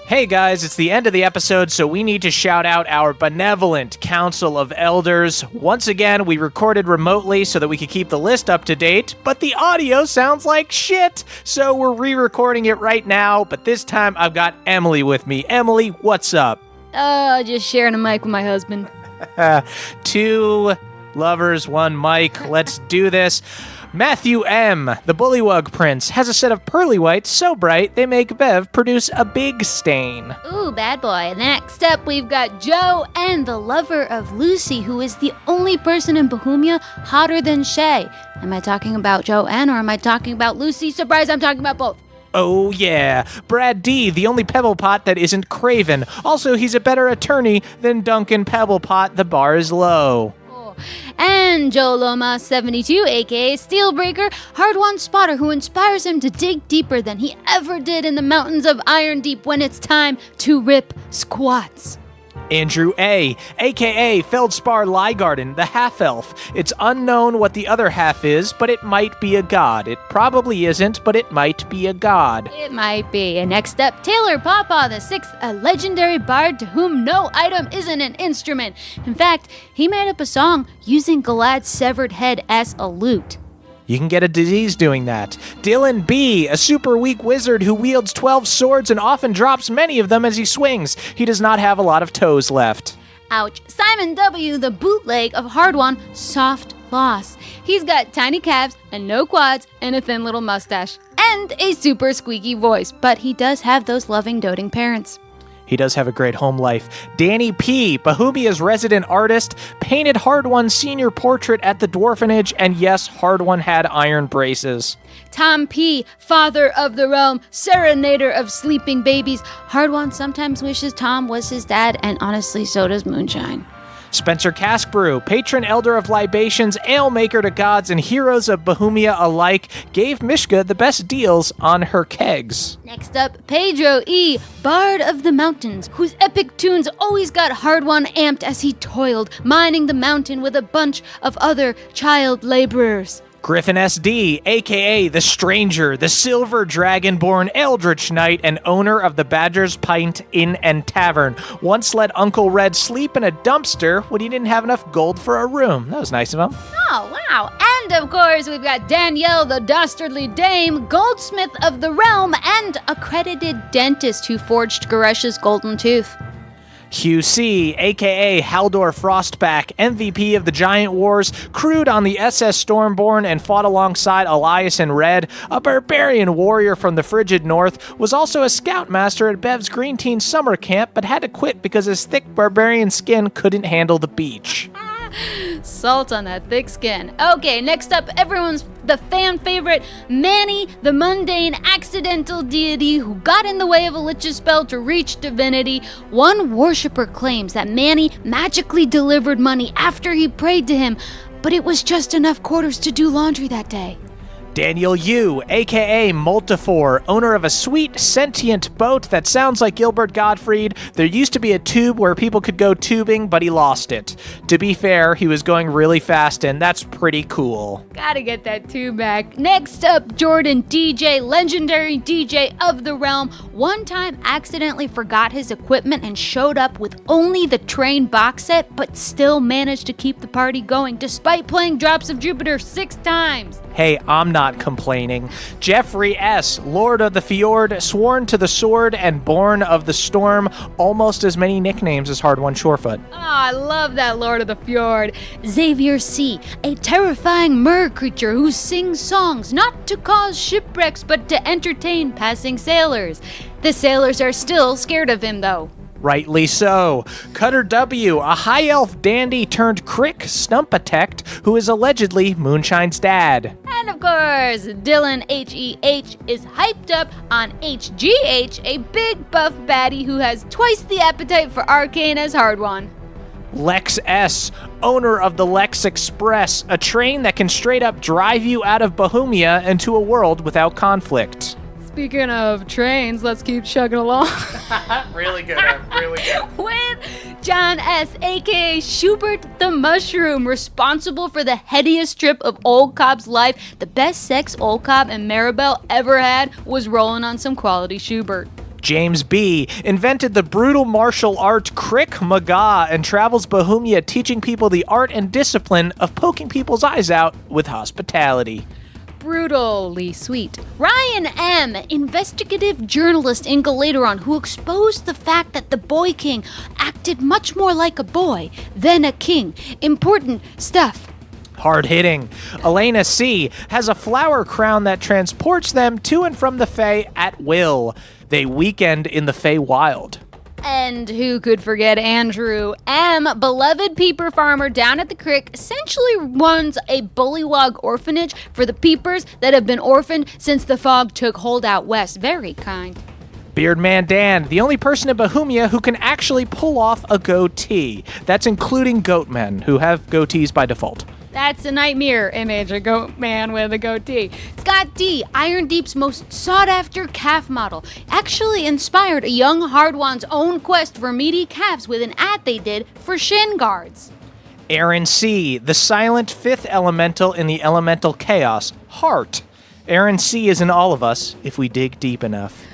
Hey guys, it's the end of the episode, so we need to shout out our benevolent Council of Elders. Once again, we recorded remotely so that we could keep the list up to date, but the audio sounds like shit, so we're re-recording it right now, but this time I've got Emily with me. Emily, what's up? Just sharing a mic with my husband. 2 lovers, 1 mic. Let's do this. Matthew M., the Bullywug Prince, has a set of pearly whites so bright they make Bev produce a big stain. Ooh, bad boy. And next up, we've got Joe and the lover of Lucy, who is the only person in Bohemia hotter than Shay. Am I talking about Joanne or am I talking about Lucy? Surprise, I'm talking about both. Oh, yeah. Brad D., the only Pebblepot that isn't Craven. Also, he's a better attorney than Duncan Pebblepot. The bar is low. And Joe Loma 72, aka Steelbreaker, hard-won spotter who inspires him to dig deeper than he ever did in the mountains of Iron Deep when it's time to rip squats. Andrew A., a.k.a. Feldspar Liegarden, the half-elf. It's unknown what the other half is, but it might be a god. It probably isn't, but it might be a god. It might be. And next up, Taylor Pawpaw the Sixth, a legendary bard to whom no item isn't an instrument. In fact, he made up a song using Galad's severed head as a lute. You can get a disease doing that. Dylan B., a super weak wizard who wields 12 swords and often drops many of them as he swings. He does not have a lot of toes left. Ouch. Simon W., the bootleg of Hardwon, soft loss. He's got tiny calves and no quads and a thin little mustache and a super squeaky voice, but he does have those loving, doting parents. He does have a great home life. Danny P., Bahumia's resident artist, painted Hardwon's senior portrait at the Dwarfenage, and yes, Hardwon had iron braces. Tom P., father of the realm, serenader of sleeping babies. Hardwon sometimes wishes Tom was his dad, and honestly, so does Moonshine. Spencer Caskbrew, patron elder of libations, ale maker to gods and heroes of Bahumia alike, gave Mishka the best deals on her kegs. Next up, Pedro E., bard of the mountains, whose epic tunes always got Hardwon amped as he toiled, mining the mountain with a bunch of other child laborers. Griffin S.D., a.k.a. The Stranger, the Silver Dragonborn Eldritch Knight and owner of the Badger's Pint Inn and Tavern, once let Uncle Red sleep in a dumpster when he didn't have enough gold for a room. That was nice of him. Oh, wow. And of course, we've got Danielle, the dastardly dame, goldsmith of the realm, and accredited dentist who forged Garesh's golden tooth. Hugh C., a.k.a. Haldor Frostback, MVP of the Giant Wars, crewed on the SS Stormborn and fought alongside Elias and Red, a barbarian warrior from the frigid north, was also a scoutmaster at Bev's Green Teen summer camp, but had to quit because his thick barbarian skin couldn't handle the beach. Salt on that thick skin. Okay, next up, the fan favorite, Manny, the mundane accidental deity who got in the way of a lich's spell to reach divinity. One worshipper claims that Manny magically delivered money after he prayed to him, but it was just enough quarters to do laundry that day. Daniel Yu, a.k.a. Multifor, owner of a sweet, sentient boat that sounds like Gilbert Gottfried. There used to be a tube where people could go tubing, but he lost it. To be fair, he was going really fast, and that's pretty cool. Gotta get that tube back. Next up, Jordan DJ, legendary DJ of the realm. One time accidentally forgot his equipment and showed up with only the train box set, but still managed to keep the party going despite playing Drops of Jupiter 6 times. Hey, I'm not complaining. Jeffrey S., Lord of the Fjord, Sworn to the Sword, and Born of the Storm. Almost as many nicknames as Hardwon Surefoot. Oh, I love that Lord of the Fjord. Xavier C., a terrifying mer creature who sings songs not to cause shipwrecks but to entertain passing sailors. The sailors are still scared of him, though. Rightly so. Cutter W., a high elf dandy turned Crick Stumpatect, who is allegedly Moonshine's dad. And of course, Dylan HEH is hyped up on HGH, a big buff baddie who has twice the appetite for arcane as Hardwon. Lex S., owner of the Lex Express, a train that can straight up drive you out of Bahumia into a world without conflict. Speaking of trains, let's keep chugging along. Really good, really good. With John S., a.k.a. Schubert the Mushroom, responsible for the headiest trip of Old Cobb's life. The best sex Old Cobb and Maribel ever had was rolling on some quality Schubert. James B. invented the brutal martial art Crick Maga and travels Bahumia teaching people the art and discipline of poking people's eyes out with hospitality. Brutally sweet. Ryan M., investigative journalist in Galateron, who exposed the fact that the Boy King acted much more like a boy than a king. Important stuff. Hard hitting. Elena C. has a flower crown that transports them to and from the Fae at will. They weekend in the Fae Wild. And who could forget Andrew M., beloved peeper farmer down at the Crick, essentially runs a bullywog orphanage for the peepers that have been orphaned since the fog took hold out west. Very kind. Beardman Dan, the only person in Bahumia who can actually pull off a goatee. That's including goatmen, who have goatees by default. That's a nightmare image, a goat man with a goatee. Scott D, Iron Deep's most sought-after calf model, actually inspired a young Hardwan's own quest for meaty calves with an ad they did for shin guards. Aaron C, the silent fifth elemental in the elemental chaos, heart. Aaron C is in all of us if we dig deep enough.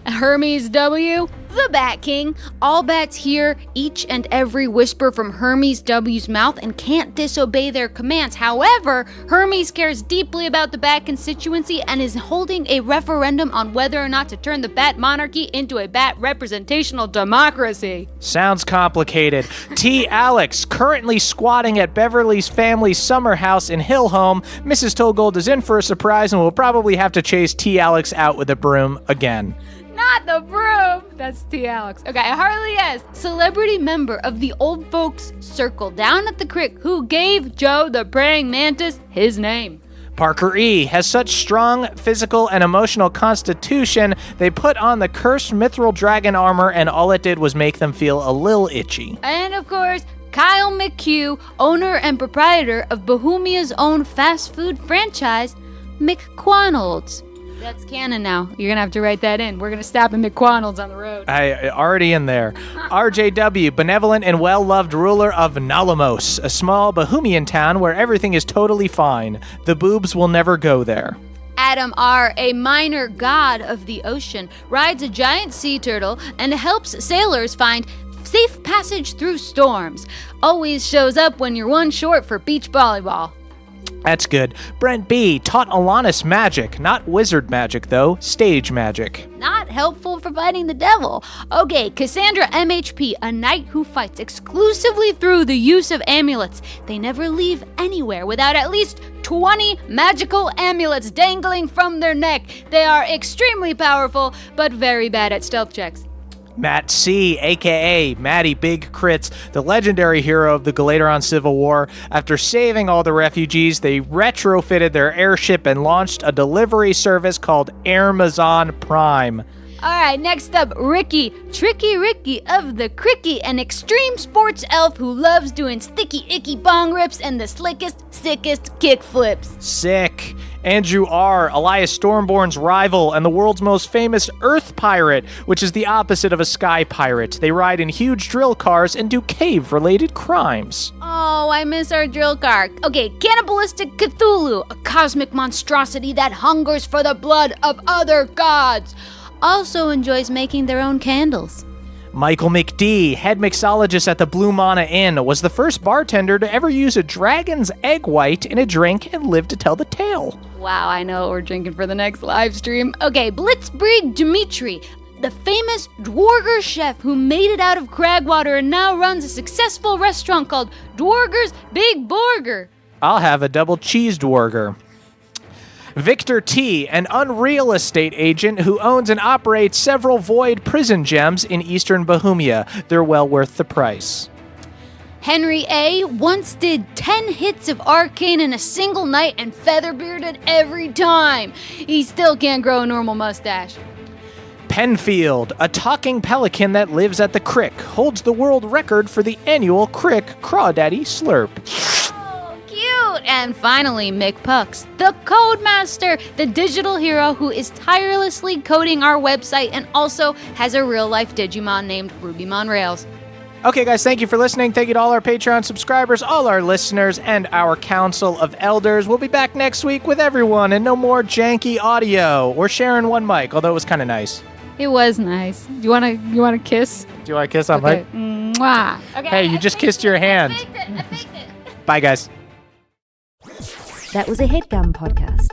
Hermes W, the Bat King. All bats hear each and every whisper from Hermes W's mouth and can't disobey their commands. However, Hermes cares deeply about the bat constituency and is holding a referendum on whether or not to turn the bat monarchy into a bat representational democracy. Sounds complicated. T. Alex, currently squatting at Beverly's family's summer house in Hillhome. Mrs. Togold is in for a surprise and will probably have to chase T. Alex out with a broom again. Not the broom! That's T. Alex. Okay, Harley S., celebrity member of the old folks circle down at the Crick who gave Joe the praying mantis his name. Parker E. has such strong physical and emotional constitution, they put on the cursed mithril dragon armor and all it did was make them feel a little itchy. And of course, Kyle McHugh, owner and proprietor of Bohemia's own fast food franchise, McQuonald's. That's canon now. You're going to have to write that in. We're going to stop at McQuonald's on the road. I already in there. RJW, benevolent and well-loved ruler of Nalamos, a small Bohemian town where everything is totally fine. The boobs will never go there. Adam R., a minor god of the ocean, rides a giant sea turtle and helps sailors find safe passage through storms. Always shows up when you're one short for beach volleyball. That's good. Brent B. taught Alanis magic. Not wizard magic, though. Stage magic. Not helpful for fighting the devil. Okay, Cassandra MHP, a knight who fights exclusively through the use of amulets. They never leave anywhere without at least 20 magical amulets dangling from their neck. They are extremely powerful, but very bad at stealth checks. Matt C., a.k.a. Matty Big Crits, the legendary hero of the Galateron Civil War. After saving all the refugees, they retrofitted their airship and launched a delivery service called Amazon Prime. All right, next up, Ricky, Tricky Ricky of the Cricky, an extreme sports elf who loves doing sticky icky bong rips and the slickest, sickest kick flips. Sick. Andrew R., Elias Stormborn's rival and the world's most famous Earth pirate, which is the opposite of a sky pirate. They ride in huge drill cars and do cave-related crimes. Oh, I miss our drill car. Okay, Cannibalistic Cthulhu, a cosmic monstrosity that hungers for the blood of other gods. Also enjoys making their own candles. Michael McD., head mixologist at the Blue Mana Inn, was the first bartender to ever use a dragon's egg white in a drink and lived to tell the tale. Wow, I know what we're drinking for the next live stream. Okay, Blitzbrig Dimitri, the famous Dwarger chef who made it out of Cragwater and now runs a successful restaurant called Dwarger's Big Burger. I'll have a double cheese Dwarger. Victor T., an unreal estate agent who owns and operates several void prison gems in eastern Bohemia. They're well worth the price. Henry A. once did 10 hits of Arcane in a single night and feather-bearded every time. He still can't grow a normal mustache. Penfield, a talking pelican that lives at the Crick, holds the world record for the annual Crick Crawdaddy Slurp. And finally, McPucks, the Codemaster, the digital hero who is tirelessly coding our website and also has a real-life Digimon named Rubymon Rails. Okay, guys, thank you for listening. Thank you to all our Patreon subscribers, all our listeners, and our Council of Elders. We'll be back next week with everyone and no more janky audio. We're sharing one mic, although it was kind of nice. It was nice. Do you want to kiss? Do you want to kiss on okay. mic? Mwah. Okay, hey, you just kissed your hand. I faked it. Bye, guys. That was a HeadGum podcast.